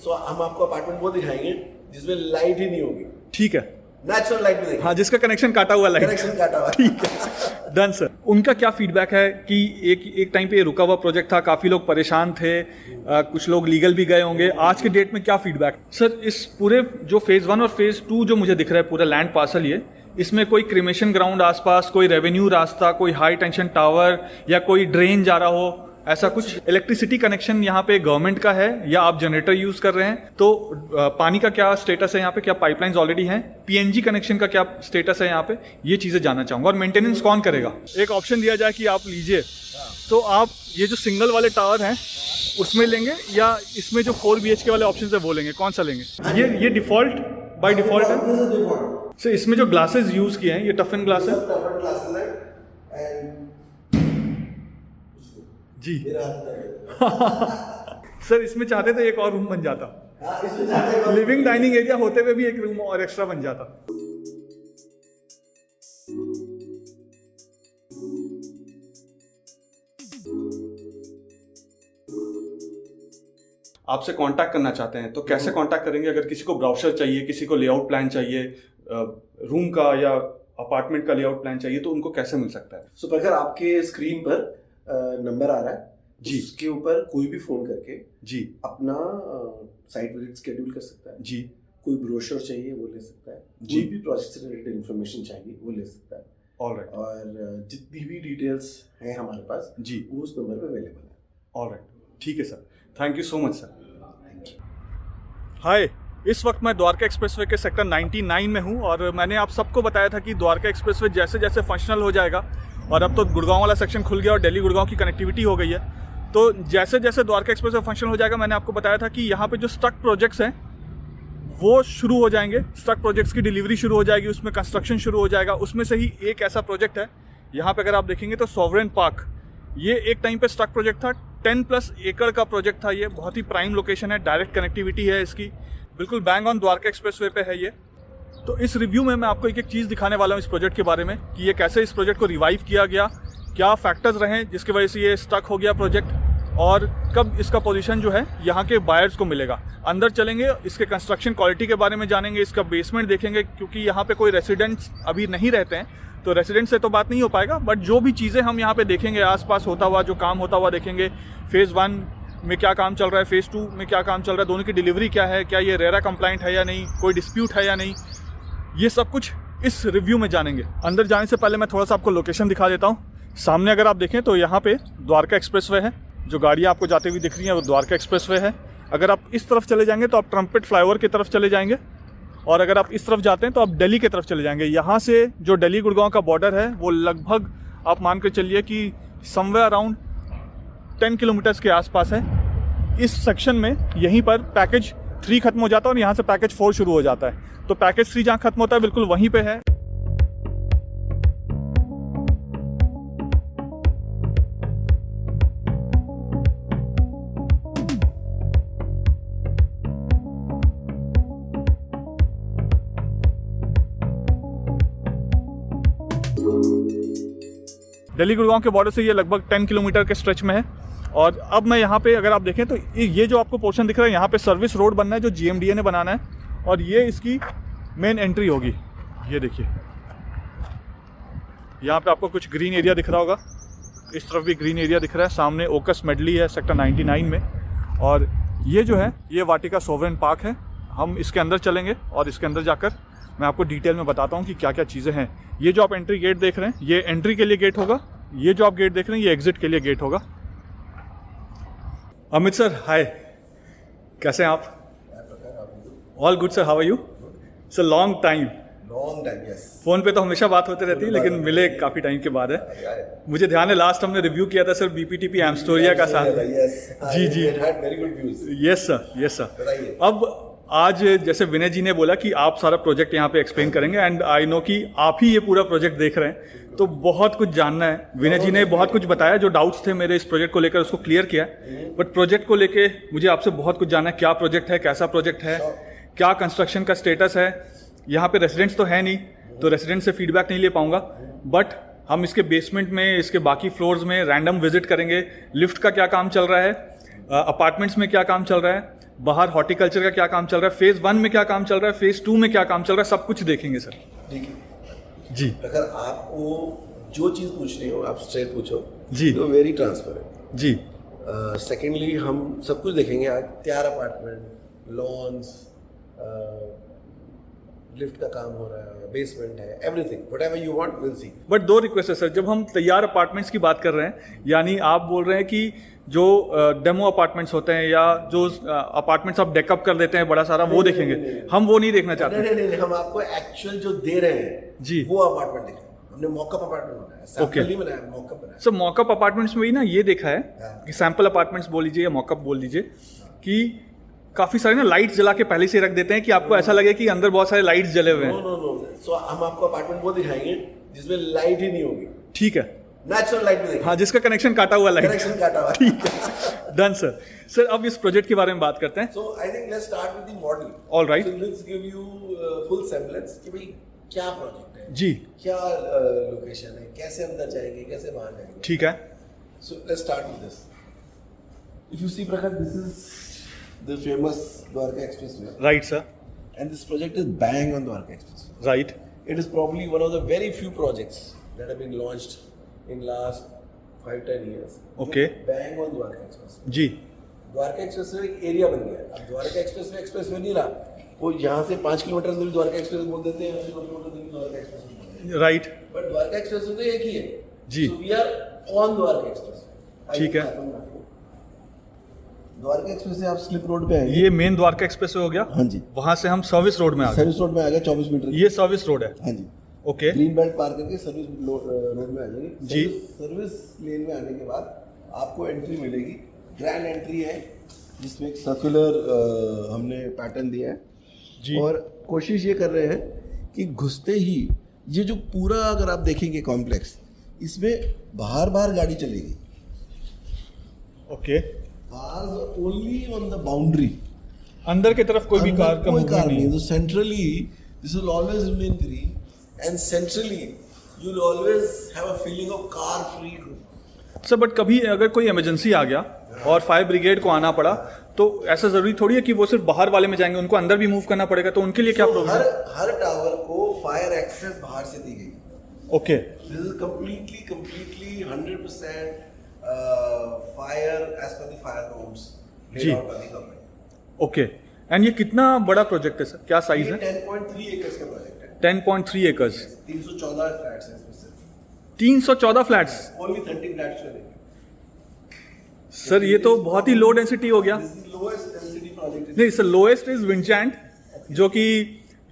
सो हम आपको अपार्टमेंट वो दिखाएंगे जिसमें लाइट ही नहीं होगी, ठीक है, नेचुरल लाइट भी देखेंगे। हाँ, जिसका कनेक्शन काटा हुआ लाइट, कनेक्शन काटा हुआ। ठीक है, डन सर। उनका क्या फीडबैक है कि एक टाइम पे ये रुका हुआ प्रोजेक्ट था, काफ़ी लोग परेशान थे, कुछ लोग लीगल भी गए होंगे, आज के डेट में क्या फीडबैक सर? इस पूरे जो फेज़ 1 और फेज़ 2 जो मुझे दिख रहा है पूरा लैंड पार्सल, ये इसमें कोई क्रिमेशन ग्राउंड आसपास, कोई रेवेन्यू रास्ता, कोई हाई टेंशन टावर या कोई ड्रेन जा रहा हो, ऐसा कुछ? इलेक्ट्रिसिटी कनेक्शन यहाँ पे गवर्नमेंट का है या आप जनरेटर यूज कर रहे हैं? तो पानी का क्या स्टेटस है यहाँ पे, क्या पाइपलाइंस ऑलरेडी हैं? पीएनजी कनेक्शन का क्या स्टेटस है यहाँ पे? ये चीजें जानना चाहूंगा। और मेंटेनेंस कौन करेगा? एक ऑप्शन दिया जाए कि आप लीजिए, तो आप ये जो सिंगल वाले टावर हैं उसमें लेंगे या इसमें जो 4 BHK वाले ऑप्शन है वो लेंगे? कौन सा लेंगे? ये डिफॉल्ट बाय डिफॉल्ट है सर। इसमें जो ग्लासेस यूज किए हैं ये टफन ग्लास है जी। सर इसमें चाहते तो एक और रूम बन जाता, लिविंग डाइनिंग एरिया होते हुए भी एक रूम और एक्स्ट्रा बन जाता। आपसे कांटेक्ट करना चाहते हैं तो कैसे कांटेक्ट करेंगे? अगर किसी को ब्राउचर चाहिए, किसी को लेआउट प्लान चाहिए, रूम का या अपार्टमेंट का लेआउट प्लान चाहिए, तो उनको कैसे मिल सकता है? सो प्रखर, आपके स्क्रीन पर नंबर आ रहा है जी, उसके ऊपर कोई भी फोन करके जी अपना साइट विजिट शेड्यूल कर सकता है जी। कोई ब्रोशर चाहिए वो ले सकता है, जी। कोई भी प्रोजेक्ट से रिलेटेड इन्फॉर्मेशन चाहिए वो ले सकता है। ऑलराइट। और जितनी भी डिटेल्स हैं हमारे पास जी, वो उस नंबर पे अवेलेबल है। ऑलराइट, ठीक है sir, thank you so much sir. Hi, इस वक्त मैं द्वारका एक्सप्रेसवे के सेक्टर 99 में हूँ और मैंने आप सबको बताया था कि द्वारका एक्सप्रेसवे जैसे जैसे फंक्शनल हो जाएगा, और अब तो गुड़गांव वाला सेक्शन खुल गया और दिल्ली गुड़गांव की कनेक्टिविटी हो गई है, तो जैसे जैसे द्वारका एक्सप्रेसवे फंक्शनल हो जाएगा, मैंने आपको बताया था कि यहाँ पे जो स्टक प्रोजेक्ट्स हैं वो शुरू हो जाएंगे। स्टक प्रोजेक्ट्स की डिलीवरी शुरू हो जाएगी, उसमें कंस्ट्रक्शन शुरू हो जाएगा। उसमें से ही एक ऐसा प्रोजेक्ट है यहाँ पे, अगर आप देखेंगे तो सॉवरेन पार्क, ये एक टाइम पे स्टक प्रोजेक्ट था, 10+ एकड़ का प्रोजेक्ट था। ये बहुत ही प्राइम लोकेशन है, डायरेक्ट कनेक्टिविटी है इसकी, बिल्कुल बैंग ऑन द्वारका एक्सप्रेसवे पे है ये। तो इस रिव्यू में मैं आपको एक एक चीज़ दिखाने वाला हूँ इस प्रोजेक्ट के बारे में, कि ये कैसे इस प्रोजेक्ट को रिवाइव किया गया, क्या फैक्टर्स रहे जिसकी वजह से ये स्टक हो गया प्रोजेक्ट, और कब इसका पोजीशन जो है यहाँ के बायर्स को मिलेगा। अंदर चलेंगे, इसके कंस्ट्रक्शन क्वालिटी के बारे में जानेंगे, इसका बेसमेंट देखेंगे, क्योंकि यहाँ पे कोई रेसिडेंट्स अभी नहीं रहते हैं, तो रेसिडेंट से तो बात नहीं हो पाएगा, बट जो भी चीज़ें हम यहाँ पे देखेंगे, आसपास होता हुआ जो काम होता हुआ देखेंगे, फेज़ 1 में क्या काम चल रहा है, फेज़ 2 में क्या काम चल रहा है, दोनों की डिलीवरी क्या है, क्या ये रेरा कंप्लाइंट है या नहीं, कोई डिस्प्यूट है या नहीं, ये सब कुछ इस रिव्यू में जानेंगे। अंदर जाने से पहले मैं थोड़ा सा आपको लोकेशन दिखा देता हूँ। सामने अगर आप देखें तो यहाँ पे द्वारका एक्सप्रेसवे है, जो गाड़ियाँ आपको जाते हुए दिख रही हैं वो द्वारका एक्सप्रेसवे है। अगर आप इस तरफ चले जाएंगे तो आप ट्रम्पेट फ्लाईओवर की तरफ चले जाएंगे, और अगर आप इस तरफ जाते हैं तो आप दिल्ली की तरफ चले जाएंगे। यहाँ से जो दिल्ली गुड़गांव का बॉर्डर है वो लगभग आप मान कर चलिए कि समवेयर अराउंड 10 किलोमीटर्स के आसपास है। इस सेक्शन में यहीं पर पैकेज 3 खत्म हो जाता है और यहाँ से पैकेज 4 शुरू हो जाता है। तो पैकेज 3 जहाँ खत्म होता है बिल्कुल वहीं पे है। दिल्ली गुड़गांव के बॉर्डर से ये लगभग 10 किलोमीटर के स्ट्रेच में है। और अब मैं यहाँ पे अगर आप देखें तो ये जो आपको पोर्शन दिख रहा है, यहाँ पे सर्विस रोड बनना है जो GMDA ने बनाना है, और ये इसकी मेन एंट्री होगी। ये देखिए, यहाँ पे आपको कुछ ग्रीन एरिया दिख रहा होगा, इस तरफ भी ग्रीन एरिया दिख रहा है। सामने ओकस मेडली है सेक्टर 99 में, और ये जो है ये वाटिका सोवरेन पार्क है। हम इसके अंदर चलेंगे और इसके अंदर जाकर मैं आपको डिटेल में बताता हूँ कि क्या क्या चीज़ें हैं। ये जो आप एंट्री गेट देख रहे हैं ये एंट्री के लिए गेट होगा, ये जो आप गेट देख रहे हैं ये एग्जिट के लिए गेट होगा। अमित सर हाय, कैसे हैं आप? All good sir, how are you sir? Long time. Yes. Phone पे तो हमेशा बात होती रहती है, लेकिन मिले काफ़ी टाइम के बाद है। मुझे ध्यान है लास्ट हमने रिव्यू किया था सर BPTP एम्स्टोरिया का साथ। जी जी, very good views. Yes sir, yes sir. अब आज जैसे विनय जी ने बोला कि आप सारा प्रोजेक्ट यहाँ पे एक्सप्लेन करेंगे, एंड आई नो कि आप ही ये पूरा प्रोजेक्ट देख रहे हैं, तो बहुत कुछ जानना है। विनय जी ने बहुत कुछ बताया, जो डाउट्स थे मेरे इस प्रोजेक्ट को लेकर उसको क्लियर किया, बट प्रोजेक्ट को लेके मुझे आपसे बहुत कुछ जानना है। क्या प्रोजेक्ट है, कैसा प्रोजेक्ट है, क्या कंस्ट्रक्शन का स्टेटस है। यहाँ पे रेसिडेंट्स तो है नहीं, तो रेसिडेंट से फीडबैक नहीं ले पाऊंगा, बट हम इसके बेसमेंट में, इसके बाकी फ्लोर्स में रैंडम विजिट करेंगे। लिफ्ट का क्या काम चल रहा है, अपार्टमेंट्स में क्या काम चल रहा है, बाहर हॉर्टिकल्चर का क्या काम चल रहा है, फेज 1 में क्या काम चल रहा है, फेज 2 में क्या काम चल रहा है, सब कुछ देखेंगे सर। ठीक है। जी अगर आपको जो चीज़ पूछनी हो आप स्ट्रेट पूछो जी। तो वेरी ट्रांसपेरेंट। जी सेकेंडली हम सब कुछ देखेंगे आज, तैयार अपार्टमेंट, लॉन्स, लिफ्ट का काम हो रहा है, बेसमेंट है, everything whatever you want will see. But दो रिक्वेस्ट है सर, जब हम तैयार अपार्टमेंट्स की बात कर रहे हैं, यानी आप बोल रहे हैं कि जो डेमो अपार्टमेंट्स होते हैं या जो अपार्टमेंट्स आप डेकअप कर देते हैं बड़ा सारा, वो देखेंगे। हम वो नहीं देखना चाहते। नहीं, हम आपको एक्चुअल जो दे रहे हैं जी, वो अपार्टमेंट देखेंगे। हमने मॉकअप अपार्टमेंट बनाया, सैंपल नहीं बनाया, मॉकअप बनाया। सर मॉकअप अपार्टमेंट्स में भी ना ये देखा है कि सैंपल अपार्टमेंट्स बोल लीजिए या मॉकअप बोल लीजिए कि काफी सारे ना लाइट्स जला के पहले से रख देते हैं कि आपको ऐसा लगे कि अंदर बहुत सारे लाइट्स जले हुए हैं। नो। सो हम आपको अपार्टमेंट वो दिखाएंगे जिसमें लाइट ही नहीं होगी। ठीक है, नेचुरल लाइट में देखेंगे। हाँ, जिसका कनेक्शन काटा हुआ लाइट। कनेक्शन काटा हुआ। ठीक है, डन सर। सर अब इस प्रोजेक्ट के बारे में बात करते हैं। So I think let's start with the model. Alright, so let's give you full semblance कि भाई क्या प्रोजेक्ट है जी, क्या लोकेशन है, कैसे अंदर जाएंगे, कैसे बाहर जाएंगे। ठीक है। So let's start with this. If you see Prakash, this is the famous Dwarka Expressway, right sir, and this project is bang on Dwarka Expressway. Right. It is probably one of the very few projects that have been launched in last 5-10 years. Okay. Bang on Dwarka Expressway. जी, Dwarka expressway एक area बन गया है। अब Dwarka expressway नहीं रहा, वो यहाँ से 5 किलोमीटर दूर द्वारका एक्सप्रेस बोल देते हैं, 2 किलोमीटर दूर द्वारका एक्सप्रेस बोल देते हैं। राइट बट द्वारका एक्सप्रेसवे तो एक ही है जी। So we are on Dwarka express. ठीक है। द्वारका एक्सप्रेस से आप स्लिप रोड पे आएंगे। ये मेन द्वारका एक्सप्रेस हो गया। हाँ जी। वहां से हम सर्विस रोड में आ गए। सर्विस रोड में आ गया 24 मीटर। ये सर्विस रोड है। हाँ जी। ओके ग्रीन बेल्ट पार करके सर्विस रोड में आ जाएंगे जी। सर्विस लेन में आने के बाद आपको एंट्री मिलेगी, ग्रैंड एंट्री है जिसमें एक सर्कुलर हमने पैटर्न दिया है जी। और कोशिश ये कर रहे हैं कि घुसते ही ये जो पूरा अगर आप देखेंगे कॉम्प्लेक्स, इसमें बाहर गाड़ी चलेगी। Okay, cars only on the boundary, अंदर की तरफ कोई भी कार का कोई मूवमेंट कार नहीं नहीं है। है। तो centrally this will always remain green and centrally you will always have a feeling of car free. Sir but कभी अगर कोई इमरजेंसी आ गया और फायर ब्रिगेड को आना पड़ा तो ऐसा जरूरी थोड़ी है कि वो सिर्फ बाहर वाले में जाएंगे, उनको अंदर भी मूव करना पड़ेगा, तो उनके लिए क्या प्रॉब्लम है? हर टावर को फायर एक्सेस बाहर से दी गई। Okay, this is completely 100% fire as per the fire norms जी। laid out by the government। Okay, and ये कितना बड़ा प्रोजेक्ट है सर, क्या साइज ये है? 10.3 एकर्स का प्रोजेक्ट है। 10.3 एकर्स, 314 फ्लैट्स हैं इसमें सिर्फ। 314 फ्लैट्स। ओनली 30 फ्लैट्स चलेंगे। सर ये तो बहुत ही लो डेंसिटी हो गया। This is lowest density project. नहीं सर, लोएस्ट इज विंडचैंड जो कि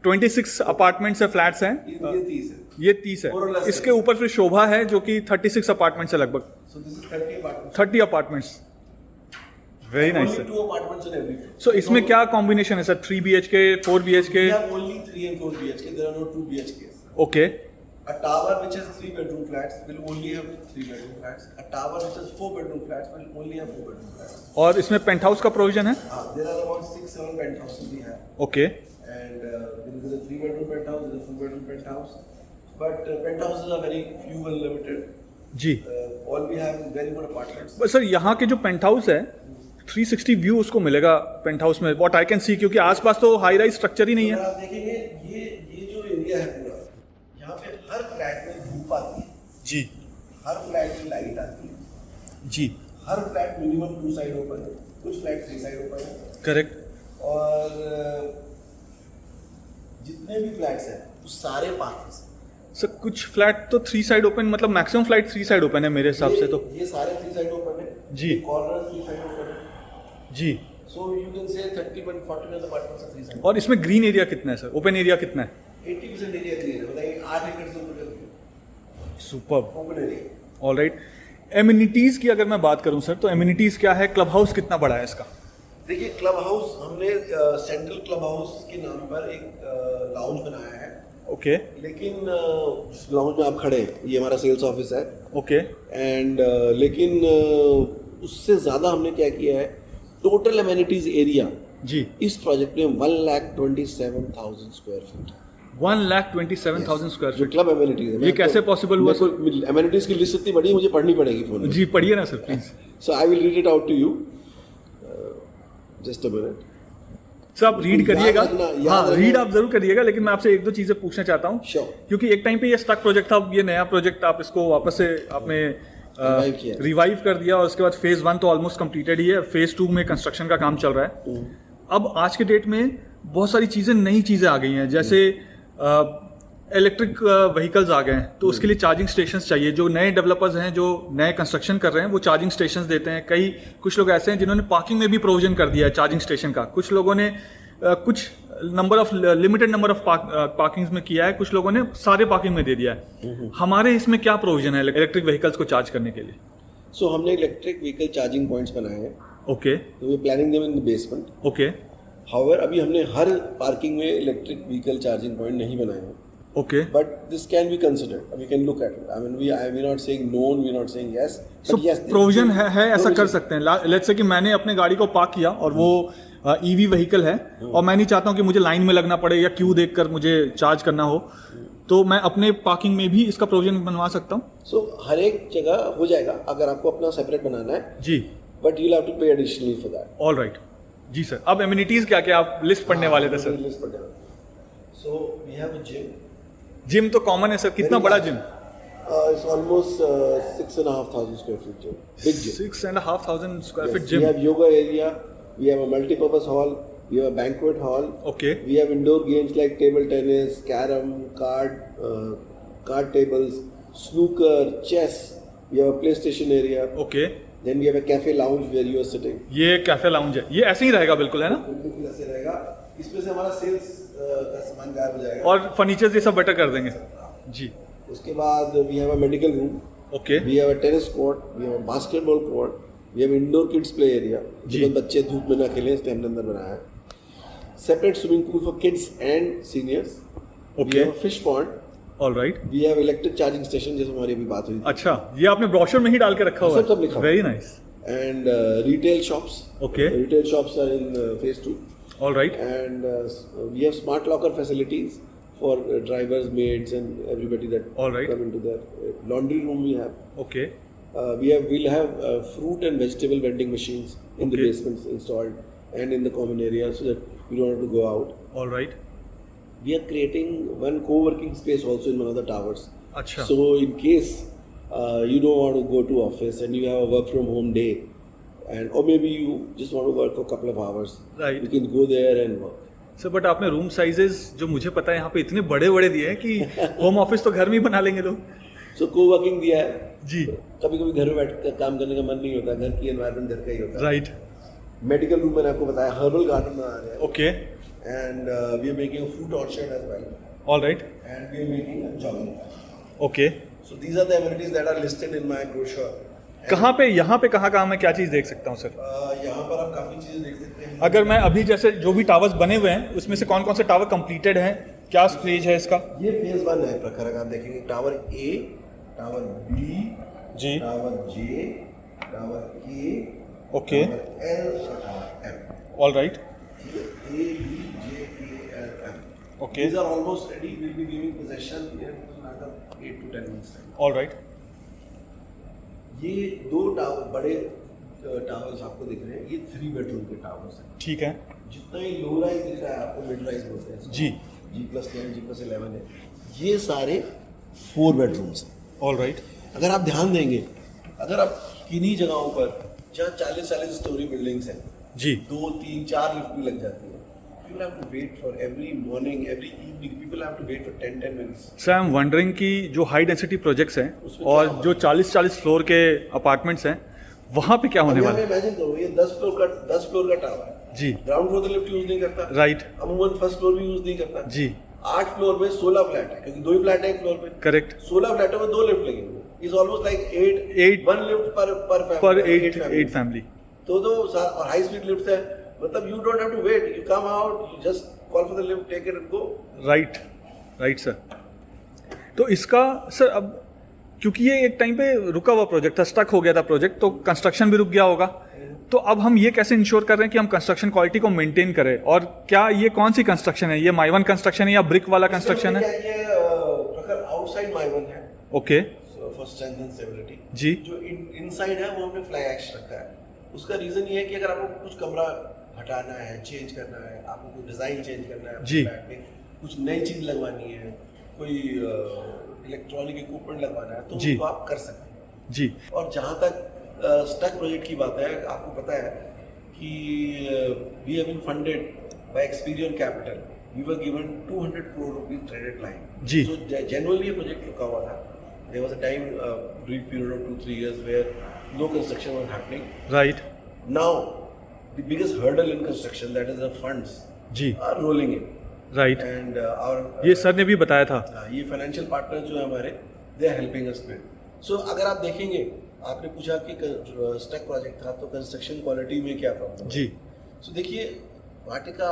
26 अपार्टमेंट्स है, फ्लैट्स हैं। ये 30 है। ये 30 More or है। less इसके ऊपर फिर शोभा है जो कि 36 अपार्टमेंट्स है लगभग। So this is 30 apartments। 30 apartments, very nice Only sir. 2 apartments on every floor। सो इसमें क्या कॉम्बिनेशन है sir? 3 BHK, 4 BHK? We have only 3 and 4 BHK. There are no 2 BHKs। Okay, A tower which has 3 bedroom flats will only have 3 bedroom flats. A tower which has 4 bedroom flats will only have 4 bedroom flats। और इसमें paint house का provision है? There are about 6-7 penthouses we have, okay, and there is a 3 bedroom penthouse, there is a 4 bedroom penthouse, but penthouses are very few and limited। जी। All we have is very good apartments। बस sir यहाँ के जो paint house है 360 view उसको मिलेगा paint house में, what I can see, क्योंकि आसपास तो हाई राइज स्ट्रक्चर ही नहीं अगर है। आप देखेंगे ये जो एरिया है पूरा, यहाँ पे हर फ्लैट में धूप आती है, जी हर फ्लैट में लाइट आती है, जी, हर फ्लैट मिनिमम 2 साइड ओपन है, कुछ फ्लैट 3 साइड ओपन है, करेक्ट। और जितने भी फ्लैट्स हैं वो सारे पार्किंग हैं। सर कुछ फ्लैट तो 3 साइड ओपन, मतलब मैक्सिमम फ्लैट 3 साइड ओपन है मेरे हिसाब से तो। ये सारे 3 साइड ओपन है जी। कॉर्नर 3 साइड ओपन है। जी, so you can say 30-40 apartments है 3 साइड। और इसमें ग्रीन एरिया कितना है सर, ओपन एरिया कितना है? 80% एरिया ग्रीन है, मतलब 8 एकड़ से ऊपर का superb, open area. Alright. Amenities की अगर मैं बात करूं सर, तो एमिनिटीज क्या है? क्लब हाउस कितना बड़ा है इसका? देखिए क्लब हाउस हमने सेंट्रल क्लब हाउस के नाम पर एक लाउंज बनाया है। ओके, लेकिन जिस लाउंज में आप खड़े हैं ये हमारा सेल्स ऑफिस है, ओके, एंड लेकिन उससे ज़्यादा हमने क्या किया है, टोटल एमेनिटीज एरिया जी, इस प्रोजेक्ट में 1,27,000 स्क्वायर फीट। 1,27,000 स्क्वायर जो फीट। क्लब एमेनिटीज है, ये कैसे possible हुआ एमेनिटीज की लिस्ट इतनी बड़ी है, मुझे पढ़नी पड़ेगी फोन। जी पढ़िए ना sir please. So I will read it out to you, just a minute. Sir आप रीड करिएगा, याद हाँ रखना। रीड आप जरूर करिएगा, लेकिन मैं आपसे एक दो चीज़ें पूछना चाहता हूँ Sure. क्योंकि एक टाइम पे ये स्टक प्रोजेक्ट था, अब ये नया प्रोजेक्ट आप इसको वापस से आपने Revive किया। रिवाइव कर दिया और उसके बाद फेज़ 1 तो ऑलमोस्ट कंप्लीटेड ही है, फेज़ 2 में कंस्ट्रक्शन का काम चल रहा है। अब आज के डेट में बहुत सारी चीज़ें, नई चीज़ें आ गई हैं, जैसे इलेक्ट्रिक व्हीकल्स आ गए हैं, तो उसके लिए चार्जिंग स्टेशंस चाहिए। जो नए डेवलपर्स हैं जो नए कंस्ट्रक्शन कर रहे हैं वो चार्जिंग स्टेशंस देते हैं। कुछ लोग ऐसे हैं जिन्होंने पार्किंग में भी प्रोविजन कर दिया है चार्जिंग स्टेशन का। कुछ लोगों ने कुछ लिमिटेड नंबर ऑफ पार्किंग्स में किया है, कुछ लोगों ने सारे पार्किंग में दे दिया है। हमारे इसमें क्या प्रोविजन है इलेक्ट्रिक व्हीकल्स को चार्ज करने के लिए? सो हमने इलेक्ट्रिक व्हीकल चार्जिंग पॉइंट्स बनाए हैं। Okay we planning them in the basement. Okay however अभी हमने हर पार्किंग में इलेक्ट्रिक व्हीकल चार्जिंग पॉइंट नहीं बनाए हैं, okay. but this can be considered. We can look at it. I mean, we're not saying no, we're not saying yes. So But yes, provision है ऐसा कर provision. सकते हैं। Let's say कि मैंने अपने गाड़ी को पार्क किया और वो ईवी व्हीकल है और मैं नहीं चाहता हूँ कि मुझे लाइन में लगना पड़े या क्यू देखकर मुझे चार्ज करना हो, तो मैं अपने पार्किंग में भी इसका प्रोविजन बनवा सकता हूँ। So हर एक जगह हो जाएगा अगर आपको अपना सेपरेट बनाना है, जी, but you'll have to pay additionally for that. All right. जी सर, अब एमिनिटीज क्या क्या आप लिस्ट पढ़ने वाले थे सर? List पढ़ने वाले। So we have a gym. Gym तो कॉमन है सर, कितना Very बड़ा large. Gym? It's almost 6,500 square feet gym. Big gym. 6,500 square Yes, feet we gym. have yoga area. We have a multi-purpose hall. We have a banquet hall. Okay We have indoor games like table tennis, carom, card tables, snooker, chess. We have a PlayStation area. Okay, Then we have a cafe lounge where you are sitting. ये cafe lounge है, ये ऐसे ही रहेगा बिल्कुल, है ना? बिल्कुल ऐसे रहेगा। इसमें से हमारा सेल्स का सामान गायब हो जाएगा। और फर्नीचर ये सब बेटर कर देंगे। जी, उसके बाद we have a medical room. Okay We have a tennis court. We have a basketball court. We have indoor kids play area. जी। जिसमें बच्चे धूप में ना खेलें इसलिए हमने अंदर बनाया है। Separate swimming pool for kids and seniors. We Okay. have a fish pond. All right. We have electric charging station जैसे हमारी अभी बात हुई थी। अच्छा, ये आपने ब्रोशर में ही डाल के रखा हुआ है? सब लिखा हुआ है। Very nice. And retail shops. Okay. Retail shops are in phase 2. All right. And we have smart locker facilities for drivers, maids, and everybody that All right. come into their laundry room. We have. Okay We'll have fruit and vegetable vending machines in the Okay. basements installed and in the common area so that you don't have to go out. All right. We are creating one co-working space also in one of the towers. अच्छा, So in case you don't want to go to office and you have a work from home day, and or maybe you just want to work for a couple of hours, Right. you can go there and work. Sir but आपने room sizes जो मुझे पता है यहाँ पे इतने बड़े बड़े दिए हैं कि होम ऑफिस तो घर में ही बना लेंगे लोग। So co-working दिया है। जी, कभी कभी घर में बैठ कर काम करने का मन नहीं होता, घर की एनवायरनमेंट घर का ही होता है। राइट। मेडिकल रूम मैंने आपको बताया, हर्बल गार्डन बना रहे हैं, okay, and we are making a fruit orchard as well, all right. and we are making a jogging track. Okay, So these are the amenities that are listed in my brochure. And, कहाँ पे यहाँ पे कहाँ मैं क्या चीज़ देख सकता हूँ सर? यहाँ पर आप काफी चीजें देख सकते हैं। अगर मैं अभी जैसे जो भी टावर्स बने हुए हैं उसमें से कौन कौन से टावर कंप्लीटेड हैं, क्या स्टेज है इसका? ये फेज 1 है प्रखर, अगर आप देखेंगे टावर ए, टावर बी, जी, tower J, tower K, okay, tower L और tower M. All right. A, B, J, K, L, M. Okay. These are almost ready. We'll be giving possession in another 8 to 10 months time. All right. ये दो tower बड़े towers आपको दिख रहे हैं, ये 3 bedroom के टावर्स हैं। ठीक है। जितना ही लो राइज दिख रहा है आपको मिड राइज बोलते हैं। जी, G+10, G+11 है। ये सारे 4 बेडरूम्स हैं। All right. अगर आप ध्यान देंगे, अगर आप किन्हीं जगहों पर जहाँ 40-40 स्टोरी बिल्डिंग्स हैं, जी, 2, 3, 4 लिफ्ट भी लग जाती है, people have to wait for every morning, every evening, people have to wait for 10 minutes. Sir I am wondering कि जो हाई डेंसिटी प्रोजेक्ट्स हैं उसमें और क्या जो 40-40 फ्लोर के अपार्टमेंट्स हैं वहाँ पे क्या होने अभी वाला आप है? इमेजिन करो, ये 10 फ्लोर का टावर है। जी, ग्राउंड फ्लोर तो लिफ्ट यूज नहीं करता, राइट, अमूमन फर्स्ट फ्लोर भी यूज नहीं करता। जी, 8 फ्लोर में 16 फ्लैट है, क्योंकि 2 ही फ्लैट है एक फ्लोर पे। करेक्ट, 16 फ्लैटों में 2 लिफ्ट लगेंगे। इज ऑलमोस्ट लाइक 8 1 लिफ्ट पर 8 फैमिली। तो और हाई स्पीड लिफ्ट है, मतलब you don't have to wait, you come out, you just call for the lift, take it and go. Right, right sir. तो इसका सर अब क्योंकि ये एक टाइम पे रुका हुआ प्रोजेक्ट था, स्टक हो गया था प्रोजेक्ट, तो कंस्ट्रक्शन भी रुक गया होगा, तो अब हम ये कैसे इंश्योर कर रहे हैं कि हम कंस्ट्रक्शन क्वालिटी को मेंटेन करें? और क्या ये कौन सी कंस्ट्रक्शन है, ये माइवन कंस्ट्रक्शन है या ब्रिक वाला कंस्ट्रक्शन है? आउटसाइड माइवन है okay, for strength and stability. जी, जो इनसाइड है वो हमने फ्लाई ऐश रखा है। उसका रीजन ये है कि अगर आपको कुछ कमरा हटाना है, चेंज करना है, आपको कोई डिज़ाइन चेंज करना है जी। फ्लैट में, कुछ नई चीज़ लगवानी है, कोई इलेक्ट्रॉनिक इक्विपमेंट लगवाना है, तो जी। वो आप कर सकते हैं। जी और जहाँ तक स्टक प्रोजेक्ट की बात है, आपको पता है कि we have been funded by Experion capital, we were given 200 crore rupees credit line. जी। सो जेन्युइनली ये प्रोजेक्ट रुका हुआ था। There was a time brief period of 2-3 years where no construction was happening. Right now the biggest hurdle in construction, that is the funds, जी are rolling in right, and our ये sir ने भी बताया था। ये financial partner जो है हमारे, they are helping us with. So अगर आप देखेंगे, आपने पूछा कि स्टक प्रोजेक्ट था तो कंस्ट्रक्शन क्वालिटी में क्या प्रॉब्लम जी सो देखिए, Vatica,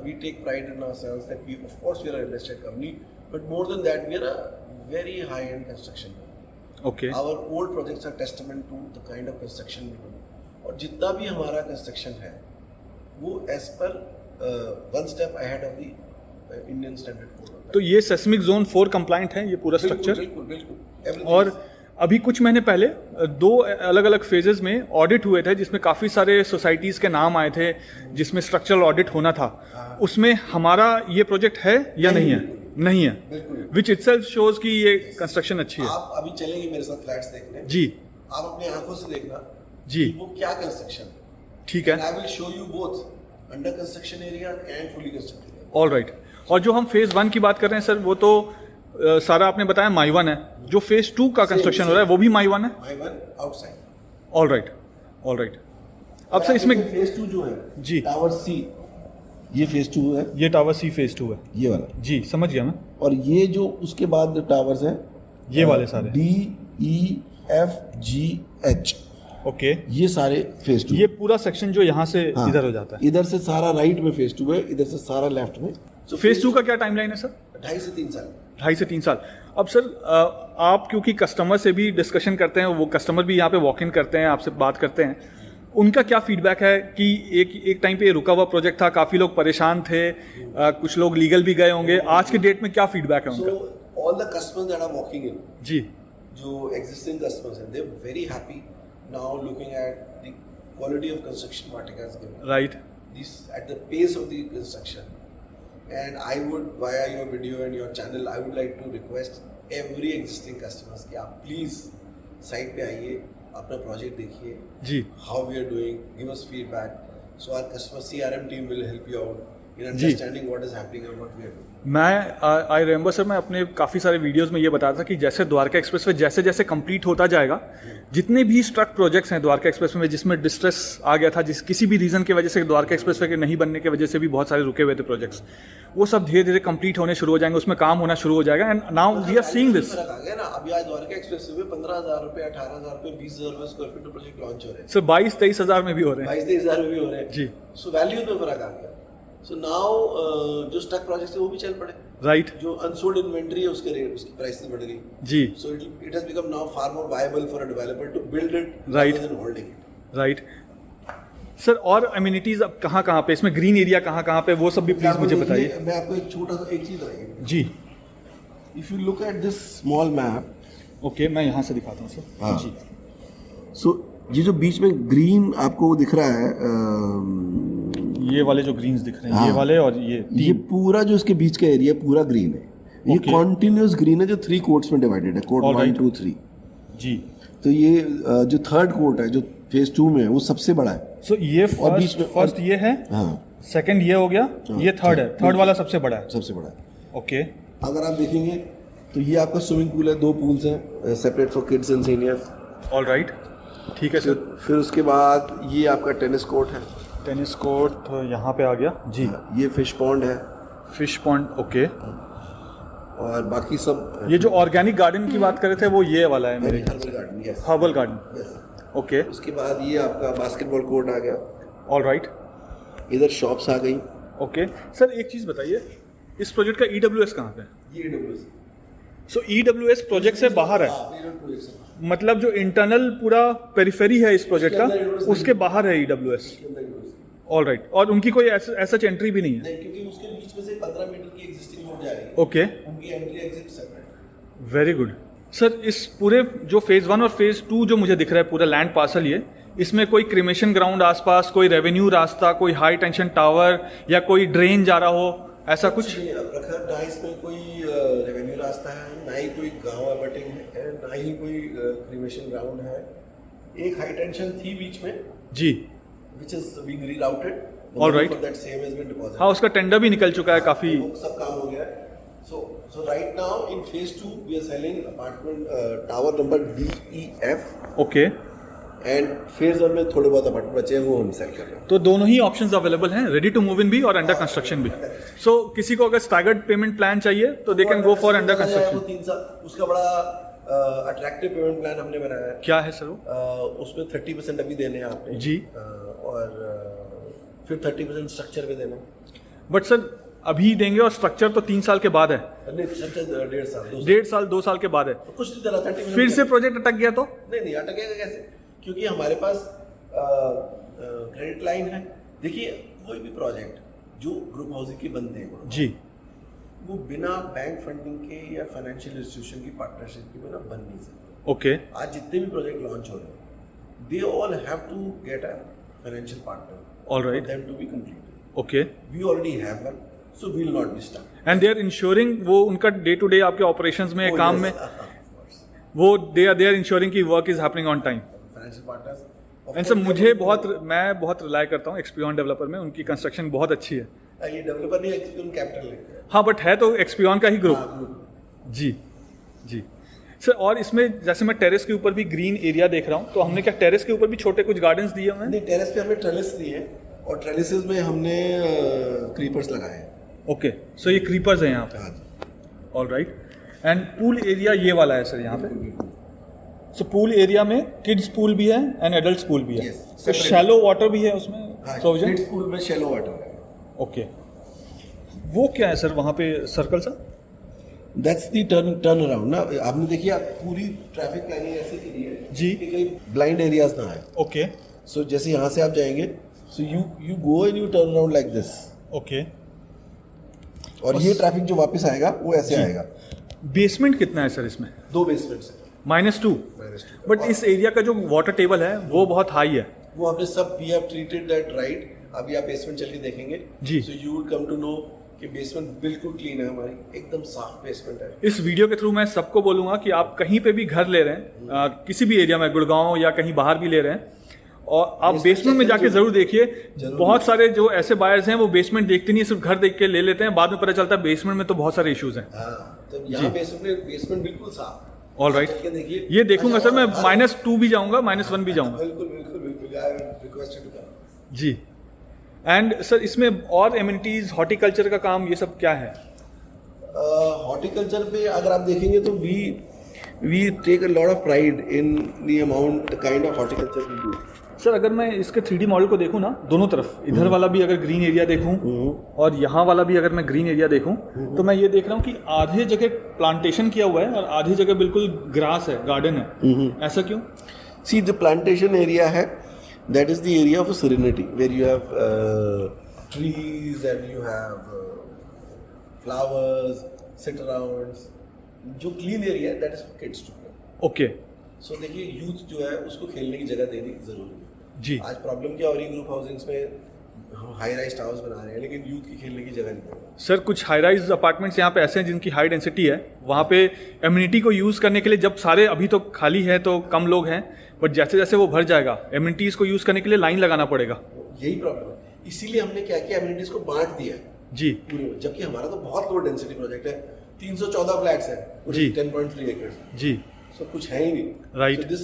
we take pride in ourselves that we, of course, we are a real estate company, but more than that, we are a very high-end construction company. Okay Our old projects are testament to the kind of construction we do. और जितना भी हमारा construction है, वो as per one step ahead of the Indian standard code. तो ये seismic zone 4 complaint है ये पूरा स्ट्रक्चर। बिल्कुल बिल्कुल। Everything और is- अभी कुछ महीने पहले 2 अलग अलग फेजेस में ऑडिट हुए थे जिसमें काफ़ी सारे सोसाइटीज़ के नाम आए थे जिसमें स्ट्रक्चरल ऑडिट होना था। उसमें हमारा ये प्रोजेक्ट है या नहीं है? नहीं है, बिल्कुल। विच इटसेल्फ शोज कि ये कंस्ट्रक्शन अच्छी है। आप अभी चलेंगे मेरे साथ फ्लैट्स देखने, जी आप अपनी आंखों से देखना जी कि वो क्या कंस्ट्रक्शन है। ठीक है, I will show you both under construction area and fully constructed area. All right. और जो हम फेज़ 1 की बात कर रहे हैं सर, वो तो सारा आपने बताया माई 1 है। जो फेज़ 2 का कंस्ट्रक्शन हो रहा है वो भी माई 1 है। My one outside. All right all right. अब सर इसमें फेज 2 जो है जी। टावर सी, ये फेज 2 है, ये टावर सी फेज़ 2 है। ये वाला। जी समझ गया मैं। और ये जो उसके बाद टावर्स हैं, ये वाले सारे D E F G H, okay. ये सारे फेज 2। ये पूरा सेक्शन जो यहाँ से इधर हो जाता है। इधर से सारा राइट में फेज 2 है, इधर से सारा लेफ्ट में। So फेज़ 2 का क्या टाइमलाइन है सर? 2.5 से 3 साल। 2.5 से 3 साल। अब सर आप क्योंकि कस्टमर से भी डिस्कशन करते हैं, वो कस्टमर भी यहाँ पे वॉक इन करते हैं, आपसे बात करते हैं, उनका क्या फीडबैक है कि एक टाइम पे ये रुका हुआ प्रोजेक्ट था, काफ़ी लोग परेशान थे, कुछ लोग लीगल भी गए होंगे, आज के डेट में क्या फीडबैक है So उनका? all the customers that are walking in, जी जो existing customers हैं, they're very happy now looking at the quality of construction Vatica has given. Right This at the pace of the construction. And I would, via your video and your channel, I would like to request every existing customers कि आप please site पे आइए, अपना project देखिए, जी how we are doing, give us feedback, so our customer CRM team will help you out in ji. understanding what is happening and what we are doing. मैं I remember sir, मैं अपने काफ़ी सारे videos में ये बताया था कि जैसे द्वारका एक्सप्रेसवे जैसे जैसे कंप्लीट होता जाएगा, जितने भी स्ट्रक प्रोजेक्ट्स हैं द्वारका एक्सप्रेसवे में जिसमें डिस्ट्रेस आ गया था, जिस किसी भी रीज़न की वजह से द्वारका एक्सप्रेसवे के नहीं बनने की वजह से भी बहुत सारे रुके हुए थे प्रोजेक्ट्स, वो सब धीरे धीरे कंप्लीट होने शुरू हो जाएंगे, उसमें काम होना शुरू हो जाएगा। And now we are seeing this. फर्क आ गया ना, अभी आज द्वारका एक्सप्रेस में 15,000 रुपए, 18,000 रुपए, 20,000 रुपए स्क्वायर फीट प्रोजेक्ट लॉन्च हो रहे हैं, सर 22-23 हज़ार में भी हो रहे हैं। 22-23,000 में भी हो रहे हैं जी सो वैल्यू में फर्क आ गया। सो नाउ जो स्टक प्रोजेक्ट्स है वो भी चल पड़े, राइट जो अनसोल्ड इन्वेंटरी है उसके रेट, उसकी प्राइसेस बढ़ गई। जी So it has become now far more viable for a developer to build it Right. rather than holding it. Right sir. और अम्यूनिटीज़ अब कहाँ कहाँ पे, इसमें ग्रीन एरिया कहाँ कहाँ पे, वो सब भी प्लीज़ मुझे बताइए। मैं आपको एक छोटा सा एक चीज बताइए। जी If you look at this small map, okay, मैं यहाँ से दिखाता हूँ सर। हाँ। जी so ये जो बीच में ग्रीन आपको दिख रहा है, ये वाले जो ग्रीन्स दिख रहे हैं, ये हाँ। वाले और ये ये पूरा जो इसके बीच का एरिया पूरा ग्रीन है। ये Okay. कॉन्टिन्यूस ग्रीन है जो 3 कोर्ट्स में डिवाइडेड है, कोर्ट All 1 right. 2 3। जी। तो ये जो थर्ड कोर्ट है जो फेज 2 में है वो सबसे बड़ा है। सो ये और बीच में- फर्स्ट ये है, हाँ, सेकंड ये हो गया, हाँ, ये थर्ड है, थर्ड वाला सबसे बड़ा है। सबसे बड़ा है। ओके अगर आप देखेंगे तो ये आपका स्विमिंग पूल है, 2 पूल्स हैं separate for kids and seniors. All right, ठीक है सर। फिर उसके बाद ये आपका टेनिस कोर्ट है, टेनिस कोर्ट यहाँ पे आ गया जी। ये फिश पॉन्ड है, फिश पॉन्ड, ओके। और बाकी सब ये जो ऑर्गेनिक गार्डन की बात कर रहे थे वो ये वाला है मेरे, herbal garden. Yes herbal garden, yes. Okay. उसके बाद ये आपका बास्केटबॉल कोर्ट आ गया, ऑल राइट, इधर शॉप्स आ गई। ओके। सर एक चीज़ बताइए, इस प्रोजेक्ट का EWS कहाँ पे है? ये AWS सो EWS प्रोजेक्ट से बाहर है, मतलब जो इंटरनल पूरा पेरिफेरी है इस प्रोजेक्ट का, उसके बाहर है EWS। ऑल राइट, और उनकी कोई ऐसा एंट्री भी नहीं है? नहीं, क्योंकि उसके बीच में से 15 मीटर की एग्जिस्टिंग रोड जा रही है, ओके, उनकी entry exit separate. Very good. Sir इस पूरे जो फेज़ 1 और फेज़ 2 जो मुझे दिख रहा है पूरा लैंड पार्सल, इसमें कोई क्रिमेशन ग्राउंड आसपास, कोई रेवेन्यू रास्ता, कोई हाई टेंशन टावर या कोई ड्रेन जा रहा हो, ऐसा कुछ? नहीं, अब रखा ना इसमें कोई रेवेन्यू रास्ता है, ना ही कोई गांव अबटिंग है, ना ही कोई क्रिमेशन ग्राउंड है। एक हाई टेंशन थी बीच में जी, which is being rerouted. All right. For that same has been deposited. हाँ, उसका टेंडर भी निकल चुका है काफ़ी। वो सब काम हो गया है। So right now in phase 2 we are selling apartment tower number DEF. Okay, And phase 1 में थोड़े बहुत अपार्टमेंट बचे हैं, वो हम सेल कर रहे हैं। तो दोनों ही ऑप्शंस अवेलेबल हैं, रेडी टू मूव इन भी और अंडर कंस्ट्रक्शन भी। सो किसी को अगर स्टैगर्ड पेमेंट प्लान चाहिए तो they can go for under वो कंस्ट्रक्शन। 3 साल उसका बड़ा अट्रैक्टिव पेमेंट प्लान हमने बनाया है। क्या है सर वो? उसमें 30% अभी देने हैं आपने जी। और फिर 30% स्ट्रक्चर पे देना है। बट सर अभी देंगे और स्ट्रक्चर तो 3 साल के बाद है, नहीं, स्ट्रक्चर 1.5 साल 2 साल। 1.5 साल 2 साल के बाद है। तो कुछ नहीं चला 30%। फिर से प्रोजेक्ट अटक गया तो? नहीं अटकेगा कैसे, क्योंकि हमारे पास क्रेडिट लाइन है। देखिए कोई भी प्रोजेक्ट जो ग्रुप हाउसिंग के बनते हैं जी, वो बिना बैंक फंडिंग के या फाइनेंशियल इंस्टीट्यूशन की पार्टनरशिप के बिना बन नहीं सकते। ओके, आज जितने भी प्रोजेक्ट लॉन्च हो रहे हैं, they all have to get a financial partner all right, them to be completed. Okay. We already have one, so we will not be stuck. And they are insuring, वो उनका day to day आपके operations में, काम में, वो they are insuring की work is happening on time. Financial partners and sir मैं बहुत रिलाई करता हूँ एक्सपीरियन डेवलपर में, उनकी कंस्ट्रक्शन बहुत अच्छी है। ये डेवलपर नहीं, एक्सपीरियंस कैपिटल लेते हैं। हाँ, बट है तो एक्सपीरियन का ही ग्रुप। हाँ, जी जी सर, और इसमें जैसे मैं टेरेस के ऊपर भी ग्रीन एरिया देख रहा हूँ, तो हमने क्या टेरेस के ऊपर भी छोटे कुछ गार्डन्स दिए हुए हैं? नहीं, टेरेस पे हमने ट्रेलिस दिए हैं और ट्रेलिसेस में हमने क्रीपर्स लगाए हैं। ओके, सो ये क्रीपर्स हैं यहाँ पे। हाँ जी। All right. And pool area ये वाला है सर यहाँ पे। सो पूल एरिया में किड्स पूल भी है एंड एडल्ट पूल भी है। Yes, तो separate। शैलो वाटर भी है उसमें हाँ, प्रोविजन? किड्स पूल में शैलो वाटर है। ओके, वो क्या है सर वहाँ पे सर्कल सा? दैट्स द टर्न अराउंड ना। आपने देखिए, आप पूरी ट्रैफिक प्लानिंग ऐसे की है जी। कि कहीं ब्लाइंड एरियाज ना आए। ओके सो जैसे यहाँ से आप जाएंगे, so you go and U turn around like this, okay. और ये ट्रैफिक जो वापस आएगा वो ऐसे आएगा। बेसमेंट कितना है सर इसमें? 2 बेसमेंट्स है। -2। बट इस एरिया का जो वाटर टेबल है वो बहुत हाई है। वो हमने सब we have treated that right. अभी आप बेसमेंट चल के देखेंगे जी। So you would come to know कि बेसमेंट बिल्कुल क्लीन है, हमारी एकदम साफ बेसमेंट है। इस वीडियो के थ्रू मैं सबको बोलूँगा कि आप कहीं पे भी घर ले रहे हैं, किसी भी एरिया में, गुड़गांव या कहीं बाहर भी ले रहे हैं, और आप बेसमेंट में जाके जरूर देखिए। बहुत सारे जो ऐसे बायर्स हैं वो बेसमेंट देखते नहीं, सिर्फ घर देख के ले लेते हैं, बाद में पता चलता है बेसमेंट में तो बहुत सारे इश्यूज हैं। हाँ, तो यहाँ बेसमेंट बिल्कुल साफ। ऑल राइट, चल के देखिए। ये देखूंगा अच्छा, सर मैं। हाँ, -2 भी जाऊंगा, -1 भी जाऊंगा। बिल्कुल बिल्कुल बिल्कुल, I request you to come. जी। एंड सर इसमें और एमिनिटीज, हॉर्टिकल्चर का काम, ये सब क्या है? हॉर्टिकल्चर पे अगर आप देखेंगे तो we take a lot of pride in the amount kind of horticulture we do. Sir अगर मैं इसके 3D मॉडल को देखूं ना, दोनों तरफ, इधर वाला भी अगर ग्रीन एरिया देखूं और यहाँ वाला भी अगर मैं ग्रीन एरिया देखूं, तो मैं ये देख रहा हूँ कि आधे जगह प्लांटेशन किया हुआ है और आधी जगह बिल्कुल ग्रास है, गार्डन है। ऐसा क्यों? सी, द प्लांटेशन एरिया है, that is the area of serenity, where you have trees and you have flowers, sit arounds. जो क्लीन एरिया है that is for kids to play. Okay so देखिए, youth जो है उसको खेलने की जगह देनी जरूरी है जी। आज प्रॉब्लम क्या हो रही है, ग्रुप हाउसिंग्स में हम हाई राइज टावर्स बना रहे हैं लेकिन यूथ की खेलने की जगह नहीं है। सर कुछ हाई राइज अपार्टमेंट्स यहाँ पे ऐसे हैं जिनकी हाई डेंसिटी है, वहाँ पे एम्यूनिटी को यूज़ करने के लिए, जब सारे अभी तो खाली है तो कम लोग हैं, बट जैसे जैसे वो भर जाएगा एम्यूनिटीज़ को यूज़ करने के लिए लाइन लगाना पड़ेगा। यही प्रॉब्लम है, इसीलिए हमने क्या किया, एम्यूनिटीज को बांट दिया जी। पूरे में। जबकि हमारा तो बहुत लो डेंसिटी प्रोजेक्ट है, 314 फ्लैट्स है जी। 10.3 एकड़ जी सो कुछ है ही नहीं। Right. So this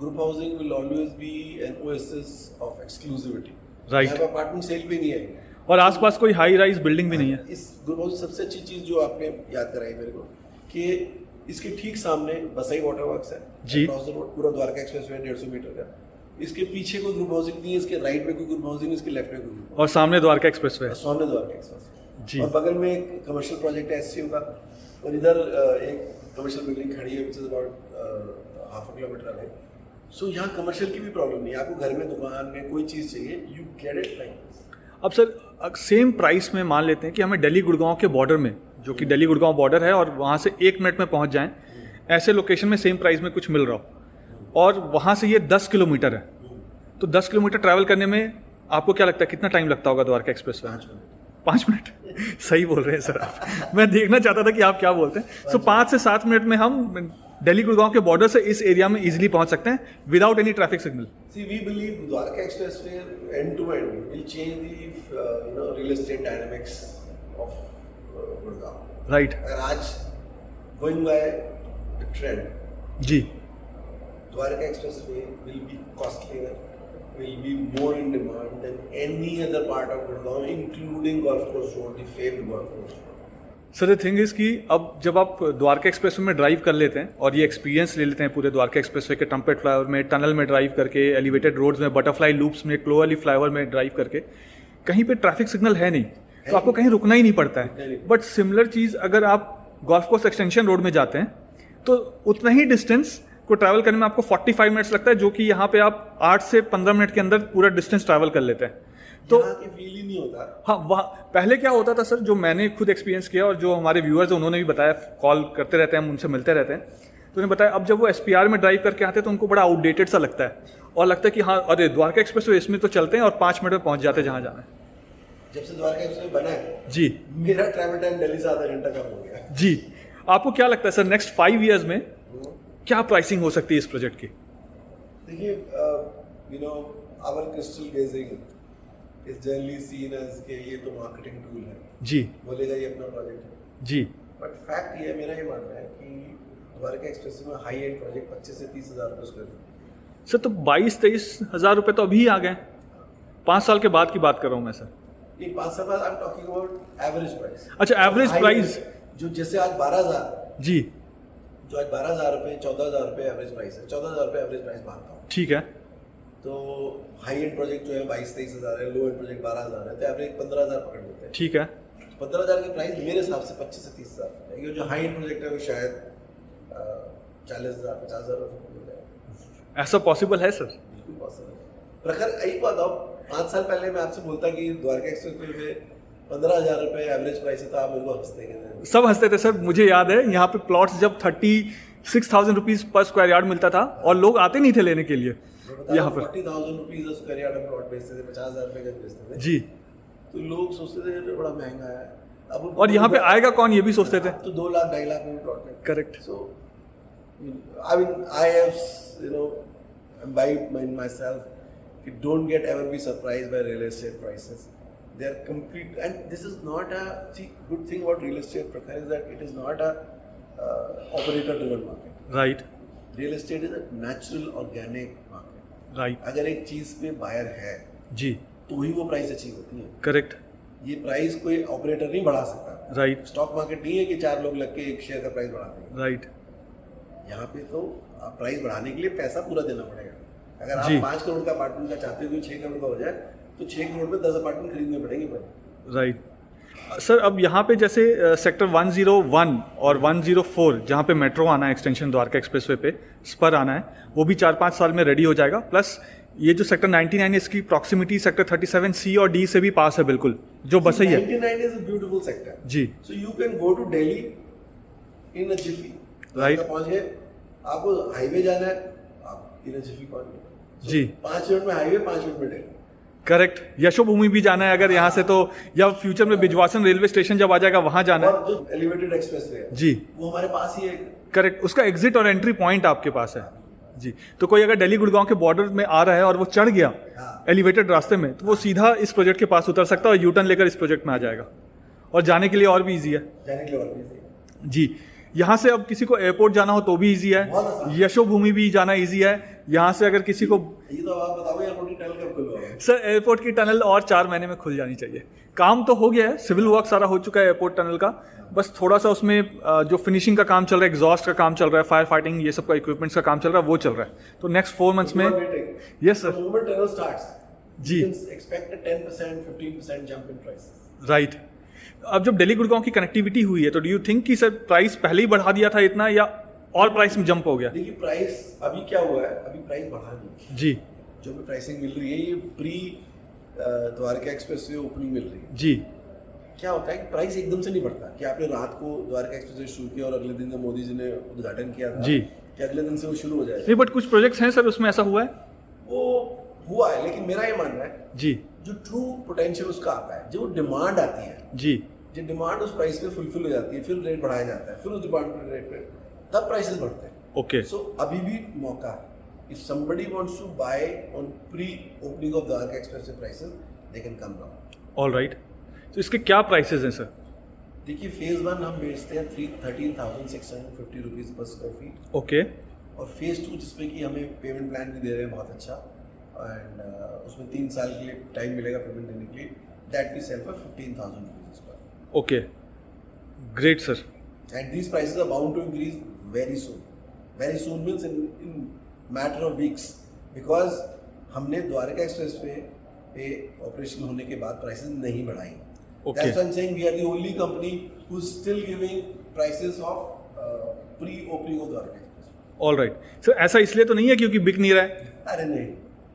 group housing will always be an oasis of exclusivity. Right. यहाँ पे अपार्टमेंट सेल भी नहीं आएंगे और आसपास कोई हाई राइज बिल्डिंग भी नहीं है। इस ग्रुप हाउस सबसे अच्छी चीज जो आपने याद कराई मेरे को, कि इसके ठीक सामने बसाई वाटर वर्क्स है जी। Across the road, पूरा द्वारका एक्सप्रेस वे 150 मीटर का। इसके पीछे कोई ग्रुप हाउसिंग नहीं है, इसके राइट में कोई ग्रुप हाउसिंग, इसके लेफ्ट में कोई group और सामने द्वारका एक्सप्रेस वे। housing। सामने द्वारका एक्सप्रेस जी। और बगल में एक कमर्शियल प्रोजेक्ट है एससीयू का, और इधर एक कमर्शियल बिल्डिंग खड़ी है which is about half a kilometre away. So यहाँ कमर्शियल की भी प्रॉब्लम नहीं है, आपको घर में, दुकान में कोई चीज़ चाहिए, you get it like this. अब सर सेम प्राइस में मान लेते हैं कि हमें दिल्ली गुड़गांव के बॉर्डर में, जो कि दिल्ली गुड़गांव बॉर्डर है, और वहाँ से 1 मिनट में पहुँच जाएं, ऐसे लोकेशन में सेम प्राइस में कुछ मिल रहा हो, और वहाँ से ये 10 किलोमीटर है, तो 10 किलोमीटर ट्रैवल करने में आपको क्या लगता है कितना टाइम लगता होगा द्वारका एक्सप्रेस वे? 5 मिनट सही बोल रहे हैं सर आप। मैं देखना चाहता था कि आप क्या बोलते हैं। सो 5 से 7 मिनट में हम दिल्ली गुड़गांव के बॉर्डर से इस एरिया में इजीली पहुंच सकते हैं without any traffic signal. See, we believe Dwarka Expressway end to end will change the real estate dynamics of Gurgaon. Right अगर आज going by the trend, जी Dwarka Expressway will be costlier, will be more in demand than any other part of Gurgaon, including Golf Course Road, the famed Golf Course Road. Sir the thing is कि अब जब आप Dwarka expressway में drive कर लेते हैं और ये एक्सपीरियंस ले लेते हैं पूरे द्वारका एक्सप्रेसवे के टम्पेट फ्लाईओवर में, टनल में ड्राइव करके, एलिवेटेड रोड्स में, बटरफ्लाई लूप्स में, क्लोअली फ्लाईओवर में ड्राइव करके, कहीं पे ट्रैफिक सिग्नल है नहीं तो आपको कहीं रुकना ही नहीं पड़ता है। बट सिमिलर चीज़ अगर आप गोल्फ कोर्स एक्सटेंशन रोड में जाते हैं तो उतना ही डिस्टेंस को ट्रैवल करने में आपको 45 मिनट्स लगता है, जो कि यहाँ पे आप 8 से 15 मिनट के अंदर पूरा डिस्टेंस ट्रैवल कर लेते हैं। तो फील ही नहीं होता। हाँ, वहाँ पहले क्या होता था सर, जो मैंने खुद एक्सपीरियंस किया और जो हमारे व्यूअर्स उन्होंने भी बताया, कॉल करते रहते हैं, हम उनसे मिलते रहते हैं, तो उन्होंने बताया अब जब वो SPR में ड्राइव करके आते हैं तो उनको बड़ा आउटडेटेड सा लगता है और लगता है कि हाँ अरे द्वारका एक्सप्रेस इसमें तो चलते हैं और 5 मिनट में पहुँच जाते हैं जहाँ जाना है। जब से द्वारका एक्सप्रेस बना है जी मेरा ट्रैवल टाइम दिल्ली से आधा घंटा कम हो गया। जी, आपको क्या लगता है सर नेक्स्ट 5 ईयर्स में क्या प्राइसिंग हो सकती है इस प्रोजेक्ट की? देखिए, our crystal gazing is generally seen as कि ये तो मार्केटिंग टूल है, जी बोलेगा ये अपना प्रोजेक्ट है। जी बट फैक्ट ये मेरा ये मानना है कि द्वारका एक्सप्रेस में हाई एंड प्रोजेक्ट 25 से 30 हज़ार रुपये स्क्वायर फीट। सर तो 22-23 हज़ार रुपये तो अभी आ गए, 5 साल के बाद की बात कर रहा हूँ मैं सर। नहीं, 5 साल बाद I am talking about average price. अच्छा, एवरेज प्राइस जो जैसे आज 12,000, जी, जो आज 12,000 रुपये, 14,000 रुपये एवरेज प्राइस है, 14,000 रुपये एवरेज प्राइस मानता हूँ। ठीक है। तो हाई एंड प्रोजेक्ट जो है 22-23 हज़ार है, लो एंड प्रोजेक्ट 12,000 है, तो एवरेज 15,000 पकड़ लेते हैं। ठीक है। 15,000 की प्राइस मेरे हिसाब से 25 से 30 हज़ार है। ये जो हाई एंड प्रोजेक्ट है वो शायद 40,000 50,000 रुपये मिल जाए। ऐसा पॉसिबल है सर? बिल्कुल पॉसिबल है। प्रखर एक बात आओ, 5 साल पहले मैं आपसे बोलता कि द्वारका एक्सप्रेस में 15,000 रुपये एवरेज प्राइस है तो आप मेरे को हंसते हैं। सब हंसते थे सर। मुझे याद है यहाँ पे प्लॉट्स जब 36,000 रुपीज़ पर स्क्वायर यार्ड मिलता था और लोग आते नहीं थे लेने के लिए यहाँ पर। 40,000 रुपीज़ स्क्वायर यार्ड में प्लॉट बेचते थे, 50,000 रुपये का बेचते थे जी। तो लोग सोचते थे ये बड़ा महंगा है, अब और यहाँ पे आएगा कौन ये भी सोचते थे। तो 2 लाख 2.5 लाख में प्लॉट में। Correct. So I have imbibed myself कि don't get ever be surprised by real estate prices. They are complete, and this is not a good thing about real estate Prakhar is that it is not a operator driven market. Right. Real estate is a natural organic market. Right. अगर एक चीज पे buyer है जी तो ही वो price achieve होती है। Correct. ये प्राइस कोई ऑपरेटर नहीं बढ़ा सकता। राइट। स्टॉक मार्केट नहीं है कि 4 लोग लग के एक शेयर का प्राइस बढ़ाते हैं। राइट। यहाँ पे तो प्राइस बढ़ाने के लिए पैसा पूरा देना पड़ेगा। अगर आप 5 करोड़ का अपार्टमेंट का चाहते हो कि 6 करोड़ का हो जाए तो 6 करोड़ में 10 अपार्टमेंट खरीदने पड़ेंगे पहले। राइट। सर अब यहाँ पे जैसे सेक्टर 101 और 104 जहाँ पे मेट्रो आना है, एक्सटेंशन द्वारका एक्सप्रेसवे पे स्पर आना है, वो भी 4-5 साल में रेडी हो जाएगा। प्लस ये जो सेक्टर 99 है इसकी प्रॉक्सिमिटी सेक्टर 37C और D से भी पास है बिल्कुल, जो बस ही है। 99 is a beautiful sector. Ji. So you can go to Delhi in a jiffy. Right. पहुँच गए, आपको हाईवे जाना है, आप इन अ जिफी पहुँच गए। जी। 5 मिनट में हाईवे, 5 मिनट में दिल्ली। करेक्ट। यशोभूमि भी जाना है अगर यहाँ से, तो या फ्यूचर में बिजवासन रेलवे स्टेशन जब आ जाएगा वहाँ जाना है। और जो एलिवेटेड एक्सप्रेसवे है जी वो हमारे पास ही है। करेक्ट, उसका एग्जिट और एंट्री पॉइंट आपके पास है। जी। तो कोई अगर दिल्ली गुड़गांव के बॉर्डर में आ रहा है और वो चढ़ गया एलिवेटेड रास्ते में, तो वो सीधा इस प्रोजेक्ट के पास उतर सकता है और यूटर्न लेकर इस प्रोजेक्ट में आ जाएगा और जाने के लिए और भी ईजी है। जाने के लिए और भी easy है। जी। यहाँ से अब किसी को एयरपोर्ट जाना हो तो भी ईजी है, यशोभूमि भी जाना ईजी है। यहाँ से अगर किसी को, ये तो आप बताओ एयरपोर्ट की टनल कब खुलवा है? सर एयरपोर्ट की टनल और 4 महीने में खुल जानी चाहिए। काम तो हो गया है, सिविल वर्क सारा हो चुका है एयरपोर्ट टनल का, बस थोड़ा सा उसमें जो फिनिशिंग का काम चल रहा है, एग्जॉस्ट का काम चल रहा है, फायर फाइटिंग ये सब का इक्विपमेंट्स का काम चल रहा है, वो चल रहा है। तो नेक्स्ट 4 मंथ्स में। Yes sir. Moment tunnel starts जी, expect a 10% 15% jump in prices. Right. अब जब दिल्ली गुड़गांव की कनेक्टिविटी हुई है तो डू यू थिंक कि सर प्राइस पहले ही बढ़ा दिया था इतना या और प्राइस में जंप हो गया? देखिए प्राइस अभी क्या हुआ है, अभी प्राइस बढ़ा नहीं जी। जो भी प्राइसिंग मिल रही है ये प्री द्वारका एक्सप्रेसवे ओपनिंग मिल रही है। जी। क्या होता है कि प्राइस एकदम से नहीं बढ़ता कि आपने रात को द्वारका एक्सप्रेसवे शुरू किया और अगले दिन जब मोदी जी ने उद्घाटन किया था जी कि अगले दिन से वो शुरू हो जाएगा। नहीं, बट कुछ प्रोजेक्ट्स हैं सर उसमें ऐसा हुआ है? वो हुआ है, लेकिन मेरा ये मानना है जी जो ट्रू पोटेंशियल उसका आता है, जो डिमांड आती है, जी जो डिमांड उस प्राइस पे फुलफिल हो जाती है, फिर रेट बढ़ाया जाता है, फिर उस डिमांड रेट पे तब प्राइसेस बढ़ते हैं। ओके सो अभी भी मौका है, if somebody wants to buy on pre-opening of Dwarka Expressway prices, they can come now. All right. तो इसके क्या प्राइसेस हैं सर? देखिए फेज 1 हम बेचते हैं 13,650 rupees per square feet, okay और फेज 2 जिसमें कि हमें पेमेंट प्लान भी दे रहे हैं बहुत अच्छा, एंड उसमें 3 साल के लिए टाइम मिलेगा पेमेंट देने के लिए, that we sell for 15,000 rupees पर। Okay great sir. And these prices are bound to increase very soon means in matter of weeks, because हमने द्वारका एक्सप्रेस पे ऑपरेशन होने के बाद प्राइसेस नहीं बढ़ाई। Okay. That's why I'm saying we are the only company who's still giving prices of pre-opening of Dwarka Express. All right sir, ऐसा इसलिए तो नहीं है क्योंकि बिक नहीं रहा है? अरे नहीं,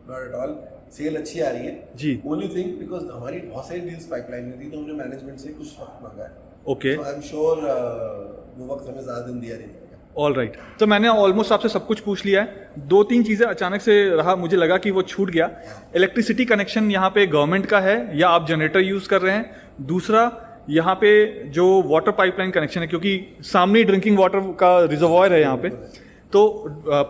not at all. सेल अच्छी आ रही है जी। Only thing because हमारी बहुत सारी डील्स पाइपलाइन में थी, तो हमने मैनेजमेंट से कुछ वक्त मांगा है। ओके So I'm sure वो वक्त हमें ज़्यादा दिन दिया नहीं जाएगा। All right. तो मैंने ऑलमोस्ट आपसे सब कुछ पूछ लिया है। 2-3 चीज़ें अचानक से रहा, मुझे लगा कि वो छूट गया। इलेक्ट्रिसिटी कनेक्शन यहाँ पे गवर्नमेंट का है या आप जनरेटर यूज़ कर रहे हैं? दूसरा, यहाँ पे जो वाटर पाइपलाइन कनेक्शन है, क्योंकि सामने ड्रिंकिंग वाटर का रिजर्वॉयर है यहाँ पे, तो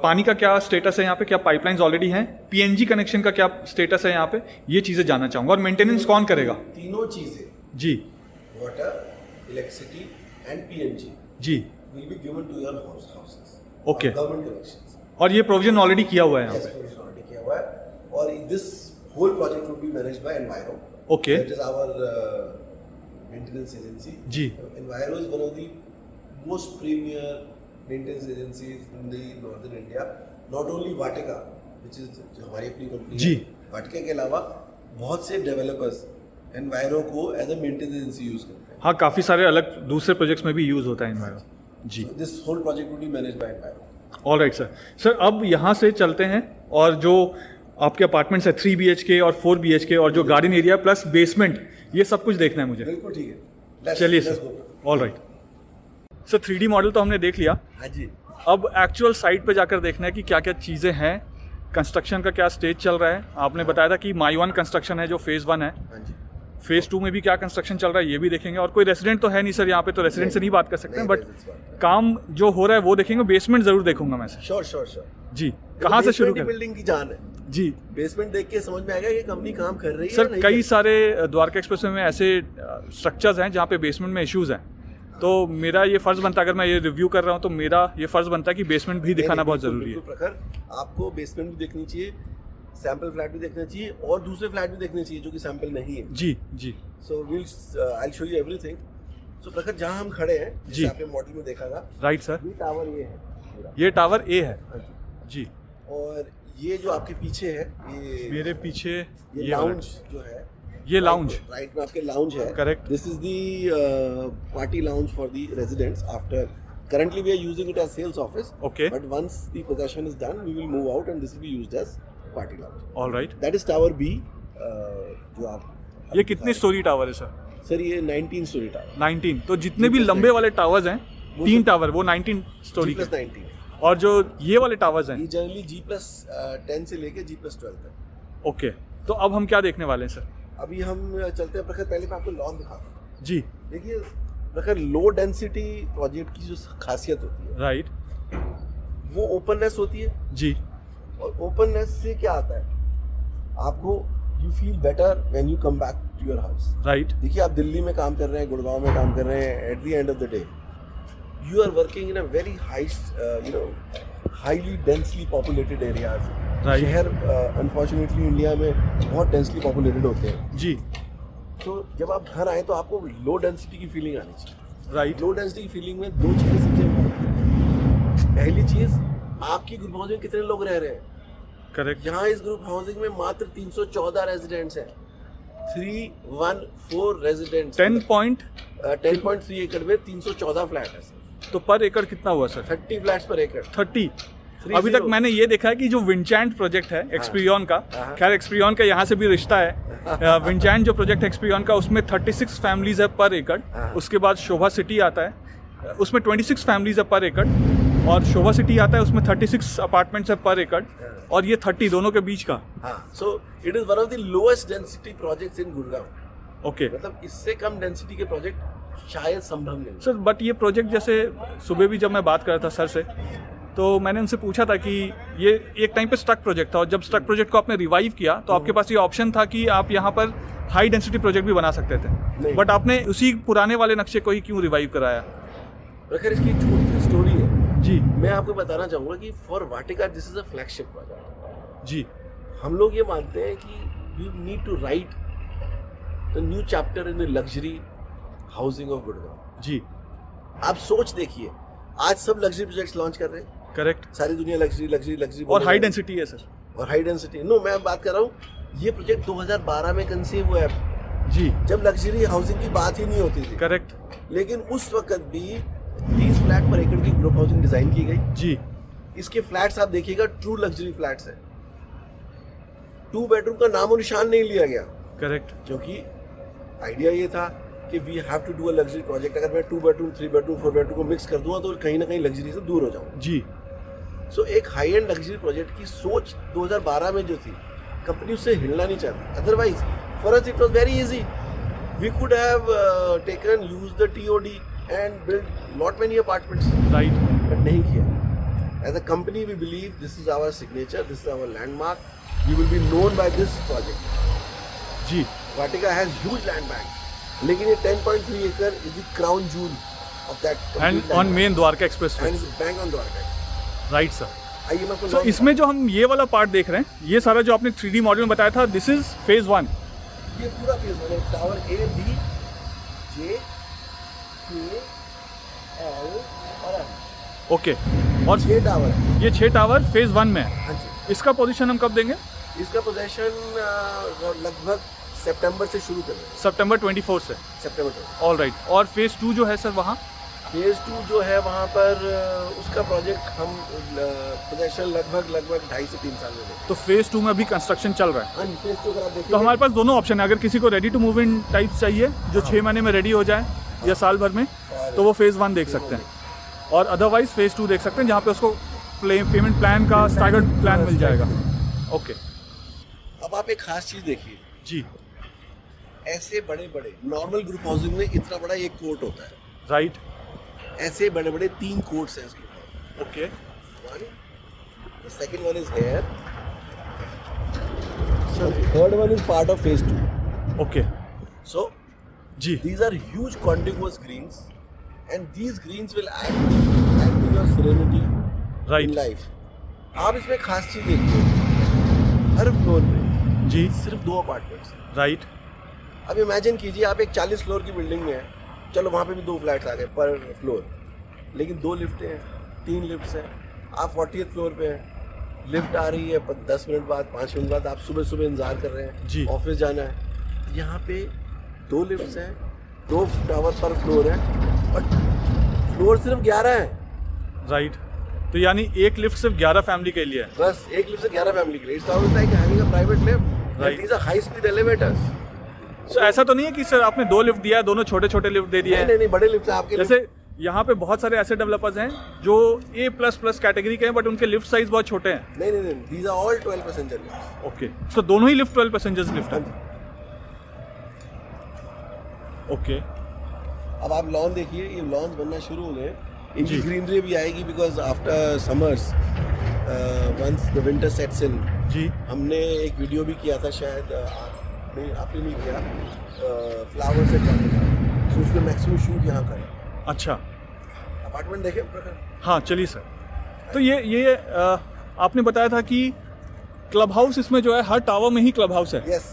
पानी का क्या स्टेटस है यहाँ पे? क्या पाइपलाइंस ऑलरेडी हैं? पीएनजी कनेक्शन का क्या स्टेटस है यहाँ पे? ये चीज़ें जानना चाहूँगा। और मेंटेनेंस कौन करेगा? तीनों चीज़ें, जी वाटर, इलेक्ट्रिसिटी एंड पीएनजी जी will be given to your houses. Okay. Government connections. और ये प्रोविजन ऑलरेडी किया हुआ है यहाँ Yes, पे? provision already किया हुआ है, और this whole project will be managed by Enviro. Okay. That is our maintenance agency. Ji Enviro is one of the most premier maintenance agencies in the northern India. Not only Vatica, which is जो हमारी अपनी company जी। है, Vatica के अलावा बहुत से developers Enviro को as a maintenance agency use करते हैं। हाँ, काफ़ी सारे अलग दूसरे प्रोजेक्ट्स में भी यूज़ होता है इन्वायरो। जी this whole project will be managed by Enviro. All right sir. Sir अब यहाँ से चलते हैं, और जो आपके अपार्टमेंट्स है 3 BHK और 4 BHK और जो गार्डन एरिया प्लस बेसमेंट, ये सब कुछ देखना है मुझे। बिल्कुल ठीक है, चलिए let's sir. go. All right sir, 3D model तो हमने देख लिया, हाँ जी। अब एक्चुअल साइट पे जाकर देखना है कि क्या क्या चीज़ें हैं, कंस्ट्रक्शन का क्या स्टेज चल रहा है। आपने बताया था कि माई 1 कंस्ट्रक्शन है जो फेज़ 1 है, हाँ जी। फेज़ 2 में भी क्या कंस्ट्रक्शन चल रहा है ये भी देखेंगे। और कोई रेसिडेंट तो है नहीं सर यहाँ पे, तो रेसिडेंट से नहीं बात कर सकते हैं, बट काम जो हो रहा है वो देखेंगे। बेसमेंट ज़रूर देखूंगा मैं सर। श्योर जी, कहाँ से शुरू करें? बिल्डिंग की जान है जी बेसमेंट देख के समझ में आएगा ये कंपनी काम कर रही है सर, या नहीं कई कर सारे द्वारका एक्सप्रेसवे में ऐसे स्ट्रक्चर्स हैं जहाँ पे बेसमेंट में इश्यूज हैं, तो मेरा ये फ़र्ज़ बनता है, अगर मैं ये रिव्यू कर रहा हूँ तो मेरा ये फ़र्ज़ बनता है कि बेसमेंट भी रही? दिखाना नहीं, बहुत बिल्कुल, ज़रूरी है। बिल्कुल प्रखर, आपको बेसमेंट भी देखनी चाहिए, सैंपल फ्लैट भी देखना चाहिए, और दूसरे फ्लैट भी देखने चाहिए जो कि सैंपल नहीं है। जी जी so will I show you everything. So Prakhar, जहाँ हम खड़े हैं, जी। जैसे आपने मॉडल में देखा था, राइट सर, ये टावर ये है पूरा। ये टावर ए है। हाँ जी। जी और ये जो आपके पीछे है, ये मेरे पीछे ये ये लाउंज जो है, ये लाउंज, राइट में आपके लाउंज है। Correct. This is the party lounge for the residents. After currently we are using it as sales office, Okay. but once the possession is done we will move out and this will be used as party lounge. All right. That is tower B, जो आप ये कितनी story tower है sir? Sir ये 19 story tower, 19। तो जितने भी लंबे वाले टावर्स हैं, वो 3 सब- टावर, वो 19 स्टोरी के। G+19 और जो ये वाले टावर्स हैं, ये जनरली G+10 से लेके G+12 तक। ओके, तो अब हम क्या देखने वाले हैं सर? अभी हम चलते हैं प्रखर, पहले मैं आपको लॉन दिखाता हूँ। जी देखिए प्रखर, लो डेंसिटी प्रोजेक्ट की जो खासियत होती है राइट। वो ओपननेस होती है, जी और ओपननेस से क्या आता है, आपको you feel better when you come back to your house. Right. देखिए आप दिल्ली में काम कर रहे हैं, गुड़गांव में काम कर रहे हैं, at the end of the day you are working in a very highly densely populated areas. Right. शहर अनफॉर्चुनेटली इंडिया में बहुत डेंसली पॉपुलेटेड होते हैं। जी तो जब आप घर आए तो आपको लो डेंसिटी की फीलिंग आनी चाहिए। राइट। लो डेंसिटी की फीलिंग में दो चीज़ें सबसे इम्पोर्टेंट है। पहली चीज़, आपकी ग्रुप हाउसिंग में कितने लोग रह रहे हैं। करेक्ट। यहाँ इस ग्रुप हाउसिंग में मात्र 314 रेजिडेंट्स हैं। 314 रेजिडेंट्स, 10.3 एकड़ में 314 फ्लैट है सर। तो पर एकड़ कितना हुआ सर? 30 फ्लैट्स पर एकड़। 30। 30 अभी तक मैंने ये देखा है कि जो विंचैंट प्रोजेक्ट है एक्सपीरियन का, हाँ। खैर एक्सपीरियन का यहाँ से भी रिश्ता है। विंचैंट जो प्रोजेक्ट एक्सपीरियन का, उसमें 36 फैमिलीज है पर एकड़। हाँ। उसके बाद शोभा सिटी आता है, उसमें 26 फैमिलीज है पर एकड़। और शोभा सिटी आता है, उसमें 36 अपार्टमेंट्स है पर एकड़, और ये 30 दोनों के बीच का। हाँ, so it is one of the lowest density projects in Gurgaon. Okay मतलब इससे कम डेंसिटी के प्रोजेक्ट शायद संभव नहीं। सर, बट ये प्रोजेक्ट जैसे सुबह भी जब मैं बात कर रहा था सर से, तो मैंने उनसे पूछा था कि ये एक टाइम पे स्टक प्रोजेक्ट था, और जब स्टक प्रोजेक्ट को आपने रिवाइव किया तो आपके पास ये ऑप्शन था कि आप यहाँ पर हाई डेंसिटी प्रोजेक्ट भी बना सकते थे, बट आपने उसी पुराने वाले नक्शे को ही क्यों रिवाइव कराया? खैर, इसकी एक छोटी सी स्टोरी है जी। मैं आपको बताना चाहूँगा कि for Vatika this is a flagship project. जी। हम लोग ये मानते हैं कि we need to write the new chapter in the luxury housing of Gurgaon. जी। आप सोच देखिए, आज सब लग्जरी प्रोजेक्ट्स लॉन्च कर रहे हैं, करेक्ट, सारी दुनिया लग्जरी लग्जरी लग्जरी, और हाई डेंसिटी है सर, और हाई डेंसिटी। नो, मैं बात कर रहा हूँ ये प्रोजेक्ट 2012 में कंसीव हुआ है जी, जब लग्जरी हाउसिंग की बात ही नहीं होती थी। करेक्ट। लेकिन उस वक्त भी 30 फ्लैट पर एकड़ की ग्रुप हाउसिंग डिजाइन की गई जी। इसके फ्लैट्स आप देखिएगा ट्रू लग्जरी फ्लैट्स हैं। 2 बेडरूम का नामो निशान नहीं लिया गया, करेक्ट। क्योंकि आइडिया ये था कि we have to do a luxury project. अगर मैं 2 बेडरूम 3 बेडरूम 4 बेडरूम को मिक्स कर दूंगा तो कहीं ना कहीं लग्जरी से दूर हो जाऊंगा। जी। सो एक हाई एंड लग्जरी प्रोजेक्ट की सोच 2012 में जो थी, कंपनी उससे हिलना नहीं चाहती। Otherwise for us it was very easy, we could have taken use the TOD and build not many apartments, right, but नहीं किया। As a company we believe this is our signature, this is our landmark, we will be known by this project. जी। Vatika has huge land bank, लेकिन ये 10.3 एकड़ is the crown jewel of that and on main Dwarka expressway, and is bank on Dwarka. Right sir. आइए मैं आपको तो इसमें जो हम ये वाला पार्ट देख रहे हैं, ये सारा जो आपने 3D मॉडल में बताया था, दिस इज फेज 1। ये पूरा फेज 1 है। टावर ए, बी, जे, के, एल और एम। ओके। और 6 टावर है। ये 6 टावर फेज 1 में है। हाँ जी। इसका पोजीशन हम कब देंगे? इसका पोजेशन लगभग सितंबर से शुरू कर रहे हैं। सितंबर 24 से। सितंबर 24। All right. और फेज 2 जो है सर वहाँ? फेज 2 जो है वहाँ पर उसका प्रोजेक्ट हम पोजेशन लगभग 2.5 से 3 साल में देंगे। तो फेज 2 में अभी कंस्ट्रक्शन चल रहा है। हाँ जी, फेज 2 अगर आप देखिए तो हमारे पास दोनों ऑप्शन है, अगर किसी को ready to move in types चाहिए जो 6 महीने में रेडी हो जाए या साल भर में, तो वो फेज 1 देख सकते हैं, और अदरवाइज फेज 2 देख सकते हैं, जहाँ पे उसको पेमेंट प्लान का स्टैगर्ड प्लान मिल जाएगा। ओके। अब आप एक खास चीज़ देखिए जी। ऐसे बड़े बड़े नॉर्मल ग्रुप हाउसिंग में इतना बड़ा एक कोर्ट होता है, राइट। ऐसे बड़े बड़े 3 कोर्ट्स हैं इसके। Okay. The second one is here. So the third one is part of phase 2. Okay. So जी। these are huge contiguous greens, and these greens will add to your serenity right. in life. आप इसमें खास चीज देखिए, हर floor पे जी। सिर्फ 2 apartments हैं। Right. अब इमेजिन कीजिए आप एक 40 फ्लोर की बिल्डिंग में है, चलो वहाँ पे भी 2 फ्लैट्स आ गए पर फ्लोर, लेकिन 2 लिफ्टें हैं, 3 लिफ्ट्स हैं। आप 40th फ्लोर पे हैं, लिफ्ट आ रही है 10 मिनट बाद, 5 मिनट बाद, आप सुबह सुबह इंतजार कर रहे हैं जी। ऑफिस जाना है। यहाँ पे 2 लिफ्ट्स हैं, 2 टावर पर फ्लोर है, और फ्लोर सिर्फ 11 है। राइट। तो यानी एक लिफ्ट सिर्फ 11 फैमिली के लिए है। बस एक लिफ्ट से 11 फैमिली के लिए। It's always like having a private lift, Right. These are high speed elevators. तो ऐसा तो नहीं है कि सर आपने 2 लिफ्ट दिया है, दोनों छोटे छोटे लिफ्ट दे दिए हैं? नहीं, बड़े लिफ्ट हैं आपके। जैसे यहाँ पे बहुत सारे ऐसे डेवलपर्स हैं जो A++ कैटेगरी के हैं, बट उनके लिफ्ट साइज बहुत छोटे हैं। नहीं, these are all 12 passenger lift. Okay. So दोनों ही लिफ्ट 12 पैसेंजर्स लिफ्ट हैं। ओके। अब आप लॉन देखिए, ये लॉन्स बनना शुरू हो गए, इनकी जी। ग्रीनरी भी आएगी, because after summers once the winter sets in. जी। हमने एक वीडियो भी किया था, शायद आपने नहीं किया, फ्लावर से जाने का, सो उसमें मैक्सिमम शूट यहाँ का है। अच्छा। अपार्टमेंट देखे प्रखर? हाँ चलिए सर। तो ये आपने बताया था कि क्लब हाउस इसमें जो है हर टावर में ही क्लब हाउस है। यस।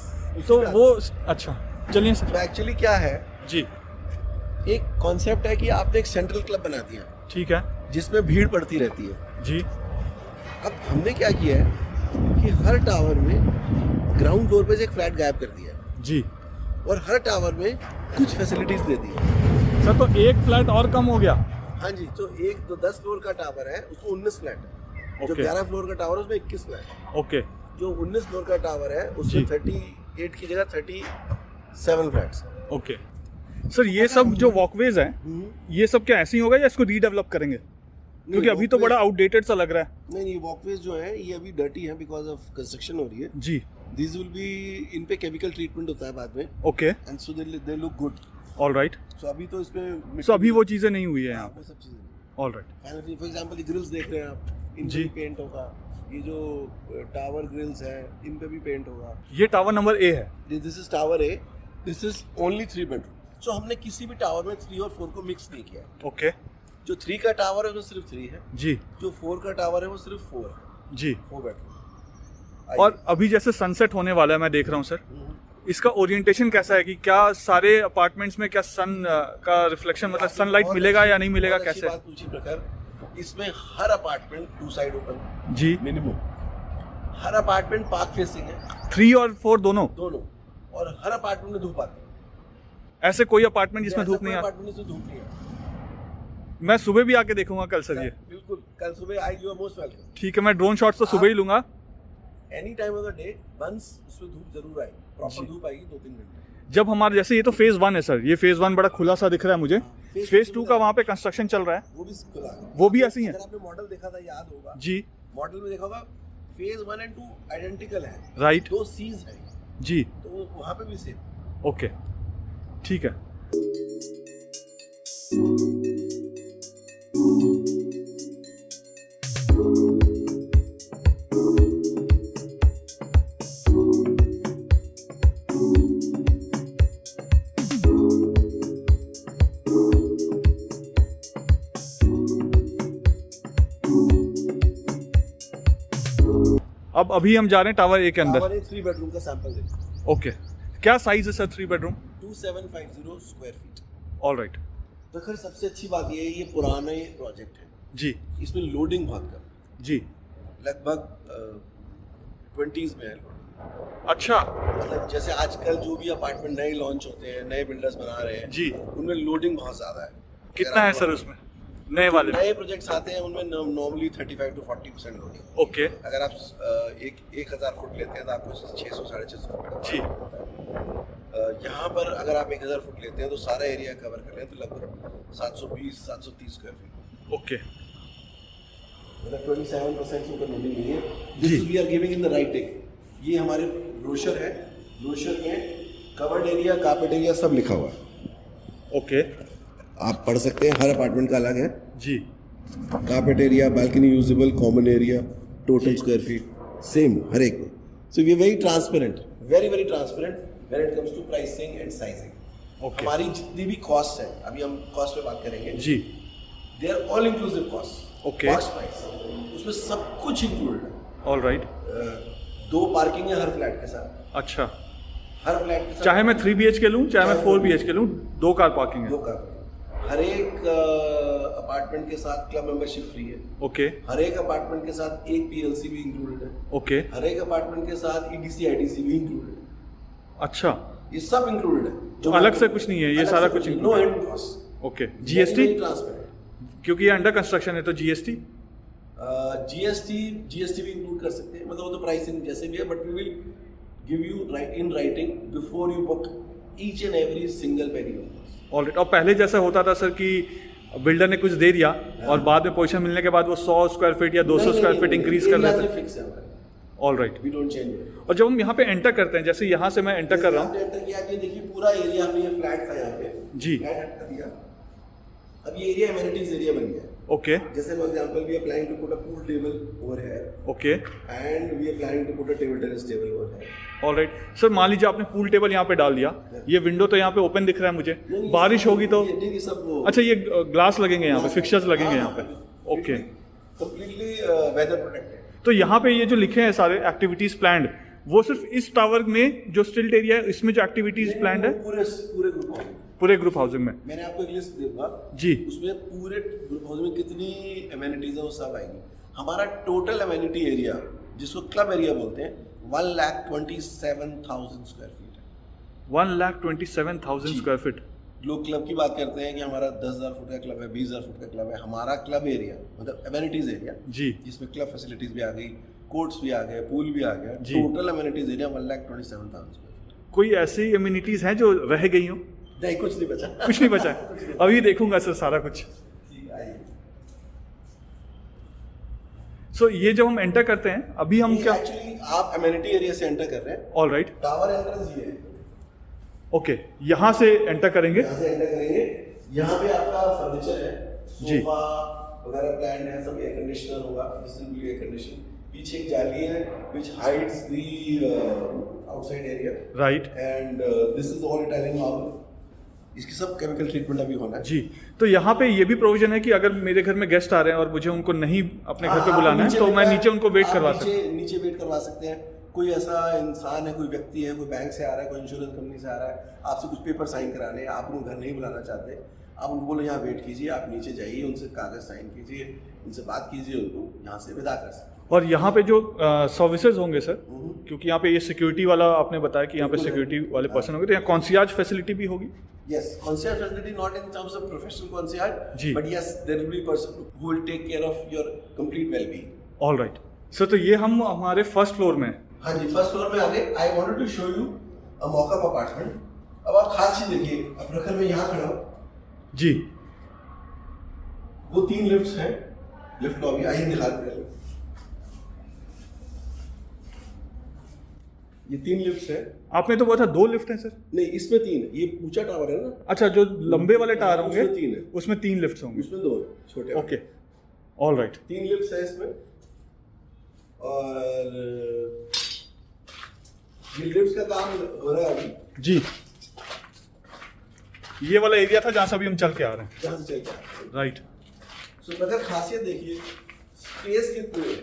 तो वो अच्छा चलिए सर। एक्चुअली क्या है, जी। एक कॉन्सेप्ट है कि आपने एक सेंट्रल क्लब बना दिया ठीक है। जिसमें भीड़ पड़ती रहती है। जी। अब हमने क्या किया है कि हर टावर में ग्राउंड फ्लोर पे से एक फ्लैट गायब कर दिया है, जी। और हर टावर में कुछ फैसिलिटीज दे दी है। सर तो एक फ्लैट और कम हो गया। हाँ जी, तो एक तो 10 फ्लोर का टावर है, उसमें 19 फ्लैट है। जो ओके। 11 फ्लोर का टावर है उसमें 21 फ्लैट है। ओके। जो 19 फ्लोर का टावर है उसमें जी। 38 की जगह 37 फ्लैट्स हैं। ओके। सर ये सब जो वॉकवेज हैं, ये सब क्या ऐसे ही होगा या इसको रीडेवलप करेंगे? क्योंकि अभी तो बड़ा आउटडेटेड सा लग रहा है। नहीं, वॉकवेज जो है ये अभी डर्टी है बिकॉज ऑफ कंस्ट्रक्शन हो रही है। जी। दिस विल बी, इन पे केमिकल ट्रीटमेंट होता है बाद में। Okay, and so they look good. Alright. So अभी तो इसमें सो अभी वो चीज़ें नहीं हुई है यहाँ वो पे। सब चीजें। ऑलराइट। फाइनली फॉर एग्जांपल ये ग्रिल्स देख रहे हैं आप, इन पे जी। भी पेंट होगा। ये जो टावर ग्रिल्स है इन पे भी पेंट होगा। ये टावर नंबर ए है। This is tower A, this is only 3 bedroom. So हमने किसी भी टावर में 3 और 4 को मिक्स नहीं किया है। ओके। जो 3 का टावर है वो सिर्फ 3 है, जी जो 4 का टावर है वो सिर्फ 4 है। जी। 4 बेडरूम। और अभी जैसे सनसेट होने वाला है, मैं देख रहा हूँ सर, इसका ओरिएंटेशन कैसा है कि क्या सारे अपार्टमेंट्स में क्या सन का रिफ्लेक्शन, मतलब सनलाइट मिलेगा या नहीं मिलेगा, कैसे? बात पूछी प्रखर। इसमें हर अपार्टमेंट 2 साइड ओपन जी। मिनिमम। हर अपार्टमेंट पार्क फेसिंग है, 3 और 4 दोनों। और हर अपार्टमेंट में धूप आती है। ऐसे कोई अपार्टमेंट जिसमें धूप नहीं अपार्टमेंट में धूप नहीं है। मैं सुबह भी आके देखूंगा कल सर ये। बिल्कुल, कल सुबह आई, यू आर मोस्ट वेलकम। ठीक है, मैं ड्रोन शॉट्स तो सुबह ही लूंगा। Any time of the day, once उसमें धूप जरूर आएगी, प्रॉपर धूप आएगी 2-3 घंटे। जब हमारे जैसे, ये तो फेज 1 है सर, ये फेज 1 बड़ा खुला सा दिख रहा है मुझे। फेज 2 का वहाँ पे कंस्ट्रक्शन चल रहा है, वो भी खुला है। वो भी ऐसे ही है। अगर आपने मॉडल देखा था, याद होगा जी। मॉडल में देखा होगा, फेज 1 एंड 2 आइडेंटिकल है, राइट। 2 सीज है जी। तो वहाँ पे भी सेम। ओके, ठीक है। अब अभी हम जा रहे हैं टावर ए के अंदर। टावर ए 3 बेडरूम का सैंपल देखो। ओके, क्या साइज है sir 3 bedroom? 2750 square feet. Alright. तो खैर सबसे अच्छी बात ये है, ये पुराना ही प्रोजेक्ट है जी। इसमें लोडिंग बहुत कम, जी। लगभग 20s में है लोडिंग। अच्छा। मतलब जैसे आजकल जो भी अपार्टमेंट नए लॉन्च होते हैं, नए बिल्डर्स बना रहे हैं जी, उनमें लोडिंग बहुत ज़्यादा है। कितना है सर उसमें नए वाले? नए प्रोजेक्ट्स आते हैं उनमें नॉर्मली 35 to 40% लोडिंग। ओके। अगर आप 1000 फुट लेते हैं तो आपको 600-650 फुट जी। यहाँ पर अगर आप 1000 फुट लेते हैं तो सारा एरिया कवर कर लें तो लगभग 720-730 स्क्वायर फीट। ओके। मतलब 27% से ऊपर लोडिंग नहीं है। जी। This we are giving in the writing. ये हमारे ब्रोशर है, ब्रोशर में कवर्ड एरिया, कार्पेट एरिया सब लिखा हुआ है। ओके। आप पढ़ सकते हैं, हर अपार्टमेंट का अलग है। जी। Carpet area, balcony usable, common area, total square feet, same हर एक में। So we are very transparent, very transparent when it comes to pricing and sizing. Okay. हमारी जितनी भी कॉस्ट है, अभी हम कॉस्ट पे बात करेंगे जी। They are all inclusive cost. Okay. Cost price उसमें सब कुछ इंक्लूडेड है। ऑलराइट। 2 पार्किंग है हर फ्लैट के साथ। अच्छा, हर फ्लैट के साथ चाहे मैं 3 BHK लूँ चाहे मैं 4 BHK लूँ, 2 कार पार्किंग है। 2 कार। हर एक अपार्टमेंट के साथ क्लब मेंबरशिप फ्री है। ओके। हर एक अपार्टमेंट के साथ एक PLC भी इंक्लूडेड है। ओके। हर एक अपार्टमेंट के साथ EDC IDC भी इंक्लूडेड है। अच्छा, ये सब इंक्लूडेड है, तो अलग से कुछ नहीं है, ये सारा कुछ no end cost. Okay. GST, transparent, क्योंकि ये अंडर कंस्ट्रक्शन है तो GST GST भी इंक्लूड कर सकते हैं। मतलब वो तो प्राइसिंग जैसे भी है, but we will give you in writing before you book each and every single penny of cost. Alright. और पहले जैसा होता था सर कि बिल्डर ने कुछ दे दिया और बाद में पोजीशन मिलने के बाद वो 100 स्क्वायर फीट या 200 स्क्वायर फीट इंक्रीज कर लेते हैं। फिक्स है हमारा, alright. We don't change it. और जब हम यहाँ पे एंटर करते हैं, जैसे यहाँ से मैं एंटर कर रहा हूँ। एंटर किया, ये देखिए पूरा एरिया हमने, ये फ्लैट था यहाँ पे जी। फ्लैट हट कर दिया। अब ये एरिया एमिनिटीज एरिया बन गया। ओके। जैसे for example we are planning to put a pool table over here okay. And we are planning to put a table tennis table over here. Alright sir, मान लीजिए आपने pool table यहाँ पे डाल दिया, ये विंडो तो यहाँ पे ओपन दिख रहा है मुझे, बारिश होगी तो? ये सब वो, अच्छा, ये ग्लास लगेंगे यहाँ पे, फिक्सर्स लगेंगे यहाँ पे। ओके। Completely weather protected. तो यहाँ पे ये जो लिखे हैं सारे एक्टिविटीज प्लान्ड, वो सिर्फ इस टावर में जो स्टिल्ट एरिया है इसमें जो एक्टिविटीज प्लान्ड है पूरे पूरे ग्रुप हाउस ग्रुप हाउसिंग में? मैंने आपको एक लिस्ट दूंगा जी। उसमें पूरे ग्रुप हाउस में कितनी एमेनिटीज है वो सब आएंगी। हमारा टोटल एमेनिटी एरिया, जिसको क्लब एरिया बोलते हैं, 1,27,000 स्क्वायर फीट है। 1,27,000 स्क्वायर फीट। लोग क्लब की बात करते हैं कि हमारा 10,000 फुट का क्लब है, 20,000 फुट का क्लब है। हमारा क्लब एरिया मतलब एमेनिटीज एरिया जी, जिसमें क्लब फैसिलिटीज भी आ गई, कोर्ट्स भी आ गए, पूल भी आ गया, जी। Total amenities area 1,27,000 square feet. कोई ऐसी एम्यूनिटीज हैं जो रह गई हो? नहीं, कुछ नहीं बचा। कुछ नहीं बचा है। अभी देखूंगा सर सारा कुछ। ठीक, आइए। सो ये जब हम एंटर करते हैं अभी हम क्या एक्चुअली आप अमेनिटी एरिया से एंटर कर रहे हैं। ऑल राइट, टावर एंट्रेंस ये है। ओके, यहाँ से एंटर करेंगे। यहाँ से एंटर करेंगे, यहाँ पे आपका फर्नीचर है, जी। सोफा वगैरह प्लान है, सब एयर कंडीशनर होगा, this will B air condition. पीछे एक जाली है which hides the outside area, right and this is all Italian marble। इसकी सब केमिकल ट्रीटमेंट अभी होना है। जी। तो यहाँ पे ये भी प्रोविजन है कि अगर मेरे घर में गेस्ट आ रहे हैं और मुझे उनको नहीं अपने घर पे आप बुलाना है तो मैं नीचे उनको वेट आप करवा सकता हूँ। नीचे वेट करवा सकते हैं। कोई ऐसा इंसान है, कोई व्यक्ति है, कोई बैंक से आ रहा है, कोई इंश्योरेंस कंपनी से आ रहा है, आपसे कुछ पेपर साइन कराने हैं, आप उनको घर नहीं बुलाना चाहते, आप उनको बोलो यहाँ वेट कीजिए, आप नीचे जाइए, उनसे कागज साइन कीजिए, उनसे बात कीजिए, उनको यहाँ से विदा कर सकते हैं। और यहाँ पे जो सर्विसेज होंगे सर, क्योंकि यहाँ पे ये सिक्योरिटी वाला आपने बताया कि यहाँ पे सिक्योरिटी वाले पर्सन होंगे, तो यहाँ कॉन्सियाज फैसिलिटी भी होगी। Yes, concierge facility not in terms of professional concierge, जी। but yes, there will be person who will take care of your complete well-being. All right sir, तो ये हम हमारे फर्स्ट फ्लोर में हैं। हाँ जी, फर्स्ट फ्लोर में आ गए। I wanted to show you a mockup apartment. अब आप खास चीज देखिए, अब प्रखर में यहाँ खड़ा हूँ जी। वो 3 लिफ्ट्स हैं, लिफ्ट लॉबी, आइए दिखा देते हैं। ये 3 लिफ्ट्स हैं। आपने तो बोला था 2 लिफ्ट हैं सर। नहीं, इसमें 3 है, ये ऊंचा टावर है ना। अच्छा, जो लंबे वाले टावर होंगे उसमें 3 है, उसमें 3 लिफ्ट्स होंगे। उसमें 2 छोटे। Okay, all right. 3 लिफ्ट्स है इसमें, और ये लिफ्ट्स का काम हो रहा है अभी। जी, ये वाला एरिया था जहाँ से अभी हम चल के आ रहे हैं। जहाँ से चल के आए हैं। राइट सो अगर खासियत देखिए, स्पेस कितनी है।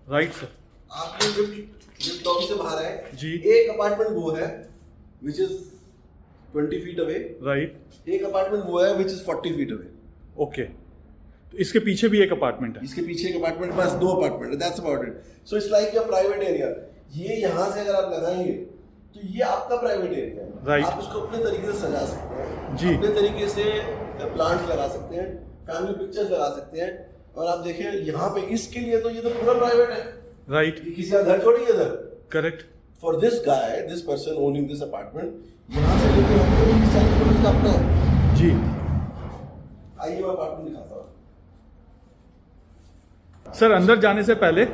Right sir. आप ये लिफ्ट लॉबी से बाहर आए जी। एक अपार्टमेंट वो है which is 20 feet away, right, एक अपार्टमेंट वो है which is 40 feet away. Okay, तो इसके पीछे भी एक अपार्टमेंट है। इसके पीछे एक अपार्टमेंट, बस 2 अपार्टमेंट है, that's about it. So it's like your private area. ये यहाँ से अगर आप लगाएंगे तो ये आपका प्राइवेट एरिया है। Right. आप उसको अपने तरीके से सजा सकते हैं जी। अपने तरीके से प्लांट्स लगा सकते हैं, फैमिली पिक्चर्स लगा सकते हैं। और आप देखिए यहाँ पे इसके लिए तो ये तो पूरा प्राइवेट है, राइट, ये किसी का घर थोड़ी है इधर। Correct. For this guy, this person owning this apartment, यहाँ से लेके यहाँ तक इसका अपना है। जी। आइए मैं अपार्टमेंट दिखाता हूँ। सर, अंदर जाने से पहले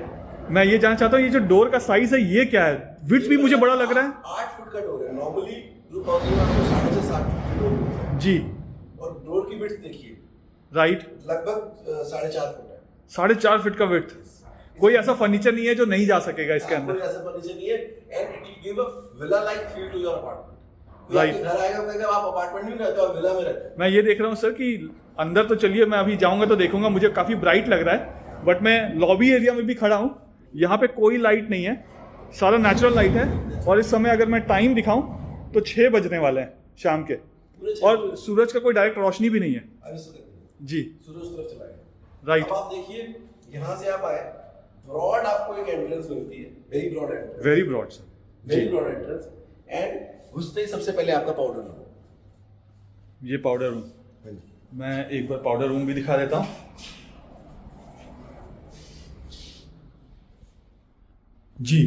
मैं ये जानना चाहता हूँ, ये जो डोर का साइज है ये क्या है? विड्थ भी मुझे बड़ा लग रहा है। 8 फुट का डोर है। नॉर्मली जो हाउसिंग आपको 7.5 से 7 फुट की डोर मिलता है। जी। और डोर की विड्थ देखिए, राइट, लगभग 4.5 फुट है। 4.5 फीट का विड्थ। कोई ऐसा फर्नीचर नहीं है जो नहीं जा सकेगा इसके अंदर। कोई ऐसा फर्नीचर नहीं है, and it will give a villa like feel to your apartment. कोई Right. आपके घर आएगा, कहेगा आप अपार्टमेंट में रहते हो, आप विला में रहते हो। मैं ये देख रहा हूँ सर कि अंदर तो चलिए, मैं अभी जाऊंगा तो देखूंगा, मुझे काफी ब्राइट लग रहा है, बट मैं लॉबी एरिया में भी खड़ा हूँ। यहाँ पे कोई लाइट नहीं है, सारा नेचुरल लाइट है। और इस समय अगर मैं टाइम दिखाऊं तो 6 बजने वाले हैं शाम के, पूरे 6 और सूरज का कोई डायरेक्ट रोशनी भी नहीं है। अभी से देखिए, जी, सूरज उस तरफ चला गया। राइट, अब आप देखिए, यहाँ से आप आए, ब्रॉड आपको एक एंट्रेंस मिलती है, very broad entrance, very broad sir. Very broad entrance. And घुसते ही सबसे पहले आपका पाउडर रूम। ये पाउडर रूम, मैं एक बार पाउडर रूम भी दिखा देता हूँ। जी।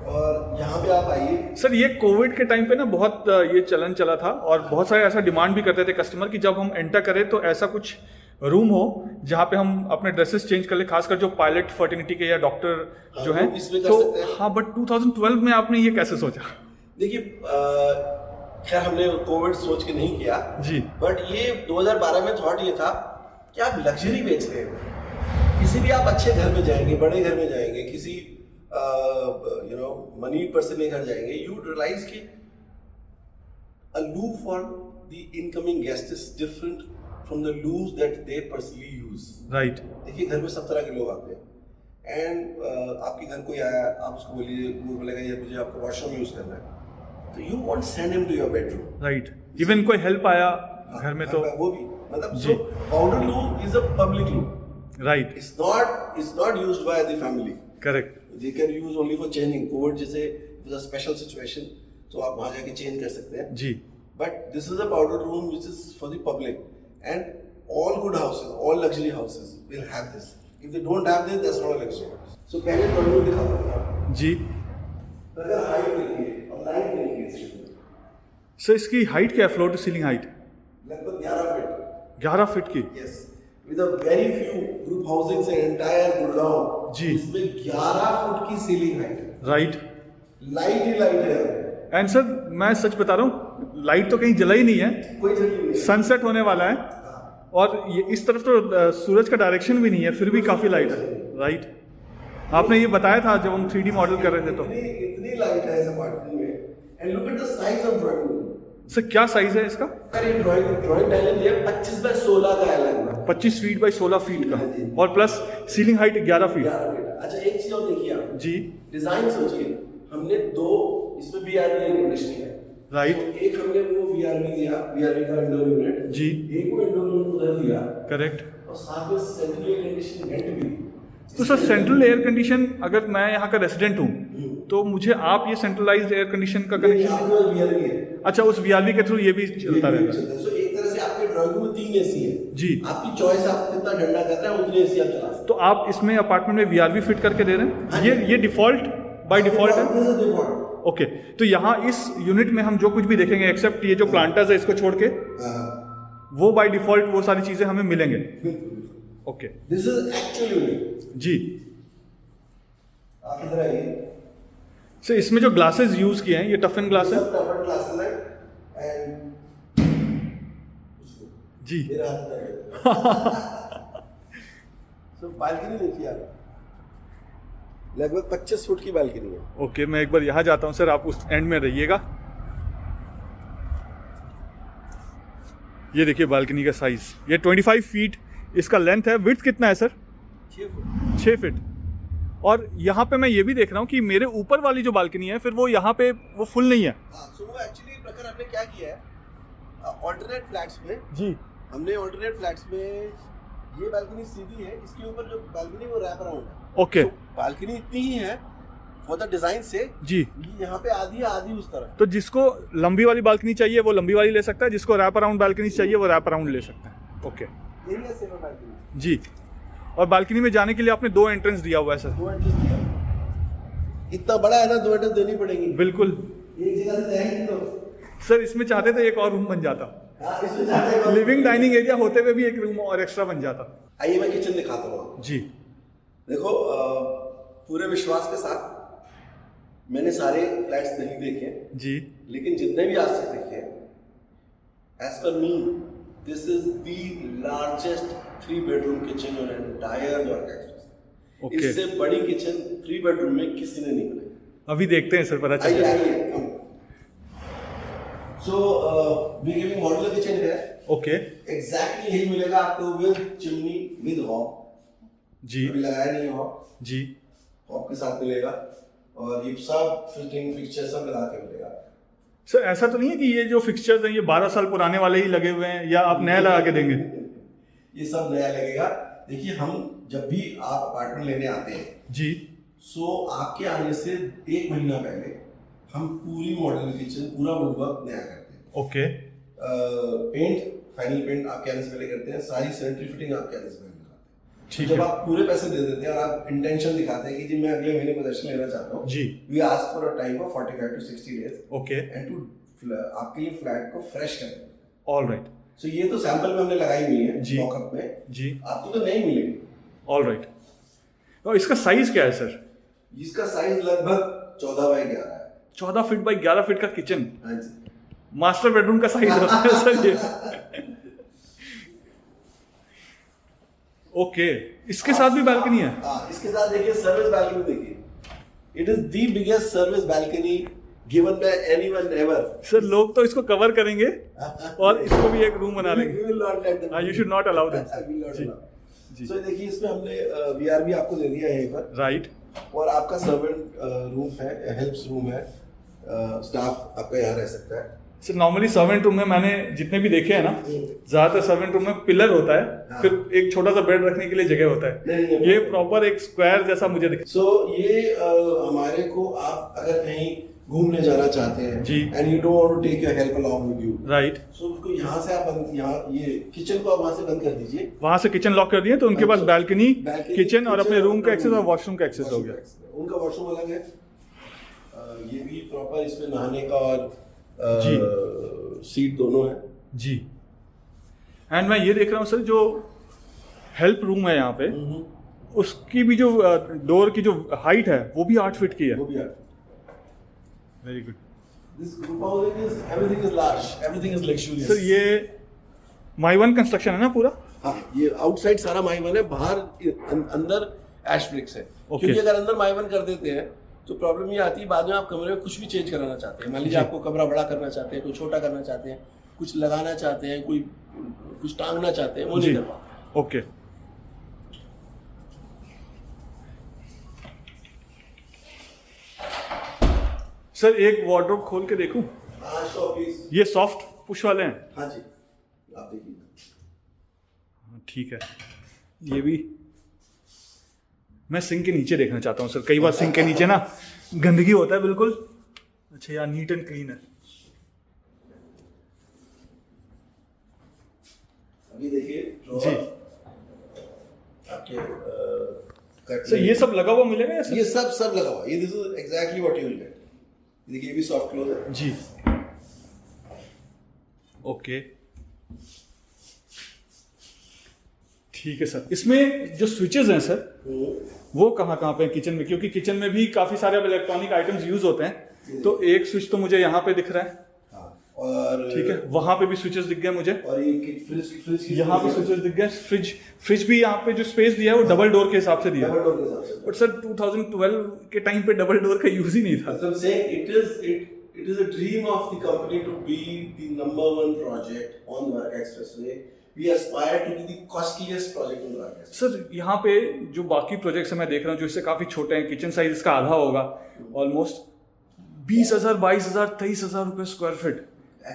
और यहाँ पे आप आइए। सर, ये कोविड के टाइम पे ना बहुत ये चलन चला था, और बहुत सारे ऐसा डिमांड भी करते थे कस्टमर कि जब हम एंटर करें तो ऐसा कुछ रूम हो जहाँ पे हम अपने ड्रेसेस चेंज कर ले, खासकर जो पायलट फर्टिनिटी के या डॉक्टर जो हैं। इसमें कर तो सकते हैं। हाँ, बट 2012 में आपने ये कैसे सोचा? देखिए, खैर हमने कोविड सोच के नहीं किया जी। बट ये 2012 में थॉट ये था कि आप लग्जरी बेच रहे हो। किसी भी आप अच्छे घर में जाएंगे, बड़े घर में जाएंगे, किसी मनी पर्सन के घर जाएंगे, यू रियलाइज कि a loo for the incoming guest is different from the loos that they personally use. Right, देखिए, घर में सब तरह के लोग आते हैं, एंड आपके घर कोई आया, आप उसको बोलिए, वो बोलेगा ये मुझे आपका वॉशरूम यूज करना है, तो you want send him to your bedroom. Right. Even कोई हेल्प आया घर में तो वो भी, मतलब जी। Powder loo is a public loo. Right, It's not used by the family. Correct. They can use only for changing. Covid जैसे a special situation, तो आप वहाँ जाके चेंज कर सकते हैं। जी। But this is a powder room which is for the public, and all good houses, all luxury houses will have this. If they don't have this, that's not a luxury house. So पहले तो मैं दिखाता हूँ आपको। जी। अगर height देखिए और light देखिए इसमें, सर, इसकी हाइट क्या है? फ्लोर टू सीलिंग हाइट लगभग 11 फीट। 11 फीट की। Yes. with a very few group housings in entire Gurgaon, जी। इसमें 11 फुट की सीलिंग हाइट है, राइट। लाइट ही लाइट है, एंड सर मैं सच बता रहा हूँ, लाइट तो कहीं जला ही नहीं है, कोई जगह नहीं है। सनसेट होने वाला है और ये इस तरफ तो सूरज का डायरेक्शन भी नहीं है, फिर भी काफ़ी लाइट है। राइट, आपने ये बताया था जब हम 3D मॉडल कर रहे थे तो। इतनी लाइट है इस अपार्टमेंट में, and look at the size of drawing room. Sir क्या साइज है इसका? अरे ड्राइंग टाइल दिया 25 बाय 16 का है लगभग, 25 फीट बाई 16 फीट का, और plus ceiling height 11 feet. 11 feet. अच्छा एक चीज और देखिए आप, जी। डिजाइन सोचिए, हमने दो इसमें VRV एयर कंडीशनिंग है, राइट। तो एक हमने वो VRV दिया, VRV का इंडोर यूनिट जी। एक वो इंडोर यूनिट उधर दिया, करेक्ट। और साथ में सेंट्रल एयर कंडीशनिंग वेंट भी दी। तो सर सेंट्रल एयर कंडीशन, अगर मैं यहाँ का रेसिडेंट हूँ तो मुझे आप ये सेंट्रलाइज्ड एयर कंडीशन का कनेक्शन, VRV है। अच्छा उस VRV के थ्रू ये भी चलता रहेगा। सो एक तरह से आपके ड्राइंग रूम में 3 AC है जी। आपकी चॉइस, आप कितना ठंडा करना है उतने AC आप चला सकते तो आप इसमें अपार्टमेंट में VRV फिट करके दे रहे हैं? ये डिफॉल्ट बाय डिफॉल्ट है? हैं। ओके, तो यहाँ इस यूनिट में हम जो कुछ भी देखेंगे एक्सेप्ट ये जो प्लांटर्स है इसको छोड़ के, वो बाय डिफॉल्ट वो सारी चीजें हमें मिलेंगे। Okay, this is actual unit. जी। आप इधर आइए, सर इसमें जो ग्लासेस यूज किए हैं ये टफन ग्लास है? टफन ग्लासेस है, एंड जी। मेरा हाथ तक सो बालकनी देखिए आप, लगभग 25 फुट की बालकनी है। ओके, मैं एक बार यहाँ जाता हूँ सर, आप उस एंड में रहिएगा। ये देखिए बालकनी का साइज, ये 25 फीट इसका लेंथ है। विड्थ कितना है सर? 6 फुट। 6 फीट। और यहाँ पे मैं ये भी देख रहा हूँ कि मेरे ऊपर वाली जो बालकनी है फिर वो यहाँ पे वो फुल नहीं है। हाँ, सो वो एक्चुअली प्रकार हमने क्या किया है, ऑल्टरनेट फ्लैट्स में जी। हमने ऑल्टरनेट फ्लैट्स में ये बालकनी सीधी है, इसके ऊपर जो बालकनी वो रैप अराउंड है। ओके। बालकनी इतनी ही है फॉर द डिजाइन से जी। यहाँ पे आधी है, आधी उस तरफ। तो जिसको लंबी वाली बालकनी चाहिए वो लंबी वाली ले सकता है, जिसको रैप अराउंड बालकनी चाहिए वो रैप अराउंड ले सकता है। ओके एरिया सेफ है बालकनी। जी। और बालकनी में जाने के लिए आपने 2 एंट्रेंस दिया हुआ है सर? 2 एंट्रेंस दिया, इतना बड़ा है ना, 2 एंट्रेंस देनी पड़ेगी। बिल्कुल। एक जगह से जाएंगे तो सर इसमें चाहते तो एक और रूम बन जाता, हाँ, इसमें जाते हैं। लिविंग डाइनिंग एरिया होते हुए भी एक रूम और एक्स्ट्रा बन जाता। आइए मैं किचन दिखाता हूँ आपको। जी। देखो पूरे विश्वास के साथ मैंने सारे फ्लैट्स नहीं देखे जी। लेकिन जितने भी आज तक देखे, as per me this is the largest 3 bedroom kitchen in entire Dwarka express. Okay. इससे बड़ी किचन 3 बेडरूम में किसी ने नहीं बनाई। अभी देखते हैं सर, पता आइए चलेगा। आइए। So we giving modular kitchen है। ओके। एग्जैक्टली यही मिलेगा आपको, विद चिमनी विद हॉब। जी। अभी लगाया नहीं हॉब, जी। हॉब के साथ मिलेगा, और ये सब फिटिंग फिक्सचर सब लगा के मिलेगा। सर ऐसा तो नहीं है कि ये जो फिक्सचर्स हैं ये 12 साल पुराने वाले ही लगे हुए हैं, या आप नया लगा के देंगे? ये सब नया लगेगा। देखिए हम जब भी आप अपार्टमेंट लेने आते हैं जी। सो आपके आने से 1 महीना पहले हम पूरी मॉडल किचन पूरा वुडवर्क नया करते हैं। ओके। पेंट, फाइनल पेंट आपके आने से पहले करते हैं, सारी सैनिटरी फिटिंग आपके आने से पहले करते हैं। ठीक जब है। आप पूरे पैसे दे देते हैं और आप इंटेंशन दिखाते हैं कि जी मैं अगले महीने पोजेशन लेना चाहता हूँ, जी। We ask for a time of 45 to 60 days okay. And to आपके लिए फ्लैट को फ्रेश कर दें। All right. सो ये तो सैंपल में हमने लगाई हुई है जी। मॉकअप में, जी। आपको तो नहीं मिलेगी। All right. और इसका साइज क्या है सर? इसका साइज लगभग 14 बाय 11 है। 14 फीट बाई 11 फीट का किचन, हाँ जी। मास्टर बेडरूम का साइज होता है सर ये। ओके। इसके साथ भी बालकनी है? हाँ, इसके साथ देखिए सर्विस बालकनी देखिए, it is the biggest service balcony given by anyone ever. Sir लोग तो इसको कवर करेंगे और इसको भी एक रूम बना लेंगे। हाँ, you should not allow them. जी। जी। सो देखिए इसमें हमने VRV आपको दे दिया है यहीं पर, राइट। और आपका सर्वेंट रूम है, हेल्प्स रूम है, स्टाफ आपका यहाँ रह सकता है। सर नॉर्मली सर्वेंट रूम में मैंने जितने भी देखे हैं ना, ज्यादातर सर्वेंट रूम में पिलर होता है, हाँ। फिर एक छोटा सा बेड रखने के लिए जगह होता है। नहीं, ये प्रॉपर एक स्क्वायर जैसा मुझे दिखा। सो ये हमारे को आप अगर कहीं घूमने जाना चाहते हैं जी, and you don't want to take your help along with you, right, so उसको यहाँ से आप बंद, यहाँ ये किचन को आप वहाँ से बंद कर दीजिए, वहां से किचन लॉक कर दिए तो उनके पास बैल्कनी, balcony, किचन और अपने रूम का एक्सेस और room, वॉशरूम का एक्सेस हो गया। उनका वॉशरूम अलग है, ये भी प्रॉपर इसमें नहाने का और जी, सीट दोनों है जी। एंड मैं ये देख रहा हूँ सर, जो हेल्प रूम है यहाँ पे, उसकी भी जो डोर की जो हाइट है वो भी 8 फीट की है। वो भी 8 very good This group housing is everything is large, everything is luxurious. Sir. ये माई वन कंस्ट्रक्शन है ना पूरा? हाँ, ये आउटसाइड सारा माई वन है, बाहर अंदर एश ब्रिक्स है। Okay. क्योंकि अगर अंदर माई वन कर देते हैं तो प्रॉब्लम ये आती है बाद में आप कमरे में कुछ भी चेंज कराना चाहते हैं, मान लीजिए आपको कमरा बड़ा करना चाहते हैं, कोई छोटा करना चाहते हैं, कुछ लगाना चाहते हैं, कोई कुछ टांगना चाहते हैं, वो नहीं कर पाते। ओके सर, एक वार्डरोब खोल के देखूं? हाँ प्लीज। ये सॉफ्ट पुश वाले हैं? हाँ जी, आप देखिए। ठीक है, ये भी मैं सिंक के नीचे देखना चाहता हूँ सर। कई बार सिंक के नीचे ना गंदगी होता है बिल्कुल। अच्छा, यार नीट एंड क्लीन है। अभी देखिए जी आपके सर, ये सब लगा हुआ मिलेगा या सर? ये सब लगा हुआ, ये this is exactly what you will get. देखिए ये भी सॉफ्ट क्लोज है जी। ओके ठीक है सर। इसमें जो स्विचेस हैं सर, वो कहाँ कहाँ पे हैं किचन में? क्योंकि किचन में भी काफी सारे अब इलेक्ट्रॉनिक आइटम्स यूज होते हैं, तो एक स्विच तो मुझे यहाँ पे दिख रहा है। हाँ, और ठीक है, वहां पे भी स्विचेस दिख गए मुझे, और ये फ्रिज यहाँ पे स्विचेस दिख गए। फ्रिज भी यहाँ पे जो स्पेस दिया है वो डबल डोर के हिसाब से दिया है। डबल डोर के हिसाब से। बट सर 2012 के टाइम पे डबल डोर का यूज ही नहीं था। I'm saying it is a dream of the company to be the number one project on Dwarka Expressway. We aspire to be the costliest project on Dwarka Expressway. Sir यहाँ पे जो बाकी projects मैं देख रहा हूँ जो इससे काफी छोटे हैं, किचन साइज इसका आधा होगा ऑलमोस्ट, 20,000, 22,000, 23,000 रुपए स्क्वायर फीट,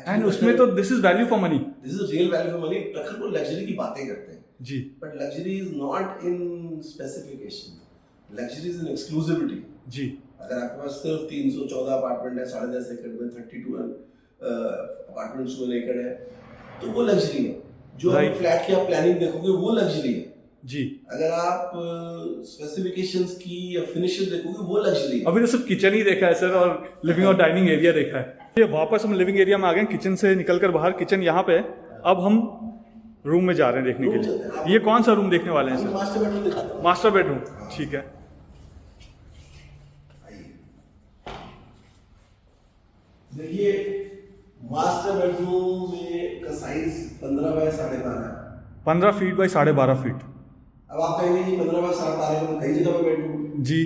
एंड उसमें तो this is value for money. This is real value for money. प्रखर को लग्जरी की बातें करते हैं जी, but luxury is not in specification. Luxury is in exclusivity. जी। अगर आपके पास सिर्फ 314 अपार्टमेंट है 10.5 एकड़ में, 32 अपार्टमेंट्स में एकड़ है, तो वो लग्जरी है। जो Right. फ्लैट की आप प्लानिंग देखोगे वो लग्जरी है जी। अगर आप स्पेसिफिकेशंस की या फिनिशेस देखोगे वो लग्जरी है। अभी तो सिर्फ किचन ही देखा है सर, और लिविंग और डाइनिंग एरिया देखा है। ये वापस हम लिविंग एरिया में आ गए, किचन से निकलकर बाहर, किचन यहाँ पे है। अब हम रूम में जा रहे हैं देखने के लिए। ये कौन सा रूम देखने वाले हैं सर? मास्टर बेडरूम दिखाता हूँ। मास्टर बेडरूम, ठीक है। देखिए मास्टर बेडरूम में का साइज 15 बाय 12.5 है। 15 फीट बाई 12.5 फीट। अब आप कहेंगे कि 15 बाय 12.5 में कई जगह पे बेडरूम, जी।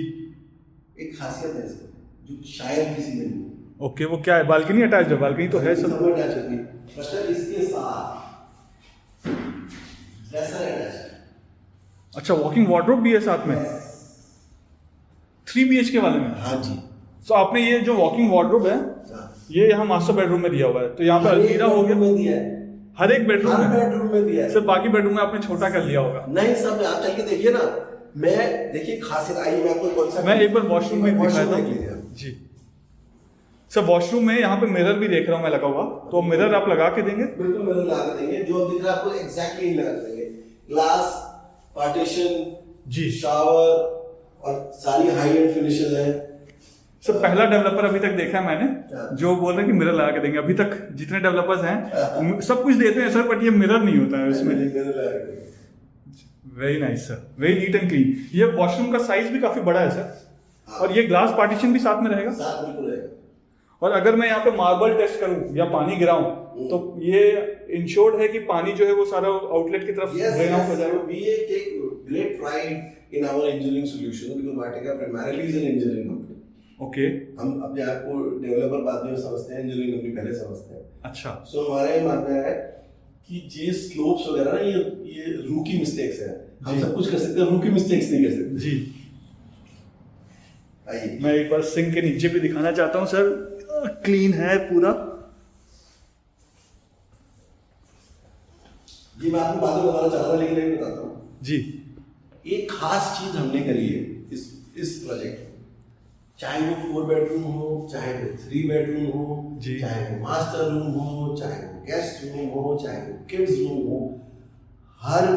एक खासियत है इसमें जो शायद किसी में नहीं है। ओके, वो क्या है? बालकनी अटैच है? बालकनी तो है सर। अटैच होती है, बट इसके साथ ड्रेसर अटैच है। अच्छा, वॉकिंग वार्डरोब भी है साथ में 3 BHK वाले में? हाँ जी। तो आपने ये जो वॉकिंग वार्डरोब है ये यहाँ मास्टर बेडरूम में दिया हुआ है, तो यहाँ पे अलमीरा हो गया। में दिया है, हर एक बेडरूम हर में? बेडरूम में दिया है। सर बाकी बेडरूम में आपने छोटा कर लिया होगा। नहीं सब आप चल के देखिए ना। मैं देखिए खासियत आई, मैं आपको कौन सा, मैं एक बार वॉशरूम में दिखाता हूँ जी। सर वॉशरूम में यहाँ पे मिरर भी देख रहा हूँ मैं लगा हुआ, तो मिरर आप लगा के देंगे? बिल्कुल मिरर लगा देंगे, जो दिख रहा है आपको एग्जैक्टली लगा देंगे। ग्लास पार्टीशन जी, शावर और सारी हाई एंड फिनिशेस है। सर पहला डेवलपर अभी तक देखा है मैंने जो बोल रहे हैं कि मिरर लगा के देंगे। अभी तक जितने डेवलपर्स हैं सब कुछ देते हैं सर, बट ये मिरर नहीं होता है इसमें। Very nice sir, very neat and clean. ये वॉशरूम का साइज भी काफी बड़ा है सर, और ये ग्लास पार्टीशन भी साथ में रहेगा? साथ बिल्कुल रहेगा। और अगर मैं यहाँ पे मार्बल टेस्ट करूँ या पानी गिराऊं तो ये इंश्योर्ड है कि पानी जो है वो सारा आउटलेट की तरफ ड्रेन आउट हो जाएगा? We take great pride in our engineering solution because Vatica primarily is an engineering company. Okay, हम अपने आप को डेवलपर बाद में समझते हैं, इंजीनियरिंग कंपनी पहले समझते हैं। अच्छा। सो हमारा ये मानना है कि ये स्लोप्स वगैरह ना ये रूकी मिस्टेक्स हैं। हम सब कुछ कर सकते हैं, रूकी मिस्टेक्स नहीं कर सकते जी। आइए मैं एक बार सिंक के नीचे भी दिखाना चाहता हूँ सर, क्लीन है पूरा। ये मैं आपको बाद में बताना चाह रहा था लेकिन नहीं बताता हूँ जी। एक खास चीज हमने करी है इस प्रोजेक्ट में, चाहे वो 4 बेडरूम हो, चाहे वो 3 बेडरूम हो, जी। चाहे वो मास्टर रूम हो, चाहे वो गेस्ट रूम हो, चाहे वो किड्स रूम हो, हर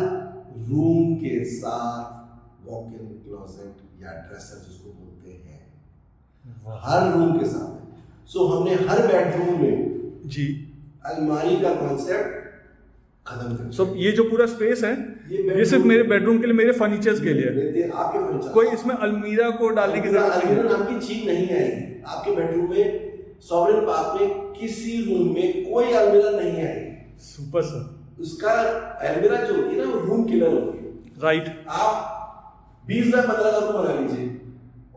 रूम के साथ वॉक इन क्लोजेट या ड्रेसर जिसको बोलते हैं, हर रूम के साथ। सो हमने हर बेडरूम में जी अलमारी का कॉन्सेप्ट खत्म कर सो ये जो पूरा स्पेस है ये सिर्फ मेरे बेडरूम के लिए, मेरे फर्नीचर्स के लिए। आपके फर्नीचर, कोई इसमें अलमीरा को डालने की जरूरत नहीं अलमीरा नाम की चीज नहीं आएगी आपके बेडरूम में। सॉवरेन पार्क में किसी रूम में कोई अलमीरा नहीं आएगी। Super sir. उसका अलमीरा जो होती है ना, वो रूम किलर होती है। राइट। आप 20 बाय 15 का रूम बना लीजिए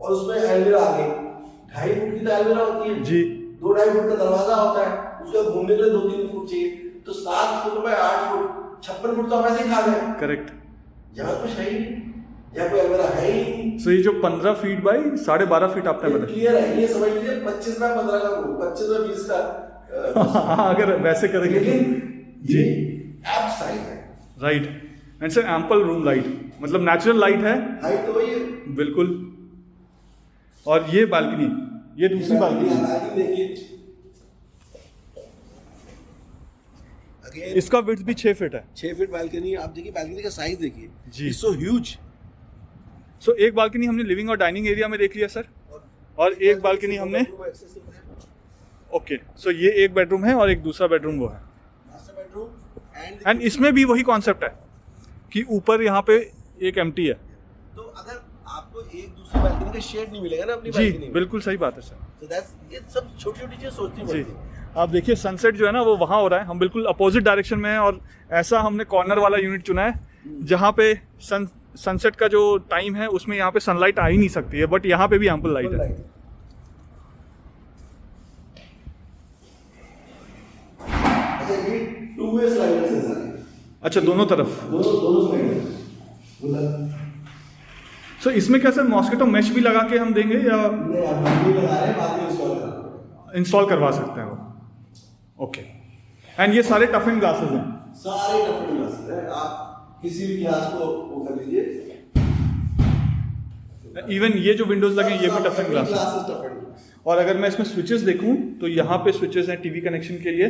और उसमें अलमीरा आ गई, 2.5 फुट की तो अलमीरा होती है जी, 2-2.5 फुट का दरवाजा होता है, उसका घूमने के लिए 2-3 फुट चाहिए, तो 7 फुट बाय 8 फुट 56 फुट तो हम ऐसे ही खा गए। करेक्ट। यहाँ कुछ है ही नहीं, यहाँ कोई अलमीरा है ही नहीं। सो ये जो 15 फीट बाई 12.5 फीट आपने बताया, क्लियर है, ये समझ लीजिए 25 बाय 15 का रूम, 25 बाय 20 का अगर वैसे करेंगे। लेकिन जी, ये ऐप साइज है। Right. And sir ample room light, मतलब नेचुरल लाइट है। हाइट तो वही है बिल्कुल। और ये बालकनी, ये दूसरी बालकनी है। देखिए, इसका विड्थ भी 6 फीट है। 6 फीट बालकनी। आप देखिए बालकनी का साइज देखिए जी। It's so huge. सो एक बालकनी हमने लिविंग और डाइनिंग एरिया में देख लिया सर, और एक बालकनी हमने, ओके, सो ये एक बेडरूम है और एक दूसरा बेडरूम वो है। मास्टर बेडरूम एंड इसमें भी वही कॉन्सेप्ट है कि ऊपर यहाँ पे एक एम्प्टी है। तो अगर आपको एक दूसरी बालकनी का शेड नहीं मिलेगा ना अपनी जी बालकनी में, बिल्कुल सही बात है सर। तो दैट्स, ये सब छोटी-छोटी चीजें सोचनी जी, पड़ती है। आप देखिए सनसेट जो है ना वो वहाँ हो रहा है, हम बिल्कुल अपोजिट डायरेक्शन में है, और ऐसा हमने कॉर्नर वाला यूनिट चुना है जहाँ पे सनसेट का जो टाइम है उसमें यहाँ पे सनलाइट आ ही नहीं सकती है, बट यहाँ पे भी एम्पल लाइट है। अच्छा, ये 2 वे स्लाइडर सेंसर है। अच्छा, दोनों तरफ। दोनों स्लाइडर। सो इसमें क्या सर मॉस्किटो मैश भी लगा के हम देंगे या नहीं, आप बाद में लगा रहे हैं, बाद में इंस्टॉल करा रहे हैं। इंस्टॉल करवा सकते हैं वो? ओके। एंड ये सारे टफ इन ग्लासेस हैं? सारे टफ ग्लासेस हैं, आप किसी भी ग्लास को वो कर लीजिए। इवन ये जो विंडोज लगे हैं ये भी टफ इन ग्लास है। और अगर मैं इसमें स्विचेस देखूं तो यहाँ पे स्विचेस हैं टीवी कनेक्शन के लिए,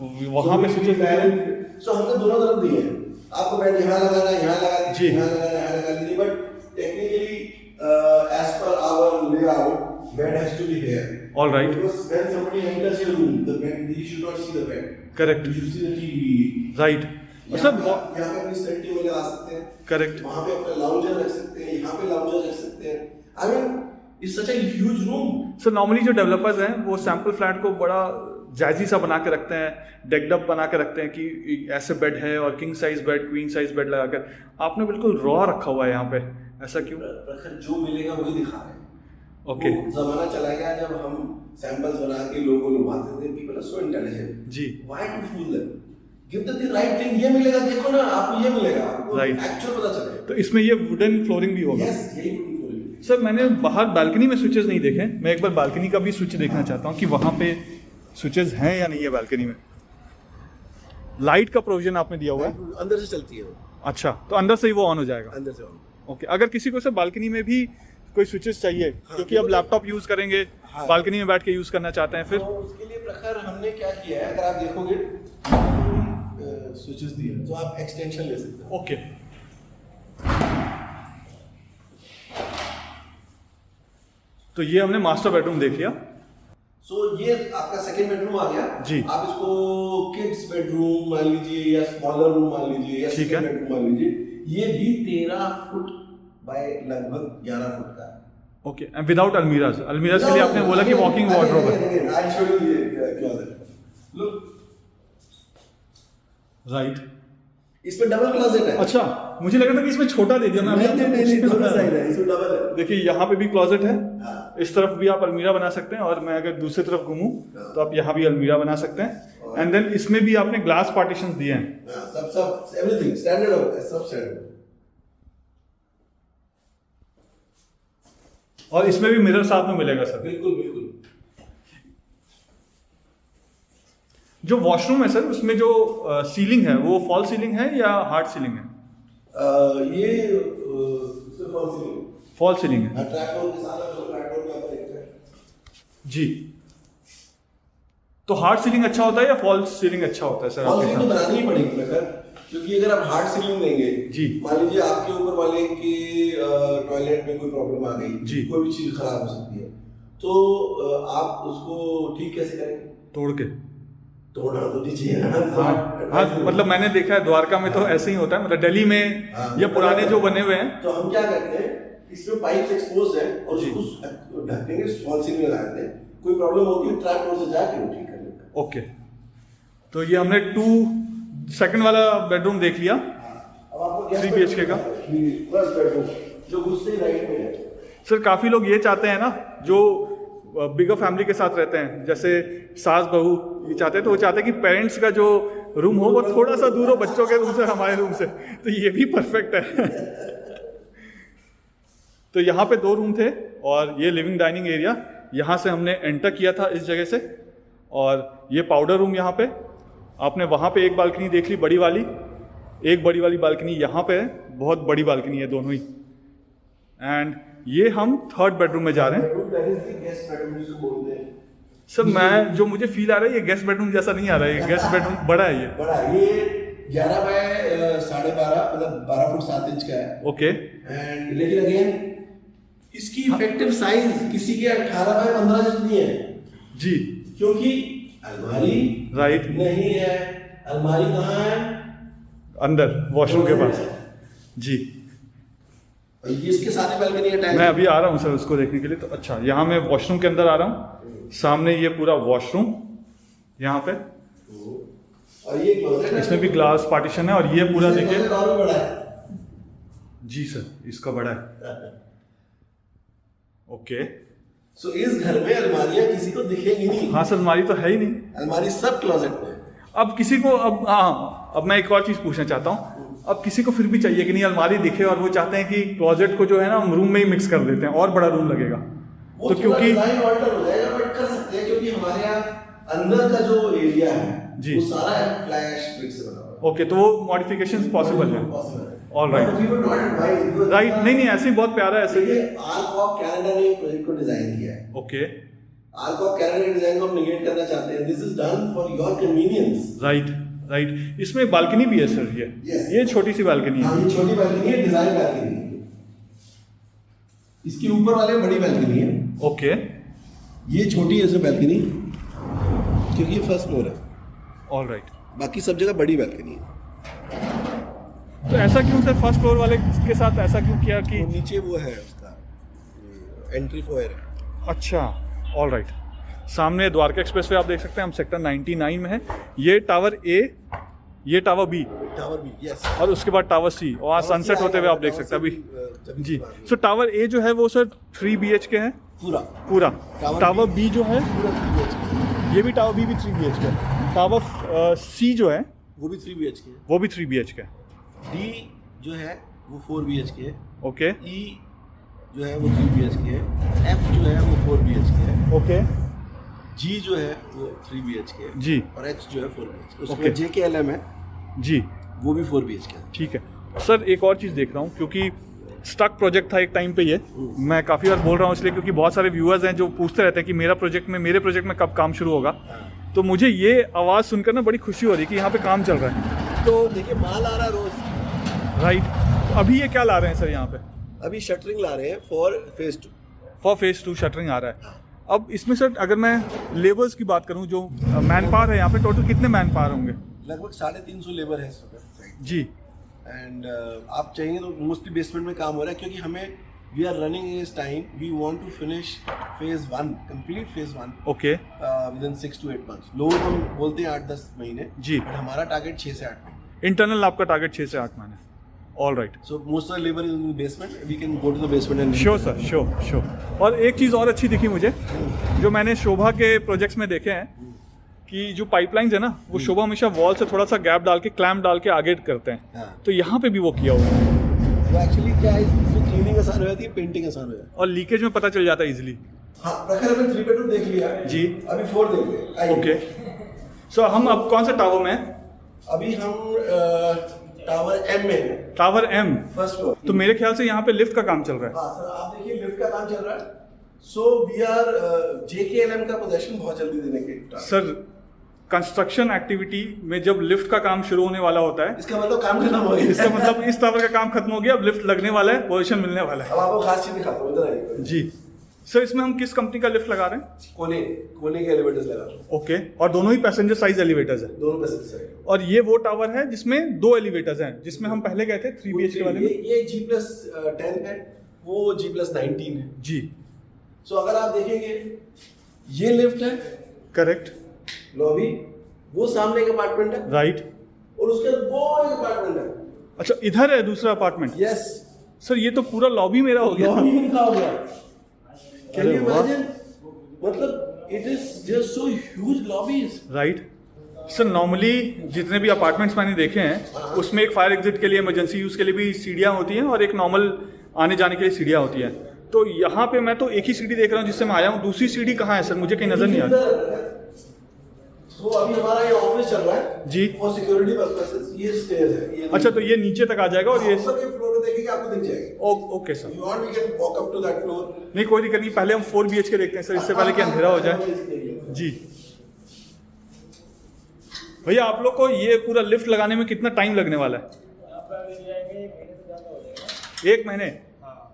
वहाँ पे स्विचेस हैं। सो हमने दोनों तरफ दिए हैं, आपको बेड यहाँ लगाना है, यहाँ लगा जी। दीजिए, यहाँ लगाना है, यहाँ लगा दीजिए, but technically as per our layout, bed has to be here. All right. Because when somebody enters your room, the bed, he should not see the bed. Correct. You should see the TV. Right. यहाँ पे अपनी study table लगा सकते हैं। Correct. वहाँ पे अपना lounger रख सकते हैं, यहाँ पे लाउंजर रख सकते हैं। I mean, it's such a huge room. So normally जो डेवलपर्स हैं वो सैंपल फ्लैट को बड़ा जैजी सा बना के रखते हैं, डेक्ड अप बना के रखते हैं कि ऐसे बेड है और king size bed, queen size bed लगाकर। आपने बिल्कुल रॉ रखा हुआ है यहाँ पे, ऐसा क्यों? प्रखर जो मिलेगा वही दिखा रहे हैं। ओके। वो जमाना चला गया जब हम सैंपल्स बना के लोगों को लुभाते थे। People are so intelligent. जी। Why to fool them? Give the right thing. ये मिलेगा, देखो ना, आपको ये मिलेगा, आपको एक्चुअल पता चलेगा। तो इसमें ये वुडन फ्लोरिंग भी होगा? यस, यही वुडन फ्लोरिंग। सर मैंने बाहर बालकनी में स्विचेस नहीं देखे, मैं एक बार बालकनी का भी स्विच देखना चाहता हूँ कि वहाँ पे स्विचेस हैं या नहीं है बालकनी में। लाइट का प्रोविजन आपने दिया हुआ है? अंदर से चलती है वो। अच्छा, तो अंदर से ही वो ऑन हो जाएगा? अंदर से ऑन। ओके। अगर किसी को सर बालकनी में भी कोई स्विचेस चाहिए, क्योंकि अब लैपटॉप यूज करेंगे, बालकनी में बैठ के यूज करना चाहते हैं, फिर तो उसके लिए प्रखर हमने क्या किया है, अगर आप देखोगे स्विचेस दिए तो आप एक्सटेंशन ले सकते हैं। ओके। तो ये हमने मास्टर बेडरूम देख लिया। सो ये आपका सेकंड बेडरूम आ गया जी। आप इसको किड्स बेडरूम मान लीजिए या स्मॉलर रूम मान लीजिए या ठीक है। सेकंड बेडरूम मान लीजिए। ये भी 13 फुट बाय लगभग 11 फुट का है। Okay. And without almirahs? Almirahs के लिए आपने बोला कि वॉकिंग वार्डरोब है। आई शो यू ये क्लोजेट। Look, right. इसमें डबल क्लोजेट है। अच्छा, मुझे लगा था कि इसमें छोटा दे दिया। मैं नहीं, दोनों साइड है, इसमें डबल है। देखिए यहाँ पे भी क्लोजेट है, हाँ। इस तरफ भी आप अलमीरा बना सकते हैं, और मैं अगर दूसरी तरफ घूमूं तो आप यहाँ भी अलमीरा बना सकते हैं। एंड देन इसमें भी आपने ग्लास पार्टीशंस दिए हैं। सब एवरीथिंग स्टैंडर्ड हो, सब स्टैंडर्ड। और इसमें भी मिरर साथ में मिलेगा सर? बिल्कुल बिल्कुल। जो वॉशरूम है सर उसमें जो सीलिंग है वो फॉल सीलिंग है या हार्ड सीलिंग है? ये सिर्फ फॉल सीलिंग। फॉल सीलिंग है ट्रैकडोर के साथ, ट्रैकडोर के ऊपर एक है जी। तो हार्ड सीलिंग अच्छा होता है या फॉल सीलिंग अच्छा होता है सर? फॉल आपके सीलिंग तो साथ बनानी ही पड़ेगी प्रखर, क्योंकि अगर आप हार्ड सीलिंग देंगे जी, मान लीजिए आपके ऊपर वाले के टॉयलेट में कोई प्रॉब्लम आ गई जी, कोई भी चीज खराब हो सकती है, तो आप उसको ठीक कैसे करेंगे? तोड़ के। तोड़ना तो नहीं चाहिए ना। हाँ, मतलब मैंने देखा है द्वारका में तो ऐसे ही होता है, मतलब दिल्ली में या पुराने जो बने हुए हैं। तो हम क्या करते हैं, इसमें पाइप्स एक्सपोज है और उसको ढकने के फॉल सीलिंग लगा देते हैं, कोई प्रॉब्लम होती है ट्रैप डोर से जाके वो ठीक कर लेते हैं। ओके, तो ये हमने 2 वाला बेडरूम देख लिया, अब आपको 3 BHK का फर्स्ट बेडरूम जो घुसते ही राइट में है। सर काफ़ी लोग ये चाहते हैं ना, जो बिगर फैमिली के साथ रहते हैं, जैसे सास बहू ये चाहते हैं, तो वो चाहते हैं कि पेरेंट्स का जो रूम हो वो थोड़ा सा दूर हो बच्चों के रूम से, हमारे रूम से, तो ये भी परफेक्ट है। तो यहाँ पे 2 रूम थे और ये लिविंग डाइनिंग एरिया, यहाँ से हमने एंटर किया था इस जगह से, और ये पाउडर रूम यहाँ पे। आपने वहाँ पे एक बालकनी देख ली बड़ी वाली, एक बड़ी वाली बालकनी यहाँ पे है, बहुत बड़ी बालकनी है दोनों ही। एंड ये हम 3rd बेडरूम में जा रहे हैं। सर मैं जो मुझे फील आ रहा है, ये गेस्ट बेडरूम जैसा नहीं आ रहा है, ये गेस्ट बेडरूम बड़ा है, ये बड़ा है, ये 11 बाय 12.5 मतलब 12 फुट 7 इंच का है। ओके, एंड लेकिन अगेन इसकी इफेक्टिव साइज किसी के 18 बाय 15 जितनी है जी, क्योंकि अलमारी राइट नहीं है। अलमारी कहाँ है? अंदर वॉशरूम के पास जी। ये इसके साथ ही बालकनी अटैच। मैं अभी आ रहा हूँ सर उसको देखने के लिए। तो अच्छा, यहाँ मैं वॉशरूम के अंदर आ रहा हूँ, सामने ये पूरा वॉशरूम यहाँ पे, और ये क्लोजेट है, इसमें भी ग्लास पार्टीशन है, और ये पूरा देखिए और भी बड़ा है जी सर, इसका बड़ा है। ओके, सो इस घर में अलमारियां किसी को दिखेंगी नहीं। हाँ सर, अलमारी तो है ही नहीं, अलमारी सब क्लोजेट में है। अब किसी को अब मैं एक और चीज़ पूछना चाहता हूँ, अब किसी को फिर भी चाहिए कि नहीं अलमारी दिखे, और वो चाहते हैं कि क्लोजेट को जो है ना हम रूम में ही मिक्स कर देते हैं और बड़ा रूम लगेगा, तो क्योंकि डिजाइन ऑल्टर हो जाएगा, बट कर सकते हैं क्योंकि हमारे यहाँ अंदर का जो एरिया है जी, वो सारा है फ्लैश ब्रिक से बना हुआ है। ओके, तो वो मॉडिफिकेशंस पॉसिबल है। ऑल राइट, राइट, नहीं नहीं, ऐसे ही बहुत प्यारा है, ऐसे ही। आर्क ऑफ कनाडा ने प्रोजेक्ट को डिजाइन किया है। ओके, आर्क ऑफ कनाडा के डिजाइन को हम निगेट करना चाहते हैं। This is done for your convenience. Right right, इसमें बालकनी भी है सर, ये छोटी सी बालकनी है। हाँ, ये छोटी बालकनी है, डिजाइन बालकनी है। इसके ऊपर वाले बड़ी बालकनी है। ओके, ये छोटी है सर बालकनी, क्योंकि ये फर्स्ट फ्लोर है। ऑल राइट, बाकी सब जगह बड़ी बालकनी है। तो ऐसा क्यों सर फर्स्ट फ्लोर वाले के साथ ऐसा क्यों किया कि वो नीचे वो है उसका एंट्री फोयर है। अच्छा, ऑल राइट, सामने द्वारका एक्सप्रेसवे आप देख सकते हैं, हम सेक्टर 99 में है। ये टावर ए, ये tower B, tower B, yes, और उसके बाद टावर सी, और आज सनसेट होते हुए आप देख सकते हैं अभी जी। सो टावर ए जो है वो सर 3 BHK है पूरा। टावर बी जो है पूरा 3 BHK, ये भी टावर बी भी 3 BHK है। टावर सी जो है वो भी 3 BHK है। वो भी 3 BHK है। डी जो है वो 4 BHK है। ओके, ई जो है वो 3 BHK है। एफ जो है वो 4 BHK है। ओके, जी जो है वो 3 BHK है जी, और एच जो है 4 BHK। उसके Okay. बाद JKLM है जी, वो भी 4 BHK है। ठीक है सर। एक और चीज़ देख रहा हूँ, क्योंकि स्टक प्रोजेक्ट था एक टाइम पे, ये मैं काफ़ी बार बोल रहा हूँ इसलिए क्योंकि बहुत सारे व्यूअर्स हैं जो पूछते रहते हैं कि मेरे प्रोजेक्ट में कब काम शुरू होगा। तो मुझे ये आवाज़ सुनकर ना बड़ी खुशी हो रही है कि यहाँ पे काम चल रहा है। तो देखिए माल आ रहा है रोज। राइट, तो अभी ये क्या ला रहे हैं सर यहाँ पे? अभी शटरिंग ला रहे हैं for phase 2। For phase 2 shuttering आ रहा है। अब इसमें सर अगर मैं लेबर्स की बात करूँ, जो मैन पावर है यहाँ पे, टोटल कितने मैन पावर होंगे? लगभग 350 लेबर है इस वक्त जी। एंड आप चाहेंगे तो मोस्टली बेसमेंट में काम हो रहा है, क्योंकि हमें वी आर रनिंग इस time, we want to finish phase 1, complete phase 1 okay, within 6 to 8 months। लोग हम बोलते हैं 8-10 महीने जी, but हमारा टारगेट 6 से 8 महीने। इंटरनल आपका टारगेट 6 से 8 महीने। All right, so most of the labour is in basement, we can go to the basement and sure sir, sure. और एक चीज़ और अच्छी दिखी मुझे, जो मैंने शोभा के प्रोजेक्ट्स में देखे हैं, कि जो पाइपलाइंस है ना, वो शोभा हमेशा वॉल से थोड़ा सा गैप डाल के, क्लैम्प डाल के आगे करते हैं। हाँ। तो यहाँ पे भी वो किया हुआ है। तो एक्चुअली क्या है, इसमें क्लीनिंग आसान हो जाती है, पेंटिंग आसान हो जाती है। और लीकेज में पता चल जाता है इजीली। हाँ, प्रखर हमने 3 bedroom देख लिया जी, अभी 4 देख ले। आइए। ओके, सो हम अब कौन से टावर में हैं? अभी हम टावर एम में हैं, टावर एम, फर्स्ट फ्लोर। तो मेरे ख्याल से यहाँ पे लिफ्ट का काम चल रहा है। हाँ सर, आप देखिए लिफ्ट का काम चल रहा है। सो वी आर JKLM का पोजेशन बहुत जल्दी देने के। सर कंस्ट्रक्शन एक्टिविटी में जब लिफ्ट का काम शुरू होने वाला होता है, इसका मतलब काम खत्म हो गया। इसका मतलब इस टावर का काम खत्म हो गया, अब लिफ्ट लगने वाला है, पोजीशन मिलने वाला है। अब आपको खास चीज दिखाता हूँ, इधर आइए। जी, सर इसमें हम किस कंपनी का लिफ्ट लगा रहे हैं? कोने के एलिवेटर्स लगा रहे हैं, ओके, और दोनों ही पैसेंजर साइज एलिवेटर्स हैं। दोनों पैसेंजर साइड। और ये वो टावर है जिसमें 2 एलिवेटर्स हैं, जिसमें हम पहले गए थे 3 BHK वाले में। ये G+10 है, वो G+19 है जी सो अगर आप देखेंगे ये लिफ्ट है, करेक्ट, लॉबी, वो सामने एक अपार्टमेंट है, राइट। और उसके वो एक अपार्टमेंट है। अच्छा इधर है दूसरा अपार्टमेंट। यस, सर ये तो पूरा लॉबी मेरा हो गया। लॉबी इनका हो गया। कैन अरे यू वाह। इमेजिन, मतलब it is just so huge lobbies. Right sir, normally जितने भी अपार्टमेंट्स मैंने देखे हैं उसमें एक फायर एग्जिट के लिए, इमरजेंसी यूज़ के लिए भी सीढ़ियाँ होती हैं और एक नॉर्मल आने जाने के लिए सीढ़ियाँ होती हैं। तो यहाँ पे मैं तो एक ही सीढ़ी देख रहा हूँ जिससे मैं आया हूँ, दूसरी सीढ़ी कहाँ है सर? मुझे कहीं नज़र नहीं आ रही। तो अभी हमारा ये ऑफिस चल रहा है जी, फॉर सिक्योरिटी पर्पसेस। ये स्टेयर्स है, ये अच्छा तो ये नीचे तक आ जाएगा और ये ऊपर के फ्लोर पे देखेंगे आपको दिख जाएगी। Okay sir, you want we can walk up to that floor. नहीं कोई दिक्कत नहीं, पहले हम 4 BHK देखते हैं सर, इससे पहले कि अंधेरा हो जाए। जी भैया, आप लोग को ये पूरा लिफ्ट लगाने में कितना टाइम लगने वाला है? 1 महीने?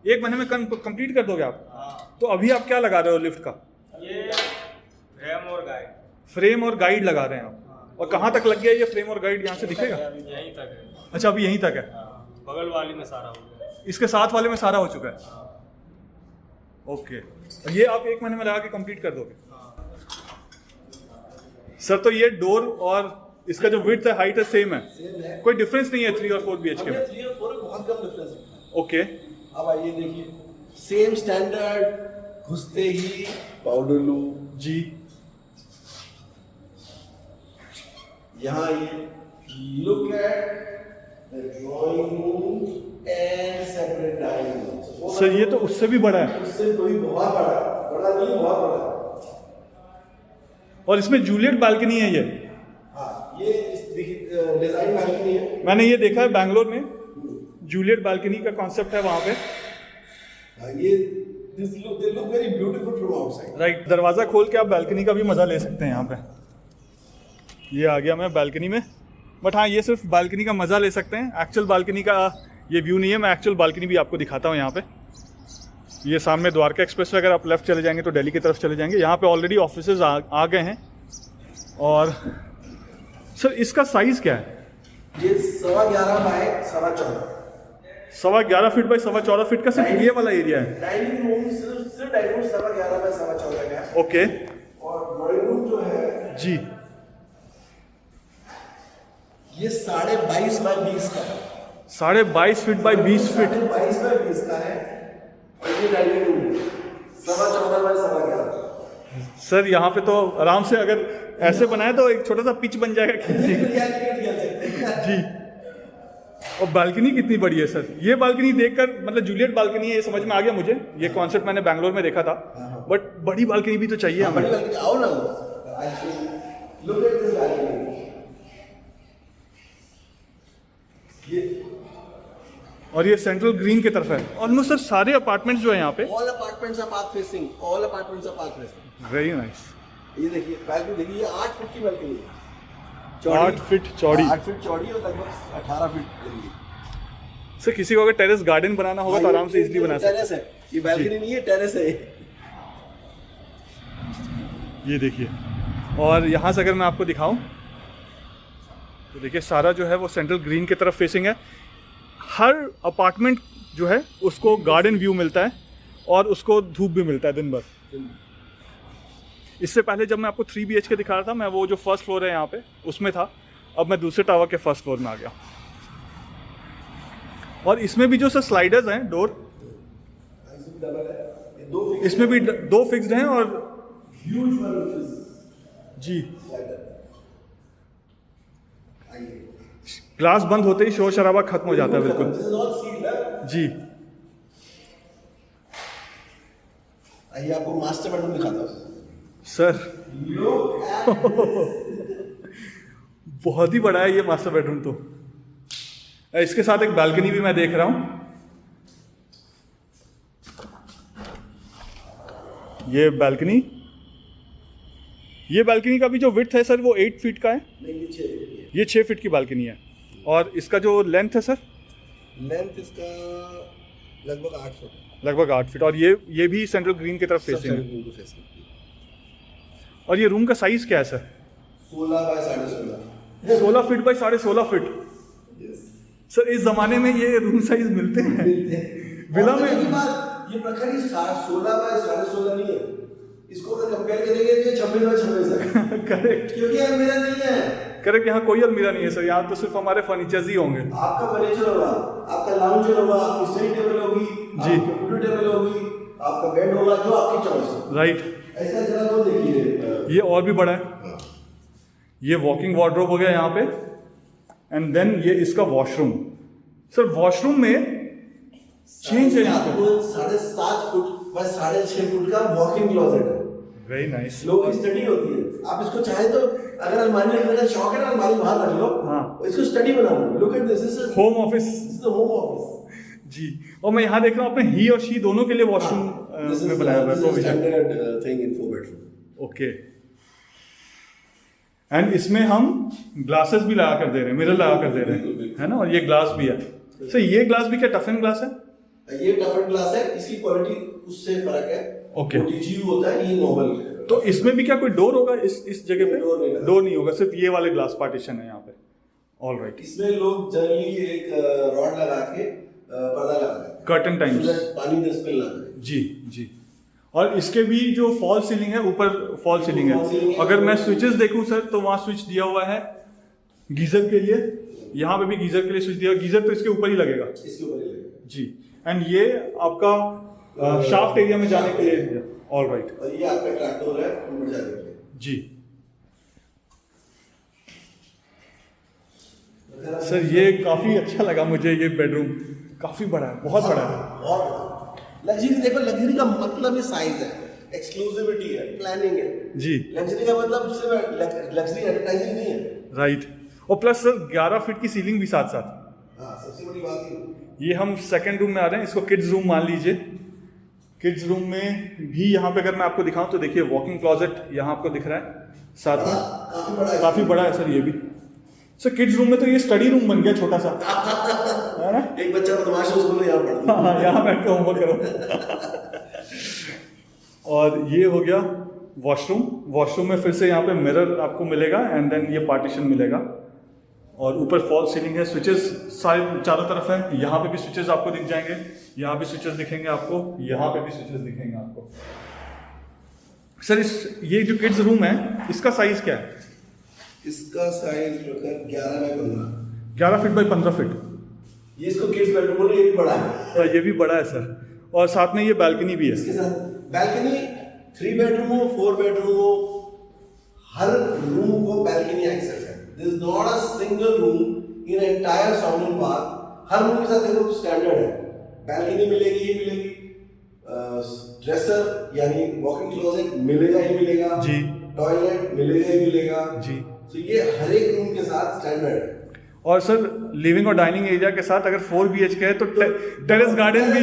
1 महीने में कंप्लीट कर दोगे आप? तो अभी आप क्या लगा रहे हो लिफ्ट का? ये फ्रेम और गाइड। फ्रेम और गाइड लगा रहे हैं आप? और कहाँ तक लग गया ये फ्रेम और गाइड? यहाँ से दिखेगा? यहीं तक है। अच्छा अभी यहीं तक है, बगल वाली में सारा हो गया। इसके साथ वाले में सारा हो चुका है। ओके, और ये आप 1 महीने में लगा के कंप्लीट कर दोगे? सर तो ये डोर और इसका जो विड्थ है, हाइट है, सेम है, कोई डिफरेंस नहीं है 3 और 4 BHK में? 3 और 4 में बहुत कम डिफरेंस है। ओके, अब आइए देखिए, सेम स्टैंडर्ड, घुसते ही पाउडर लूम, जी यहाँ ये look at the drawing room and separate dining room. Sir ये तो उससे भी बड़ा है। उससे कोई बहुत बड़ा, बड़ा नहीं बहुत बड़ा। और इसमें जूलियट बालकनी है ये? हाँ, ये देखिए डिजाइन बालकनी है। मैंने ये देखा है बैंगलोर में, जूलियट बालकनी का कॉन्सेप्ट है वहाँ पे। हाँ, ये they look very beautiful from outside। Right, दरवाज़ा खोल के आप बालकनी का भी मज़ा ले सकते हैं यहाँ पे। ये आ गया मैं बालकनी में, बट हाँ ये सिर्फ बालकनी का मज़ा ले सकते हैं, एक्चुअल बालकनी का ये व्यू नहीं है। मैं एक्चुअल बालकनी भी आपको दिखाता हूँ यहाँ पे। ये सामने द्वारका एक्सप्रेस वे, अगर आप लेफ्ट चले जाएंगे तो दिल्ली की तरफ चले जाएंगे। यहाँ पे ऑलरेडी ऑफिसेज आ गए हैं। और सर इसका साइज़ क्या है? ये 11.5 बाय 14.25। 11.25 फीट बाई 14.25 फीट का सिर्फ ये वाला एरिया है? डाइनिंग रूम सिर्फ डाइनिंग रूम 11.5 बाय 14.25 का है। ओके, और ड्राइंग रूम जो है जी ये 22.5 बाय 20 का है। 22.5 फीट बाई 20 फीट? 22 बाय 20 का है। और ये डाइनिंग रूम 14.25 बाय 11.5। सर यहाँ पे तो आराम से अगर ऐसे बनाए तो एक छोटा सा पिच बन जाएगा खेलने का। जी, और बालकनी कितनी बड़ी है सर? ये बालकनी देखकर मतलब जूलियट बालकनी है ये समझ में आ गया मुझे। ये कॉन्सेप्ट मैंने बैंगलोर में देखा था, बट बड़ी बालकनी भी तो चाहिए हमें। बड़ी बालकनी, आओ ना, लुक एट दिस बालकनी। ये और ये सेंट्रल ग्रीन की तरफ है। ऑलमोस्ट सर सारे अपार्टमेंट्स जो है यहाँ पे, all apartments are park facing, all apartments are park facing. Very nice. ये देखिए बालकनी, देखिए ये 8 फीट की बालकनी है। 8 फीट चौड़ी? 8 फीट चौड़ी और लगभग 18 फीट लंबी। सर किसी को अगर टेरेस गार्डन बनाना होगा तो आराम से इजीली बना सकते टेरेस है, ये बालकनी नहीं है, टेरेस है। ये देखिए, और यहाँ से अगर मैं आपको दिखाऊं तो देखिए सारा जो है वो सेंट्रल ग्रीन की तरफ फेसिंग है। हर अपार्टमेंट जो है उसको गार्डन व्यू मिलता है और उसको धूप भी मिलता है दिन भर। इससे पहले जब मैं आपको 3 BHK दिखा रहा था, मैं वो जो फर्स्ट फ्लोर है यहाँ पे उसमें था, अब मैं दूसरे टावर के फर्स्ट फ्लोर में आ गया। और इसमें भी जो सर स्लाइडर्स हैं डोर, इसमें भी 2 फिक्स्ड हैं और जी ग्लास बंद होते ही शोर शराबा खत्म हो जाता है बिल्कुल। जी आइए आपको मास्टर बेडरूम दिखाता हूँ सर। बहुत ही बड़ा है ये मास्टर बेडरूम तो। इसके साथ एक बालकनी भी मैं देख रहा हूँ। ये बालकनी का भी जो विड्थ है सर वो 8 फीट का है? नहीं, ये 6 फीट की है। ये 6 फीट की बालकनी है। और इसका जो लेंथ है सर? लेंथ इसका लगभग 8 फुट। लगभग 8 फीट। और ये भी सेंट्रल ग्रीन की तरफ सब फेसिंग है। साइड को फेस करती है। और ये रूम का साइज क्या है sir? 16 by 16.5। 16 feet by 16.5 feet. Yes. Sir इस जमाने में ये रूम साइज मिलते हैं विला और में? पता की बात, ये प्रखर ही 16 बाय 16.5 नहीं है। इसको अगर कंपेयर करेंगे तो ये 26 बाय 26 है। करेक्ट क्योंकि अलमीरा नहीं है। करेक्ट, यहाँ कोई अलमीरा नहीं है सर, यहाँ तो सिर्फ हमारे फर्नीचर्स ही होंगे। आपका फर्नीचर होगा, आपका लाउंज होगा, आपकी स्टडी टेबल होगी, जी। आपकी कंप्यूटर टेबल होगी, आपका बेड होगा, जो आपकी चॉइस हो। राइट। ऐसा जरा तो देखिए। ये और भी बड़ा है। ये वॉकिंग वार्डरोब हो गया यहाँ पे। एंड देन ये इसका वॉशरूम। सर वॉशरूम में चेंज है यहाँ पे। आपको 7.5 फुट बाय 6.5 फुट का वॉकिंग क्लोजेट है। Very nice. लोगों की स्टडी होती है। आप इसको चाहे तो अगर अलमारी रखने का शौक है ना, अलमारी बाहर रख लो। हाँ। इसको स्टडी बना लो। Look at this is home office. Home office. जी। और मैं यहाँ देख रहा हूँ अपने ही और शी दोनों के लिए वॉशरूम में बनाया हुआ है provision. Standard thing in 4 bedroom. Okay. And इसमें हम ग्लासेस भी लगा कर दे रहे हैं, मिरर लगा कर दे रहे बिल्कुल, हैं, बिल्कुल। है ना? और ये ग्लास भी है। सर ये ग्लास भी क्या टफन ग्लास है? ये टफन ग्लास है, इसकी क्वालिटी उससे फर्क है। Okay. डीजीयू होता है, ये नॉर्मल है। तो इसमें भी क्या कोई डोर होगा इस जगह पे? डोर नहीं लगा। डोर नहीं होगा, सिर्फ ये वाले ग्लास पार्टीशन है यहाँ पे। All right. इसमें लोग जनरली एक रॉड लगा के पर्दा लगाते हैं। Curtain times. So that पानी में स्पिल ना करे। जी जी। और इसके भी जो फॉल सीलिंग है, ऊपर फॉल सीलिंग फॉल सीलिंग है। है। अगर मैं स्विचेस देखूं सर तो वहाँ स्विच दिया हुआ है गीजर के लिए। यहाँ पे भी गीजर के लिए स्विच दिया। गीजर तो इसके ऊपर ही लगेगा। इसके ऊपर ही लगेगा। जी। एंड ये आपका शाफ्ट एरिया में जाने के लिए। All right. और ये आपका ट्रैक्टर है ऊपर जाने के लिए। जी। सर ये काफी अच्छा लगा मुझे, ये बेडरूम काफी बड़ा है, बहुत बड़ा है। और लग्जरी देखो, लग्जरी का मतलब ही साइज है, एक्सक्लूसिविटी है, प्लानिंग है। जी। लग्जरी का मतलब सिर्फ लग्जरी एडवर्टाइजिंग नहीं है। राइट। और प्लस सर 11 फीट की सीलिंग भी साथ साथ। हाँ, सबसे बड़ी बात ये। ये हम सेकंड रूम में आ रहे हैं, इसको किड्स रूम मान लीजिए। किड्स रूम में भी यहाँ पे अगर मैं आपको दिखाऊं तो देखिए वॉकिंग क्लोजेट यहाँ आपको दिख रहा है साथ में। काफी बड़ा है। काफी बड़ा है सर ये भी। सर किड्स रूम में तो ये स्टडी रूम बन गया छोटा सा, है ना? एक बच्चा बदमाश है, उसको यहाँ पढ़ता है। हाँ, यहाँ बैठ के होमवर्क करो। और ये हो गया वॉशरूम। वॉशरूम में फिर से यहाँ पे मिरर आपको मिलेगा एंड देन ये पार्टीशन मिलेगा। और ऊपर फॉल सीलिंग है। स्विचेस सारे चारों तरफ है। यहाँ पे भी स्विचेस आपको दिख जाएंगे, यहाँ भी स्विचेस दिखेंगे आपको, यहाँ पे भी स्विचेस दिखेंगे आपको। सर ये जो किड्स रूम है इसका साइज क्या है? इसका size 11 by 15। 11 feet by 15 feet. ये इसको किड्स बेडरूम बोले, ये भी बड़ा है। ये भी बड़ा है सर। और साथ में ये बालकनी भी है। इसके साथ बैल्कनी 3 बेडरूम हो, 4 बेडरूम हो, हर रूम को बैल्कनी एक्सेस है। There is not a single room in an entire Saunding Park। Her room के साथ देखो स्टैंडर्ड है। बैल्कनी मिलेगी ही मिलेगी, ड्रेसर यानी वॉकिंग क्लोजेट मिलेगा ही मिलेगा जी। टॉयलेट मिलेगा ही मिलेगा जी। तो ये हर एक रूम के साथ स्टैंडर्ड है। और सर लिविंग और डाइनिंग एरिया के साथ अगर 4 BHK है तो टेरेस गार्डन भी।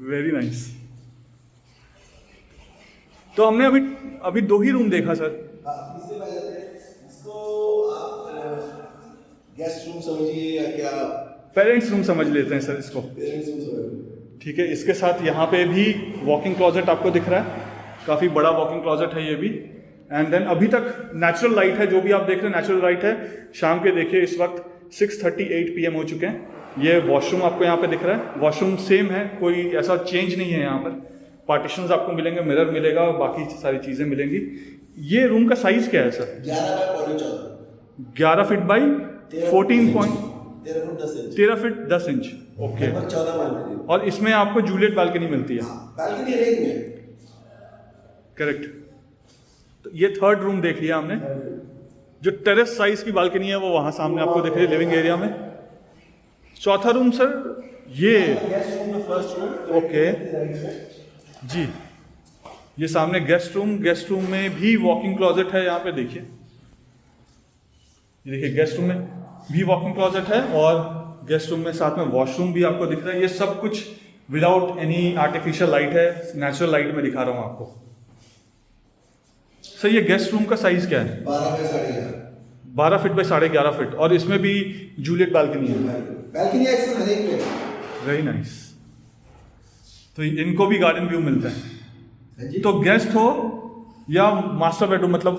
Very nice. तो हमने अभी 2 ही रूम देखा सर। इससे बात जाते हैं, इसको आप गेस्ट रूम समझिए या क्या पेरेंट्स रूम समझ लेते हैं सर इसको। पेरेंट्स रूम समझिए। ठीक है। इसके साथ यहाँ पे भी वॉकिंग क्लोजेट आपको दिख रहा है। काफ़ी बड़ा वॉकिंग क्लोजेट है ये भी। एंड देन अभी तक नेचुरल लाइट है, जो भी आप देख रहे हैं नेचुरल लाइट है। शाम के देखिए इस वक्त 6:38 PM हो चुके हैं। ये वॉशरूम आपको यहाँ पे दिख रहा है। वॉशरूम सेम है, कोई ऐसा चेंज नहीं है यहाँ पर। पार्टीशंस आपको मिलेंगे, मिरर मिलेगा और बाकी सारी चीज़ें मिलेंगी। ये रूम का साइज क्या है sir? 11 by 14। 11 feet by 14 point 13 foot 10 inch. 13 feet 10 inch. Okay. लगभग 14 मान लीजिए। और इसमें आपको जूलियट बालकनी मिलती है। बैल्कनी रेंज में करेक्ट। तो ये थर्ड रूम देख लिया हमने। जो टेरेस साइज की बालकनी है वो वहां सामने आपको दिख रही है लिविंग एरिया में। चौथा रूम सर ये। गेस्ट रूम में फर्स्ट रूम। ओके जी। ये सामने गेस्ट रूम। गेस्ट रूम में भी वॉकिंग क्लोजेट है। यहाँ पे देखिए, ये देखिए गेस्ट रूम में भी वॉकिंग क्लोजेट है और गेस्ट रूम में साथ में वॉशरूम भी आपको दिख रहा है। ये सब कुछ विदाउट एनी आर्टिफिशियल लाइट है, नेचुरल लाइट में दिखा रहा हूँ आपको। सर ये गेस्ट रूम का साइज क्या है? 12 बाय 11.5। 12 feet by 11.5 feet. और इसमें भी जूलियट बालकनी है। बैल्कनी एक्सेस हर एक में। Very nice. तो इनको भी गार्डन व्यू मिलता है। है जी? तो गेस्ट हो या मास्टर बेडरूम मतलब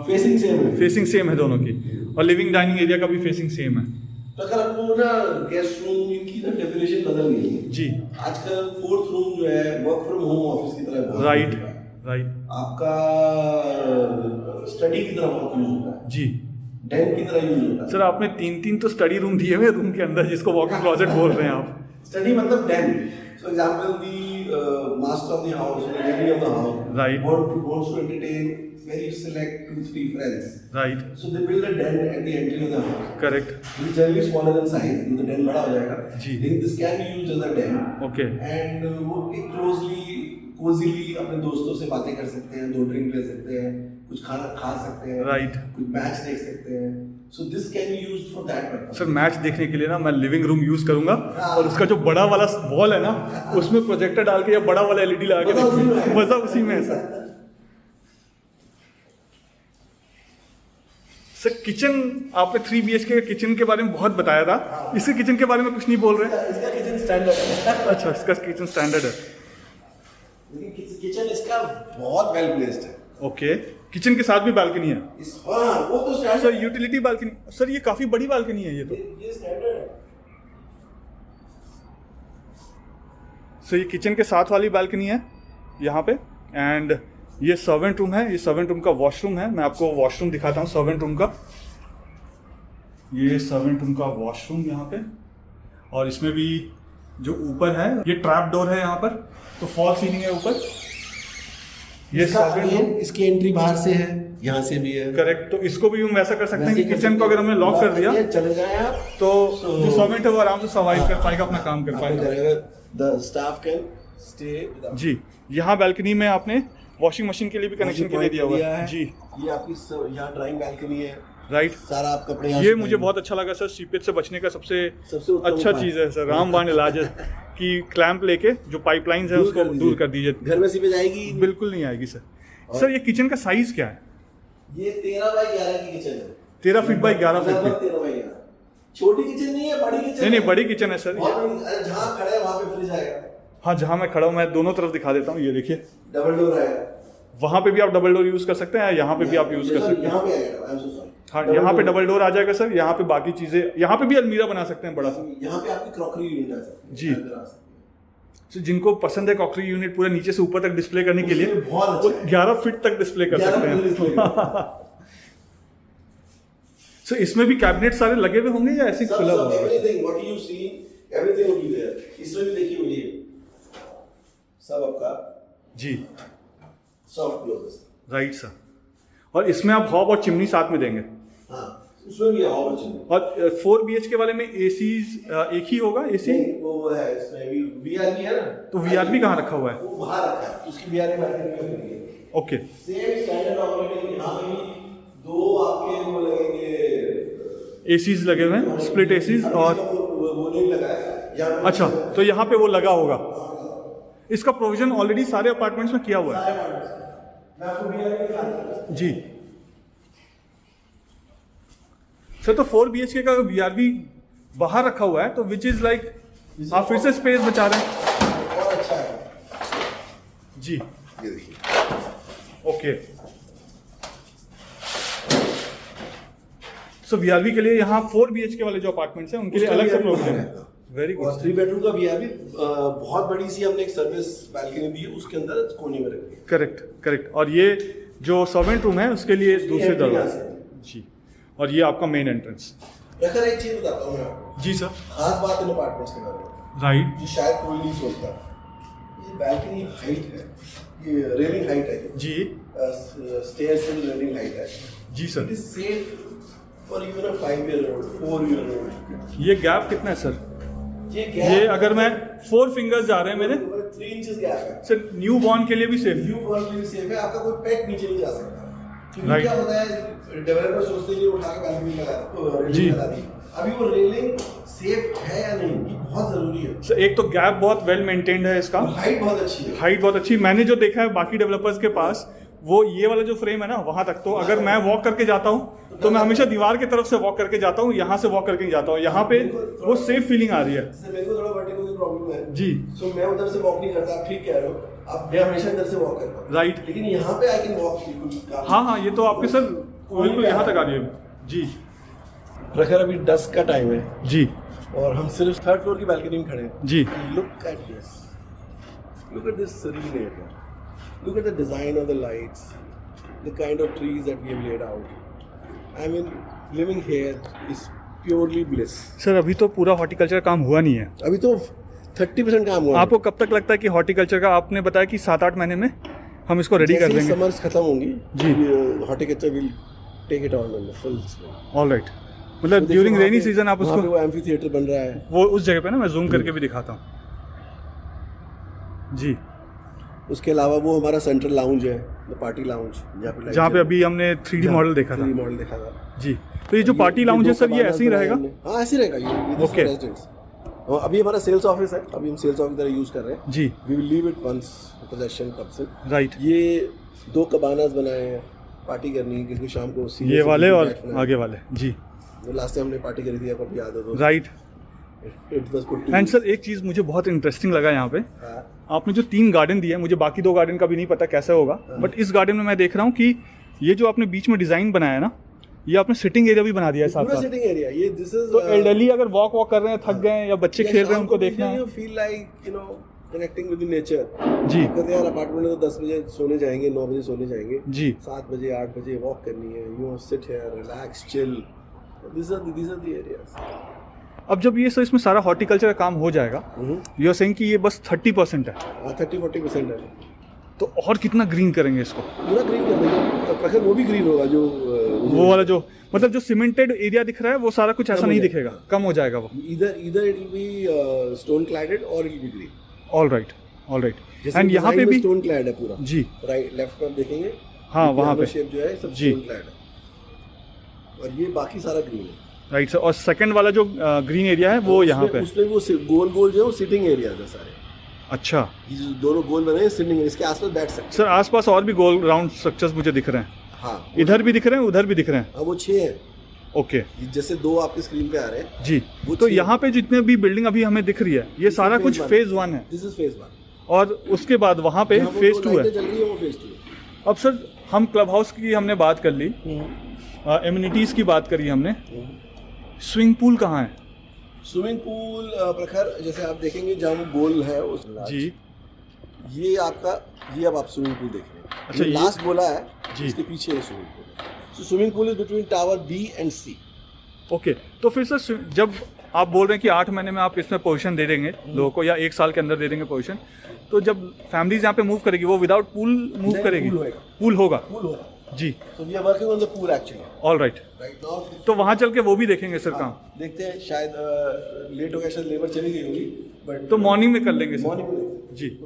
फेसिंग सेम है। फेसिंग सेम है दोनों की, और लिविंग डाइनिंग एरिया का भी फेसिंग सेम है। तो अगर आपको ना गेस्ट रूम की ना डेफिनेशन बदल गई है जी आजकल। फोर्थ रूम जो है वर्क फ्रॉम होम ऑफिस की तरह बहुत राइट यूज होता है। राइट आपका स्टडी की तरह बहुत यूज होता है, जी। डेन की तरह यूज होता है। सर आपने 3 तो स्टडी रूम दिए हुए रूम के अंदर, जिसको वॉक इन क्लोजेट बोल रहे हैं आप। स्टडी मतलब den. For example the master of the house, the lady of the house, Right. wants to entertain very select 2-3 friends. Right So they build a den at the entry of the house. Correct It is generally smaller than size, तो den बड़ा हो जाएगा। जी। लेकिन this can be used as a den. Okay And वो एक closely, cozyly अपने दोस्तों से बातें कर सकते हैं, 2 ड्रिंक ले सकते हैं, कुछ खाना खा सकते हैं, Right. कुछ मैच देख सकते हैं। So this can be used for that purpose. Sir match देखने के लिए ना मैं लिविंग रूम यूज करूंगा, हाँ। और उसका जो बड़ा वाला वॉल है ना उसमें प्रोजेक्टर डाल के या बड़ा वाला एलईडी लगा मजा उसी में के है। मजा उसी में है सर। सर किचन आपने 3 BHK के किचन के बारे में बहुत बताया था, इसके किचन के बारे में कुछ नहीं बोल रहे हैं। इसका किचन स्टैंडर्ड है। अच्छा इसका किचन स्टैंडर्ड है। लेकिन किचन इसका बहुत वेल प्लेस्ड है। ओके किचन के साथ भी बालकनी है। हाँ वो तो sir standard. Utility balcony, sir ये काफी बड़ी बालकनी है ये तो। ये स्टैंडर्ड है। सो ये किचन के साथ वाली बालकनी है यहाँ पे, एंड ये सर्वेंट रूम है। ये सर्वेंट रूम का वॉशरूम है, मैं आपको वॉशरूम दिखाता हूँ सर्वेंट रूम का। ये सर्वेंट रूम का वॉशरूम यहाँ पे, और इसमें भी जो ऊपर है ये ट्रैप डोर है यहाँ पर, तो फॉल सीलिंग है ऊपर। ये सर्वेंट रूम इसकी एंट्री बाहर से है, यहाँ से भी है। करेक्ट, तो इसको भी हम वैसा कर सकते हैं वैसे कि कर किचन सकते को अगर हैं। हमने लॉक कर दिया चले जाए आप तो जो सर्वेंट है वो आराम से सर्वाइव कर पाएगा, अपना काम कर पाएगा। The staff can stay. जी यहाँ बालकनी में आपने वॉशिंग मशीन के लिए भी कनेक्शन के लिए दिया हुआ है। जी ये आपकी यहाँ ड्राइंग बालकनी है। राइट, सारा आप कपड़े यहाँ ये से मुझे धोएंगे। बहुत अच्छा लगा सर। सीपेज से बचने का सबसे सबसे उत्तम अच्छा उपाय। चीज़ है सर, रामबाण इलाज है कि क्लैंप लेके जो पाइपलाइंस है उसको दूर कर दीजिए। घर में सीपेज आएगी बिल्कुल नहीं आएगी सर। सर ये किचन का साइज क्या है? ये 13x11 की किचन है। 13 फीट बाई 11 फीट की। 13x11 छोटी किचन नहीं है, बड़ी किचन नहीं बड़ी किचन है सर। बहुत बड़ी। अरे जहाँ खड़े हैं वहाँ पे फ्रिज आएगा। हाँ जहाँ मैं खड़ा हूँ मैं दोनों तरफ दिखा देता हूँ, ये देखिए डबल डोर आएगा। वहाँ पे भी आप डबल डोर यूज़ कर सकते हैं, यहाँ पे भी आप यूज़ कर सकते हैं। यहाँ पे आएगा। I am so sorry. हाँ यहाँ पे डबल डोर आ जाएगा सर। यहाँ पे बाकी चीज़ें, यहाँ पे भी अलमीरा बना सकते हैं बड़ा सा। यहाँ पे आपकी क्रॉकरी यूनिट आ सकती है। जी। अंदर आ सकती है। तो जिनको पसंद है क्रॉकरी यूनिट पूरे नीचे से ऊपर तक डिस्प्ले करने के लिए, उसमें बहुत वो अच्छा है। 11 फीट तक डिस्प्ले कर 11 सकते फीट display हैं। सो इसमें भी कैबिनेट सारे लगे हुए होंगे या ऐसे ही खुला हुआ है? Everything what you see everything will be there. इसमें भी देखिए हुई है सब आपका जी सॉफ्ट क्लोजेस। Right sir. और इसमें आप हॉब और चिमनी साथ में देंगे। हाँ उसमें भी है हॉल चिमनी। और 4 BHK वाले में एसीज एक ही होगा एसी? नहीं वो है इसमें भी वीआरवी है ना। तो वीआरवी कहाँ रखा हुआ है? वो बाहर रखा है, उसकी वीआरवी मार्केट में है। Okay same standard operating. यहाँ पे भी 2 आपके वो लगेंगे एसीज लगे हुए हैं, स्प्लिट एसीज। और वो नहीं लगा है यहाँ पे। अच्छा तो यहाँ पे वो लगा होगा। इसका प्रोविजन ऑलरेडी सारे अपार्टमेंट्स में किया हुआ है। सारे मॉडल्स मैं आपको वीआरवी दिखा देता हूँ। जी सर। तो 4 BHK का वीआरवी बाहर रखा हुआ है तो विच इज लाइक आप फिर से स्पेस बचा रहे हैं। और अच्छा है जी ये देखिए। ओके। सो वीआरवी के लिए यहाँ 4 BHK वाले जो अपार्टमेंट्स हैं उनके लिए उसका अलग से VRV प्रोविजन बाहर है। है। वेरी और गुड। 3 बेडरूम का वीआरवी बहुत बड़ी सी हमने एक सर्विस बालकनी दी है, उसके अंदर कोने में रखी है। Correct correct. और ये जो सर्वेंट रूम है उसके लिए दूसरे entry दरवाजे। यहाँ से। जी और ये आपका मेन एंट्रेंस। रखा एक चीज बताता हूँ मैं आपको। जी सर। खास बात इन अपार्टमेंट्स के बारे में राइट जो शायद कोई नहीं सोचता। ये बालकनी हाइट है, ये रेलिंग हाइट है, जी स्टेयर से रेलिंग हाइट है। जी it sir. Is safe for even a 5-year-old 4-year-old। ये गैप कितना है सर? ये ये अगर मैं 4 फिंगर्स जा रहे हैं मेरे 3 इंचेस गैप है। सर, न्यू बॉर्न के लिए भी सेफ। व्यू क्वालिटी भी सेफ है, आपका कोई पेट नीचे नहीं जा सकता। क्योंकि Right. क्या होता है डेवलपर सोचते हैं कि उठा के बालकनी लगा जी। रेलिंग लगा दी। अभी वो रेलिंग सेफ है या नहीं ये बहुत जरूरी है। सर एक तो गैप बहुत वेल मेंटेन्ड है इसका, हाइट बहुत अच्छी है। हाइट बहुत अच्छी। मैंने जो देखा है बाकी डेवलपर्स के पास वो ये वाला जो फ्रेम है ना वहाँ तक, तो अगर मैं वॉक करके जाता हूँ तो मैं हमेशा दीवार की तरफ से वॉक करके जाता हूँ, यहाँ से वॉक करके नहीं जाता हूँ। यहाँ पे वो सेफ फीलिंग आ रही है। मेरे को थोड़ा वर्टिगो की प्रॉब्लम है जी। सो मैं उधर से वॉक नहीं करता, आप ठीक कह रहे हो, अब मैं हमेशा इधर से वॉक करता हूँ। राइट। लेकिन यहाँ पे आई कैन वॉक। हाँ, ये तो आपके सर बिल्कुल यहाँ तक आ रही है। जी प्रखर अभी 10 का टाइम है जी और हम सिर्फ 3rd फ्लोर की बालकनी में खड़े हैं। जी। Look at this, look at this serene area, look at the design of the lights, the kind of trees that we have laid out. I mean, living here is purely bliss. Sir अभी तो पूरा horticulture काम हुआ नहीं है, अभी तो 30% काम हुआ है। आपको कब तक लगता है कि हॉर्टिकल्चर का, आपने बताया कि 7-8 महीने में हम इसको रेडी कर देंगे? समर्स खत्म होंगी जी, horticulture will take it on in full swing. Alright, मतलब ड्यूरिंग रेनी सीजन आप उसको, वो एम्फी थिएटर बन रहा है वो उस जगह पे ना, मैं जूम करके भी दिखाता हूँ जी। उसके अलावा वो हमारा सेंट्रल लाउंज है, पार्टी लाउंज, जहाँ पे अभी हमने 3D मॉडल देखा था। 3D मॉडल देखा था जी। तो ये जो पार्टी लाउंज है सर, ये ऐसे ही रहेगा? हाँ ऐसे ही रहेगा ये। ओके। अभी हमारा सेल्स ऑफिस है, अभी हम सेल्स ऑफिस तरह यूज कर रहे हैं जी। We will leave it once possession कब से। राइट। ये 2 कबानास बनाए हैं, पार्टी करनी है किसी को शाम को। ये वाले और आगे वाले जी। लास्ट टाइम हमने पार्टी करी थी, आपको याद हो तो। Right. It was put and sir एक चीज़ मुझे बहुत इंटरेस्टिंग लगा यहाँ पे, आपने जो 3 गार्डन दिया है, मुझे बाकी 2 गार्डन का भी नहीं पता कैसे होगा, बट इस गार्डन में मैं देख रहा हूँ कि ये जो आपने बीच में डिजाइन बनाया है ना, ये आपने सिटिंग एरिया भी बना दिया है साथ साथ। सिटिंग एरिया ये दिस इज तो एल्डरली अगर वॉक कर रहे हैं, थक गए हैं या बच्चे खेल रहे हैं, उनको देखना है। You feel like you know connecting with the nature जी। कहते यार अपार्टमेंट में तो 10 बजे सोने जाएंगे, 9 बजे सोने जाएंगे जी, 7 बजे 8 बजे वॉक करनी है, you sit here relax chill, this are the areas. अब जब ये सर इसमें सारा हॉर्टिकल्चर का काम हो जाएगा, यू आर सेइंग कि ये बस 30% है, 30-40% है, तो और कितना ग्रीन करेंगे इसको? पूरा ग्रीन कर देंगे। प्रखर वो भी ग्रीन होगा, जो वो वाला जो मतलब जो सीमेंटेड एरिया दिख रहा है वो सारा कुछ ऐसा नहीं दिखेगा, कम हो जाएगा वो। इधर इट विल बी स्टोन क्लैडेड और it will be green. Alright. And यहाँ पे भी स्टोन क्लैड है पूरा जी। राइट लेफ्ट पर देखेंगे, हाँ वहाँ पे शेप जो है सब जी। स्टोन क्लैड है और ये बाकी सारा ग्रीन है। Right sir. और सेकंड वाला जो ग्रीन एरिया है वो यहाँ पे, उसमें वो गोल गोल जो है वो सिटिंग एरिया है सारे। अच्छा, ये जो दोनों गोल बने हैं सिटिंग, इसके आसपास बैठ सकते सर आसपास और भी गोल राउंड स्ट्रक्चर्स मुझे दिख रहे हैं। हाँ इधर भी दिख रहे हैं, उधर भी दिख रहे हैं। हाँ वो 6 हैं। ओके जैसे 2 आपकी स्क्रीन पे आ रहे हैं जी। वो तो 6 यहाँ पे जितने भी बिल्डिंग अभी हमें दिख रही है, ये सारा कुछ फेज 1 है, दिस इज फेज 1 और उसके बाद वहाँ पे फेज 2 है। चल रही है वो फेज 2 है। अब सर हम क्लब हाउस की हमने बात कर ली, एमिनिटीज़ की बात करी हमने, स्विमिंग पूल कहाँ है? स्विमिंग पूल प्रखर जैसे आप देखेंगे जहाँ वो गोल है उस जी। ये आपका, ये अब आप स्विमिंग पूल देख रहे हैं। अच्छा, ये ये लास्ट गोला है जी, इसके पीछे है swimming pool. So swimming pool is between tower B and C। Okay. तो फिर सर जब आप बोल रहे हैं कि 8 महीने में आप इसमें पोजीशन दे देंगे लोगों को, या 1 साल के अंदर दे देंगे पोजीशन, तो जब फैमिलीज यहाँ पे मूव करेगी वो विदाउट पूल मूव करेगी? पूल होगा जी। तो we are working on the pool actually. All right. तो वहाँ चल के वो भी देखेंगे सर काम? देखते हैं, शायद लेट हो गया, शायद लेबर चली गई होगी, बट तो मॉर्निंग में कर लेंगे सर। मॉर्निंग में जी।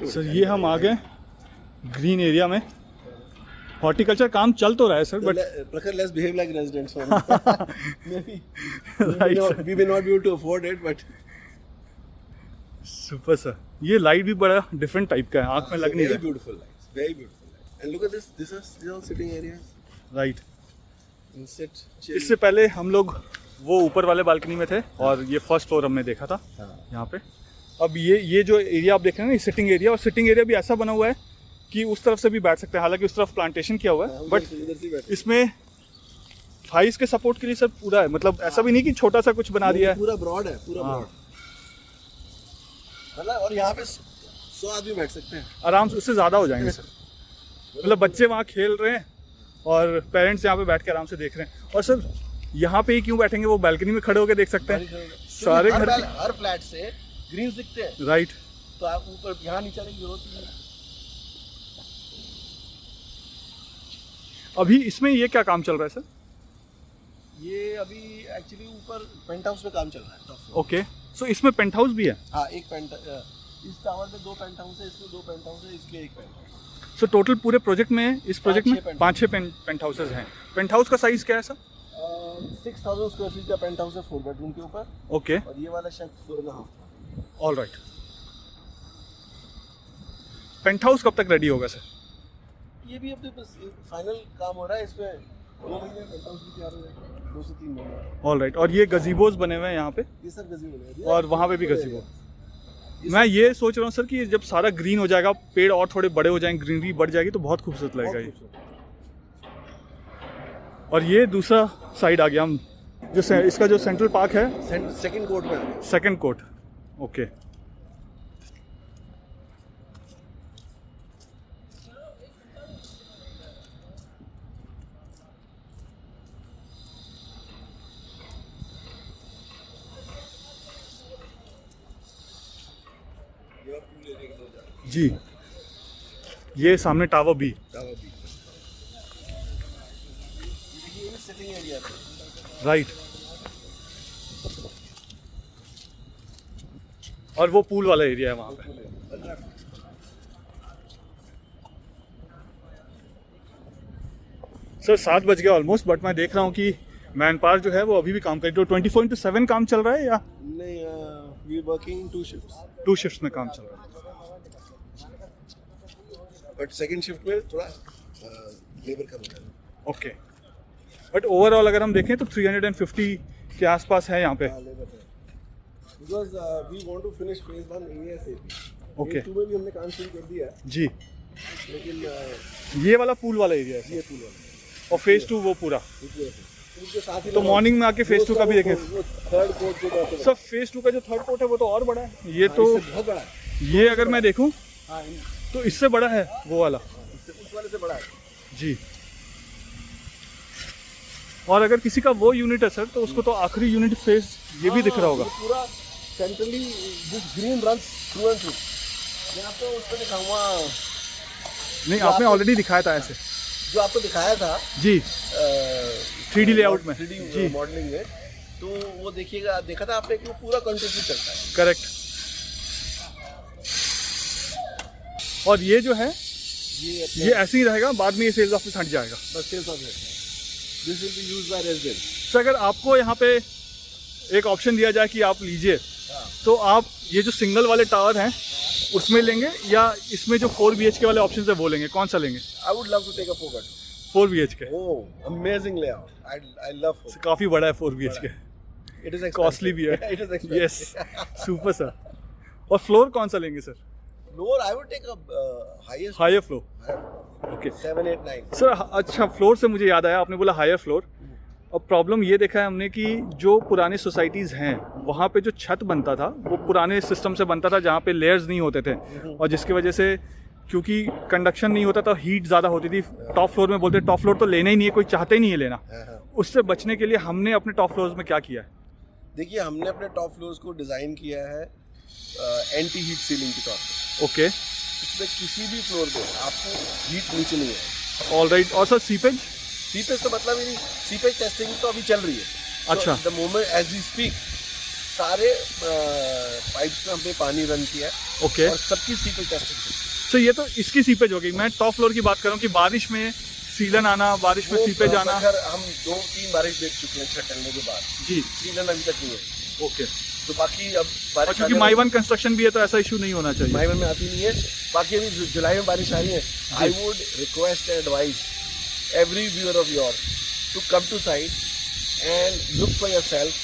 सर ये हम आ गए ग्रीन एरिया में। हॉर्टिकल्चर काम चल तो रहा है सर, बट प्रखर let's behave like residents maybe right sir. we may not be able to afford it, but super sir. ये लाइट भी बड़ा डिफरेंट टाइप का है, आंख में लग नहीं very रहा। beautiful lights, very beautiful lights. And look at this, these are all sitting areas. Right. You sit, chill. इससे पहले हम लोग वो ऊपर वाले बालकनी में थे और ये फर्स्ट फ्लोर हमने देखा था यहाँ पे। अब ये जो एरिया आप देख रहे हैं ना, सिटिंग एरिया, और सिटिंग एरिया भी ऐसा बना हुआ है कि उस तरफ से भी बैठ सकते हैं, हालांकि उस तरफ प्लांटेशन किया हुआ है, बट इधर से बैठे। इसमें थाइस के सपोर्ट के लिए सर पूरा है, मतलब ऐसा भी नहीं कि छोटा सा कुछ बना दिया है। पूरा ब्रॉड है, पूरा हाँ। ब्रॉड। मतलब और यहाँ पे 100 आदमी बैठ सकते हैं आराम से, उससे ज़्यादा हो जाएंगे सर। मतलब बच्चे वहाँ खेल रहे हैं और पेरेंट्स यहाँ पे बैठ के आराम से देख रहे हैं। और सर यहाँ पे ही क्यों बैठेंगे, वो बालकनी में खड़े होकर देख सकते हैं सारे घर हर फ्लैट से ग्रीन दिखते हैं, राइट। तो आप ऊपर यहाँ नीचे आने की जरूरत नहीं है। अभी इसमें ये क्या काम चल रहा है सर? ये अभी एक्चुअली ऊपर पेंट हाउस पे काम चल रहा है, top floor। ओके, सो इसमें पेंट हाउस भी है? हाँ, एक पेंट, इस टावर पे 2 पेंट हाउस है, इसमें 2 पेंट हाउस है, इसमें 1 पेंट हाउस। सो टोटल पूरे प्रोजेक्ट में, इस प्रोजेक्ट में 5-6 5-6 पेंट हाउसेज हैं। पेंट हाउस का साइज क्या है सर? 6000 स्क्वायर फीट का पेंट हाउस है 4 बेडरूम के ऊपर, ओके, और ये वाला शायद 4.5। All right. पेंट हाउस कब तक रेडी होगा सर? ये भी अपने पास फाइनल काम हो रहा है, इसमें 2 महीने में पेंट हाउस भी तैयार हो जाएगा, 2 से 3 महीने। All right. और ये गजीबोज बने हुए हैं यहाँ पे, ये सब गजीबो है, और वहाँ पे भी गजीबो। मैं ये सोच रहा हूँ सर कि जब सारा ग्रीन हो जाएगा, पेड़ और थोड़े बड़े हो जाएंगे, ग्रीनरी बढ़ जाएगी, तो बहुत खूबसूरत लगेगा ये। और ये दूसरा साइड आ गया हम, जो इसका जो सेंट्रल पार्क है, सेकंड कोर्ट में आ गया। Second court. ओके, जी। ये सामने टावर बी, सिटिंग एरिया पे, राइट। और वो पूल वाला एरिया है वहाँ पे। सर 7 बज गया ऑलमोस्ट, बट मैं देख रहा हूँ कि मैन पावर जो है वो अभी भी काम कर रही है। 24/7 काम चल रहा है या नहीं? वी वर्किंग 2 शिफ्ट्स, 2 शिफ्ट्स में काम चल रहा है? बट सेकंड शिफ्ट में थोड़ा लेबर कम हो जाएगा। ओके, बट ओवरऑल अगर हम देखें तो 350 के आसपास है यहाँ पे। लेबर है, because we want to finish phase 1 ASAP। Okay. Phase 2 में भी हमने काम शुरू कर दिया है, जी। लेकिन ये वाला पूल वाला एरिया है ये पूल वाला और फेज 2 वो पूरा। उसके साथ ही तो मॉर्निंग में आके फेज 2 का भी देखें। थर्ड कोर्ट जो बात है, सर फेज 2 का जो थर्ड कोर्ट है वो तो और बड़ा है। ये तो इससे बहुत बड़ा है। ये अगर मैं देखूं हाँ, तो इससे बड़ा है वो वाला, उस वाले से बड़ा है। जी। और अगर किसी का वो यूनिट है सर, तो उसको तो आखिरी यूनिट फेज ये भी दिख रहा होगा। ये पूरा centrally this green runs through and through. मैं आपको उस पर दिखाऊंगा, नहीं आपने ऑलरेडी दिखाया था ऐसे, जो आपको दिखाया था जी, 3D लेआउट में, 3D जी मॉडलिंग में। तो वो देखिएगा, देखा था आपने कि वो पूरा कंटिन्यू चलता है। करेक्ट। और ये जो है ये ऐसे ही रहेगा, बाद में ये सेल्स ऑफिस हट जाएगा। बस sales of this will be used by resident. Sir अगर आपको यहाँ पे एक ऑप्शन दिया जाए कि आप लीजिए, तो आप ये जो सिंगल वाले टावर हैं उसमें लेंगे या इसमें जो 4 BHK वाले ऑप्शन है वो लेंगे, कौन सा लेंगे? I would love to take a 4 BHK। Oh amazing layout, I love. काफ़ी बड़ा है 4 BHK, इट इज कॉस्टली भी है। It is yes, super sir. और फ्लोर कौन सा लेंगे sir? Floor I would take a highest, higher floor. Okay 7 8 9। Sir अच्छा, फ्लोर से मुझे याद आया, आपने बोला हायर फ्लोर। अब प्रॉब्लम ये देखा है हमने कि जो पुराने सोसाइटीज़ हैं वहाँ पे जो छत बनता था वो पुराने सिस्टम से बनता था, जहाँ पे लेयर्स नहीं होते थे, और जिसकी वजह से क्योंकि कंडक्शन नहीं होता था, हीट ज़्यादा होती थी। टॉप फ्लोर में बोलते टॉप फ्लोर तो लेना ही नहीं है, कोई चाहते ही नहीं है लेना। उससे बचने के लिए हमने अपने टॉप फ्लोर्स में क्या किया है? देखिए, हमने अपने टॉप फ्लोर्स को डिज़ाइन किया है एंटी हीट सीलिंग के तौर पे। ओके, इसमें किसी भी फ्लोर पे आपको हीट नीचे नहीं है। All right. और सर सीपेज? सीपेज तो मतलब ही नहीं, सीपेज टेस्टिंग तो अभी चल रही है। अच्छा। The moment as we speak सारे पाइप्स में हमने पानी रन किया है। ओके, और सबकी सीपेज टेस्टिंग। सर ये तो इसकी सीपेज हो गई। मैं टॉप फ्लोर की बात कर रहा हूँ कि बारिश में सीलन आना, बारिश में सीपेज आना। हम 2-3 बारिश देख चुके हैं छत डलने के बाद। जी, सीलन अभी तक नहीं है। ओके। तो बाकी अब और क्योंकि माई-1 कंस्ट्रक्शन भी है तो ऐसा इशू नहीं होना चाहिए। माई-1 में आती नहीं है। बाकी अभी जुलाई में बारिश आ रही है। I would request and advise every viewer of your to come to site and look for yourself,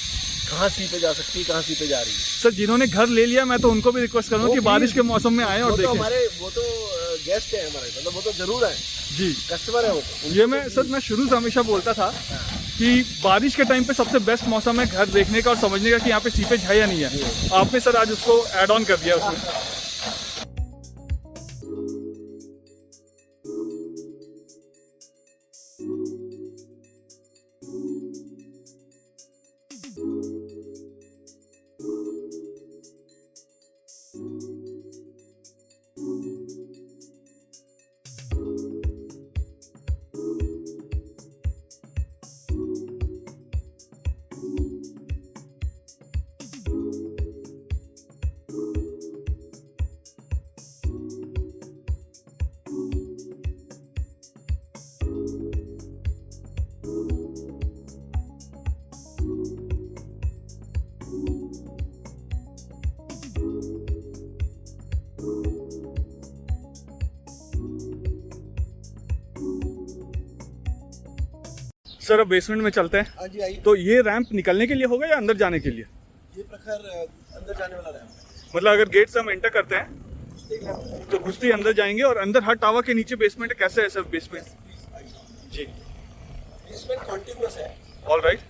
कहाँ सीपेज जा सकती है, कहाँ सीपेज आ रही है। सर जिन्होंने घर ले लिया, मैं तो उनको भी रिक्वेस्ट करूँगा कि बारिश के मौसम में आए और देखें। वो तो गेस्ट है हमारे, मतलब वो तो जरूर आए जी, कस्टमर है वो तो। ये मैं सर शुरू से हमेशा बोलता था कि बारिश के टाइम पे सबसे बेस्ट मौसम है घर देखने का और समझने का कि यहाँ पे सीपेज है या नहीं है। आपने सर आज उसको ऐड ऑन कर दिया उसमें। सर अब बेसमेंट में चलते हैं। हाँ जी आइए। तो ये रैंप निकलने के लिए होगा या अंदर जाने के लिए? ये प्रखर अंदर जाने वाला रैंप है। मतलब अगर गेट से हम एंटर करते हैं तो घुसते ही अंदर जाएंगे और अंदर हर टावर के नीचे बेसमेंट कैसे है सर बेसमेंट? जी बेसमेंट कॉन्टिन्यूअस है। All right.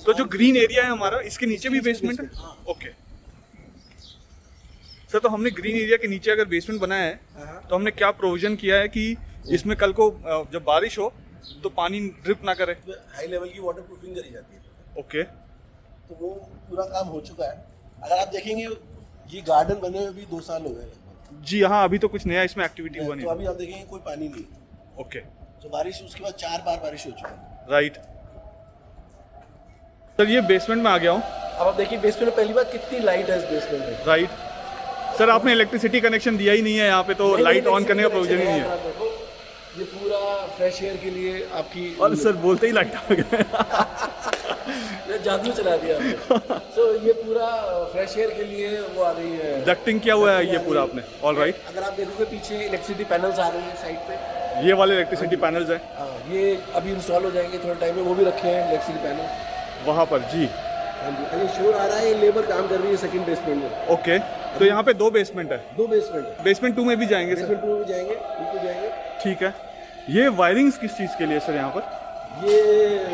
तो जो ग्रीन एरिया है हमारा इसके नीचे भी बेसमेंट है? ओके सर, तो हमने ग्रीन एरिया के नीचे अगर बेसमेंट बनाया है तो हमने क्या प्रोविजन किया है कि इसमें कल को जब बारिश हो तो पानी ड्रिप ना करे? हाई लेवल की वाटर प्रूफिंग करी जाती है। ओके तो वो पूरा काम हो चुका है। अगर आप देखेंगे ये गार्डन बने हुए भी 2 साल हो गए लगभग। जी हाँ, अभी तो कुछ नया इसमें एक्टिविटी हुआ नहीं। तो अभी आप देखेंगे कोई पानी नहीं। ओके तो बारिश उसके बाद 4 बार बारिश हो चुकी है। राइट। सर ये बेसमेंट में आ गया हूँ। अब आप देखिए बेसमेंट में पहली बार कितनी लाइट है इस बेसमेंट में। राइट। सर आपने इलेक्ट्रिसिटी कनेक्शन दिया ही नहीं है यहाँ पे, तो लाइट ऑन करने का प्रोविजन ही नहीं है। ये पूरा फ्रेश एयर के लिए आपकी। और सर बोलते ही लाइट आ गए। ये जादू चला दिया आपने। तो ये पूरा फ्रेश एयर के लिए वो आ रही है। डक्टिंग किया हुआ है ये पूरा आपने। All right. अगर आप देखोगे पीछे इलेक्ट्रिसिटी पैनल्स आ रहे हैं साइड पे। ये वाले इलेक्ट्रिसिटी पैनल्स हैं। हाँ, ये अभी इंस्टॉल हो जाएंगे थोड़े टाइम में। वो भी रखे हैं इलेक्ट्रिसिटी पैनल वहाँ पर। जी हाँ जी। ये शोर आ रहा है, ये लेबर काम कर रही है सेकंड बेसमेंट में। ओके। तो यहाँ पे 2 बेसमेंट है। 2 बेसमेंट है। बेसमेंट 2 में भी जाएंगे सर? बेसमेंट 2 में जाएंगे, बिल्कुल जाएंगे। ठीक है। ये वायरिंग्स किस चीज़ के लिए सर यहाँ पर? ये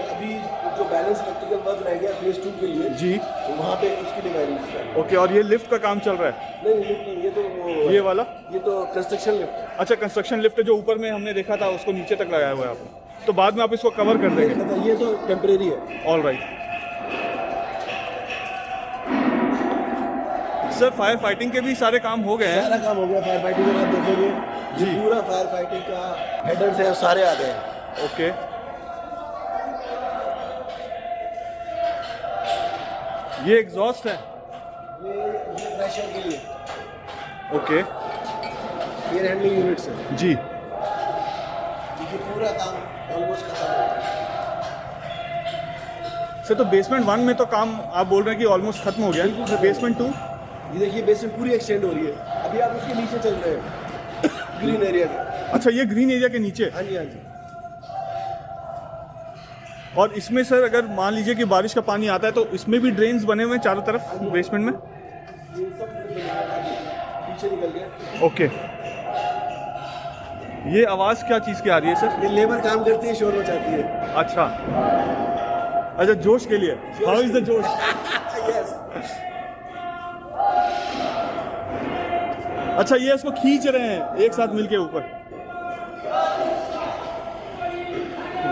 अभी जो बैलेंस इलेक्ट्रिकल वर्क रह गया फेज 2 के लिए जी। तो वहाँ पे उसकी लिए वायरिंग। ओके। और ये लिफ्ट का काम चल रहा है? नहीं लिफ्ट नहीं, ये तो वो ये वाला? ये तो कंस्ट्रक्शन लिफ्ट है। अच्छा, कंस्ट्रक्शन लिफ्ट जो ऊपर में हमने देखा था उसको नीचे तक लगाया हुआ है आपने, तो बाद में आप इसको कवर कर देंगे? ये तो टेम्परेरी है। All right. Sir fire fighting के भी सारे काम हो गए हैं? सारा काम हो गया फायर फाइटिंग का। आप देखोगे जी पूरा फायर फाइटिंग का हेडर्स है सारे आ गए हैं। ओके। ये एग्जॉस्ट है? ये फ्रेश एयर के लिए। ओके। एयर हैंडलिंग यूनिट्स है जी। ये पूरा काम ऑलमोस्ट खत्म हो गया। सर तो बेसमेंट 1 में तो काम आप बोल रहे हैं कि ऑलमोस्ट खत्म हो गया है। बेसमेंट 2? ये देखिए बेसमेंट पूरी एक्सटेंड हो रही है। अभी आप उसके नीचे चल रहे हैं ग्रीन एरिया के। अच्छा, ये ग्रीन एरिया के नीचे? हाँ जी हाँ जी। और इसमें सर अगर मान लीजिए कि बारिश का पानी आता है तो इसमें भी ड्रेन्स बने हुए हैं चारों तरफ बेसमेंट में? ये सब पीछे निकल गया। ओके। ये आवाज़ क्या चीज़ की आ रही है सर? ये लेबर काम करती है, शोर मचाती है। अच्छा अच्छा, जोश के लिए। हाउ इज द जोश? यस। अच्छा, ये इसको खींच रहे हैं एक साथ मिलके ऊपर।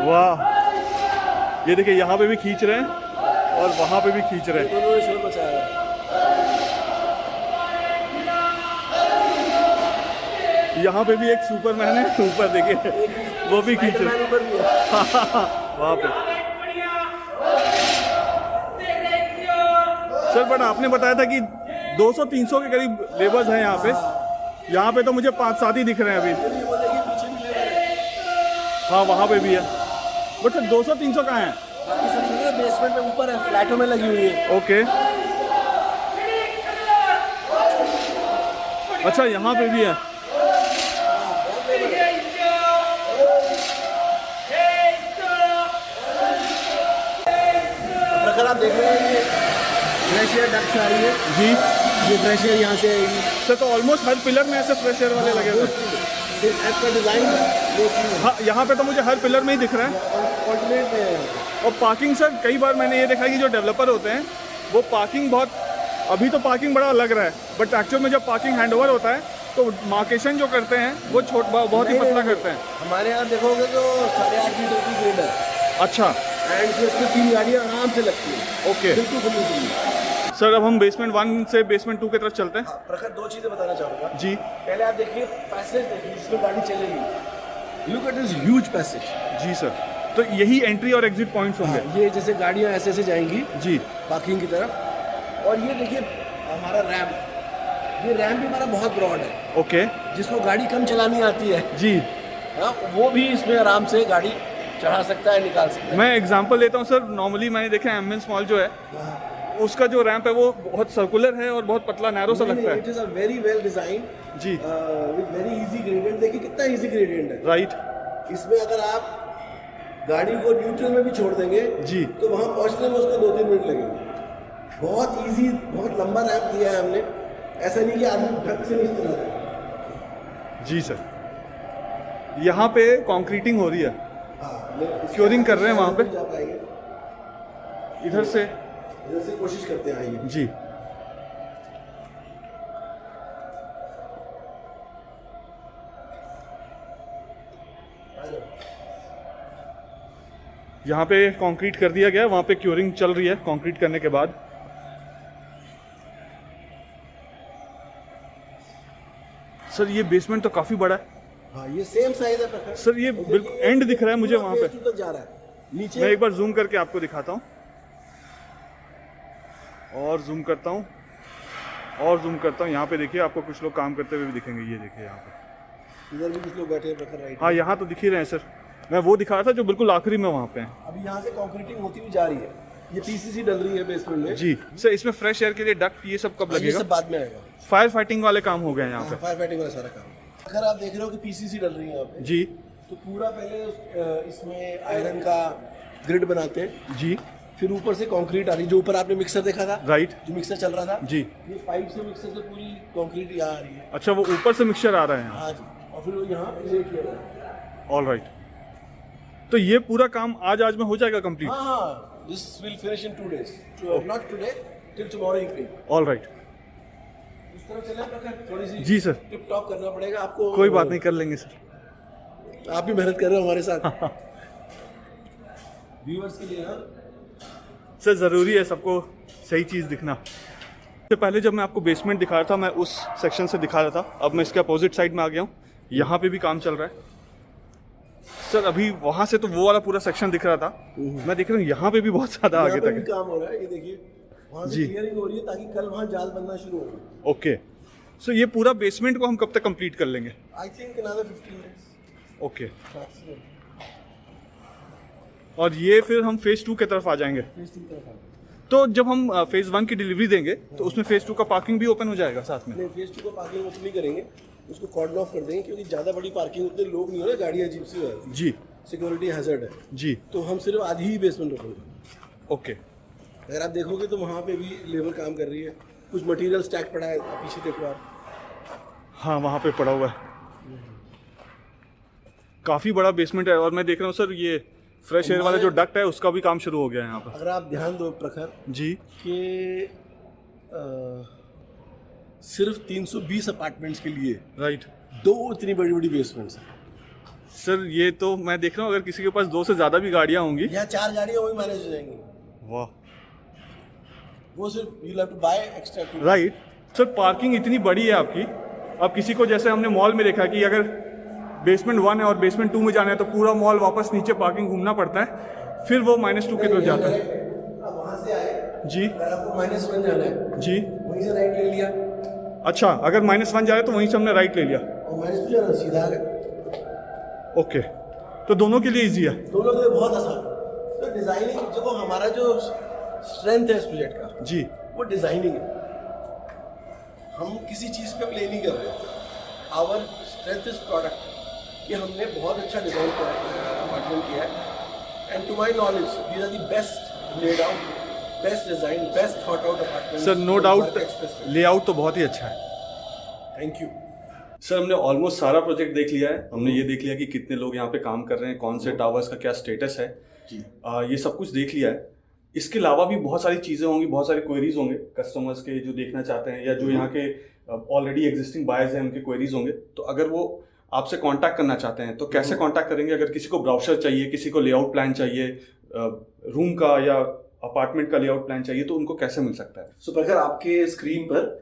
वाह, ये देखिए यहाँ पे भी खींच रहे हैं और वहाँ पे भी खींच रहे हैं। दोनों ने शोर मचाया है। यहाँ पे भी एक सुपरमैन है ऊपर, देखिए वो भी खींच रहे हैं। वहाँ पे सर, बट आपने बताया था कि 200-300 के करीब लेबर्स हैं यहाँ पे। यहाँ पे तो मुझे 5-7 ही दिख रहे हैं अभी। हाँ, वहाँ पे भी है, बट सर 200-300 कहाँ हैं? बाकी सब जगह बेसमेंट में ऊपर है, फ्लैटों में लगी हुई है। ओके। अच्छा, यहाँ पे भी है। प्रखर आप देख रहे हैं, ये फ्रेश एयर डक्ट आ रही है जी। ये फ्रेश एयर यहाँ से आएगी सर, तो ऑलमोस्ट हर पिलर में ऐसे फ्रेश एयर वाले लगे हुए हैं। का डिजाइन। हाँ, यहाँ पे तो मुझे हर पिलर में ही दिख रहा है। ऑल्टरनेट में और पार्किंग सर कई बार मैंने ये देखा कि जो डेवलपर होते हैं वो पार्किंग बहुत, अभी तो पार्किंग बड़ा लग रहा है, बट एक्चुअल में जब पार्किंग हैंडओवर होता है तो मार्केशन जो करते हैं वो बहुत ही पतला करते हैं। हमारे यहाँ देखोगे तो 8.5 मीटर की ग्रिड है। अच्छा, एंड उसमें 3 गाड़ियाँ आराम से लगती है। ओके बिल्कुल खुली। सर, अब हम बेसमेंट 1 से बेसमेंट 2 की तरफ चलते हैं। प्रखर 2 चीज़ें बताना चाहूँगा। जी पहले आप देखिए पैसेज, देखिए जिसमें गाड़ी चलेगी। Look at this huge passage. जी सर, तो यही एंट्री और एग्जिट पॉइंट्स होंगे। ये जैसे गाड़ियाँ ऐसे ऐसे जाएंगी जी पार्किंग की तरफ। और ये देखिए हमारा रैम्प, ये रैम्प भी हमारा बहुत ब्रॉड है। ओके जिसको गाड़ी कम चलानी आती है, जी, हाँ, वो भी इसमें आराम से गाड़ी चढ़ा सकता है, निकाल सकता है। मैं एग्जांपल लेता हूँ सर। नॉर्मली मैंने देखा है एमएन मॉल जो है उसका जो रैंप है वो बहुत सर्कुलर है और बहुत पतला नैरो सा लगता इट है। Is a very well design जी विद वेरी इजी ग्रेडियंट। देखिए कितना इजी ग्रेडियंट है। राइट इसमें अगर आप गाड़ी को न्यूट्रल में भी छोड़ देंगे जी, तो वहाँ पहुँचने में उसको 2-3 मिनट लगेंगे। बहुत इजी, बहुत लंबा रैंप दिया है हमने। ऐसा नहीं कि आदमी ढक से नहीं चला। जी सर, यहाँ पे कंक्रीटिंग हो रही है, क्योरिंग कर रहे हैं वहाँ पे। जा पाएंगे इधर से कोशिश करते हैं। आइए जी, यहाँ पे कंक्रीट कर दिया गया है, वहाँ पे क्योरिंग चल रही है कंक्रीट करने के बाद। सर ये बेसमेंट तो काफ़ी बड़ा है। हाँ, ये सेम साइज है प्रखर। सर ये बिल्कुल एंड दिख रहा है मुझे वहाँ पे। तक जा रहा है नीचे। मैं एक बार जूम करके आपको दिखाता हूँ, और जूम करता हूँ और जूम करता हूँ। यहाँ पे देखिए आपको कुछ लोग काम करते हुए भी दिखेंगे। ये देखिए यहाँ पे इधर भी कुछ लोग बैठे हैं प्रखर राइट। हाँ, यहाँ तो दिख ही रहे हैं सर। मैं वो दिखा रहा था जो बिल्कुल आखिरी में वहाँ पे हैं। अभी यहाँ से कंक्रीटिंग होती हुई जा रही है। ये पीसीसी डल रही है बेसमेंट में। जी सर, इसमें फ्रेश एयर के लिए डक्ट ये सब कब ये लगेगा? सब बाद में आएगा। फायर फाइटिंग वाले काम हो गए हैं यहाँ पे। फायर फाइटिंग वाला सारा काम। अगर आप देख रहे हो कि पीसीसी डल रही है यहाँ पे, जी तो पूरा पहले इसमें आयरन का ग्रिड बनाते हैं। जी फिर ऊपर से कंक्रीट आ रही है। जो ऊपर आपने मिक्सर देखा था, राइट जो मिक्सर चल रहा था, जी। ये पाइप से मिक्सर से पूरी कंक्रीट यहाँ आ रही है। अच्छा, वो ऊपर से मिक्सचर आ रहा है यहाँ। हाँ जी, और फिर वो यहाँ लेट किया जाता है। ऑल राइट, तो ये पूरा काम आज में हो जाएगा कंप्लीट? हाँ हाँ, this will finish in 2 days, not today, till tomorrow evening. All right, इस तरह चले प्रखर, थोड़ी सी जी सर। टिप टॉप करना पड़ेगा आपको। कोई बात नहीं, कर लेंगे सर। आप भी मेहनत कर रहे हो हमारे साथ। व्यूअर्स के लिए। हाँ सर, ज़रूरी है सबको सही चीज़ दिखना। तो पहले जब मैं आपको बेसमेंट दिखा रहा था, मैं उस सेक्शन से दिखा रहा था। अब मैं इसके अपोजिट साइड में आ गया हूँ। यहाँ पे भी काम चल रहा है सर। अभी वहाँ से तो वो वाला पूरा सेक्शन दिख रहा था, मैं देख रहा हूँ यहाँ पे भी बहुत ज़्यादा आगे यहाँ पे तक भी काम हो रहा है। ये देखिए वहाँ से जी। क्लियरिंग हो रही है ताकि कल वहाँ जाल बनना शुरू हो। ओके, सो ये पूरा बेसमेंट को हम कब तक कंप्लीट कर लेंगे? I think another 15 days okay, maximum। और ये फिर हम फेज़ 2 की तरफ आ जाएंगे। Phase 2 की तरफ आगे। तो जब हम फेज़ 1 की डिलीवरी देंगे तो उसमें फेज़ 2 का पार्किंग भी ओपन हो जाएगा साथ में? नहीं, फेज 2 को पार्किंग ओपन नहीं करेंगे, उसको कॉर्डन ऑफ कर देंगे क्योंकि ज़्यादा बड़ी पार्किंग उतने लोग नहीं हो रहे, गाड़ी अजीब सी है, जी सिक्योरिटी हैजर्ड है। जी तो हम सिर्फ आधी ही बेसमेंट ओपन करेंगे। ओके, अगर आप देखोगे तो वहाँ पे भी लेबर काम कर रही है। कुछ मटेरियल स्टैक पड़ा है, पीछे देखो आप। हाँ वहाँ पे पड़ा हुआ है। काफ़ी बड़ा बेसमेंट है, और मैं देख रहा हूँ सर ये फ्रेश एयर वाला जो डक्ट है उसका भी काम शुरू हो गया है यहाँ पर। अगर आप ध्यान दो प्रखर जी कि सिर्फ 320 अपार्टमेंट्स के लिए राइट 2 इतनी बड़ी बड़ी बेसमेंट्स हैं। सर, ये तो मैं देख रहा हूँ अगर किसी के पास 2 से ज़्यादा भी गाड़ियाँ होंगी। यहाँ 4 गाड़ियाँ वही मैनेज हो जाएंगी। वाह, वो सिर्फ you have to buy extra two. Right sir, parking इतनी बड़ी है आपकी। अब किसी को, जैसे हमने मॉल में देखा कि अगर बेसमेंट 1 है और बेसमेंट 2 में जाना है तो पूरा मॉल वापस नीचे पार्किंग घूमना पड़ता है, फिर वो -2 की तरफ जाता है। अब वहाँ से आए, जी अगर आपको -1 जाना है जी, वहीं से राइट ले लिया, अच्छा अगर -1 जा रहे तो वहीं से हमने राइट ले लिया। और -2 जाना सीधा आ गए। ओके, तो दोनों के लिए ईजी है। दोनों के लिए बहुत आसान। तो डिजाइनिंग जो हमारा जो स्ट्रेंथ है इस प्रोजेक्ट का, जी वो डिजाइनिंग है। हम किसी चीज़ पे प्ले नहीं कर रहे। आवर स्ट्रेंथ इज प्रोडक्ट, कि हमने बहुत अच्छा डिजाइन अपार्टमेंट किया है। And to my knowledge these are the best laid out, best design, best thought out apartment. Sir, no doubt layout तो बहुत ही अच्छा है। थैंक यू सर, हमने ऑलमोस्ट सारा प्रोजेक्ट देख लिया है। हमने ये देख लिया कि कितने लोग यहाँ पे काम कर रहे हैं, कौन से टावर्स का क्या स्टेटस है। जी ये सब कुछ देख लिया है। इसके अलावा भी बहुत सारी चीज़ें होंगी, बहुत सारे क्वेरीज होंगे कस्टमर्स के जो देखना चाहते हैं, या जो यहाँ के ऑलरेडी एग्जिस्टिंग बायर्स हैं उनके क्वेरीज होंगे। तो अगर वो आपसे कांटेक्ट करना चाहते हैं तो कैसे कांटेक्ट करेंगे? अगर किसी को ब्राउचर चाहिए, किसी को लेआउट प्लान चाहिए, रूम का या अपार्टमेंट का लेआउट प्लान चाहिए, तो उनको कैसे मिल सकता है? सो प्रखर, आपके स्क्रीन पर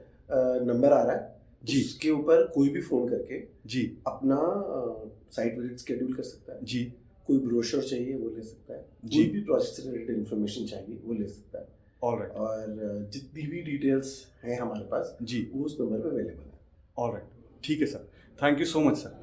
नंबर आ रहा है जी। उसके ऊपर कोई भी फोन करके जी अपना साइट विजिट शेड्यूल कर सकता है। जी कोई ब्रोशर चाहिए वो ले सकता है, जी। कोई भी प्रोजेक्ट से रिलेटेड इन्फॉर्मेशन चाहिए वो ले सकता है। ऑलराइट और जितनी भी डिटेल्स हैं हमारे पास जी वो उस नंबर पे अवेलेबल है। ऑलराइट, ठीक है sir, thank you so much sir.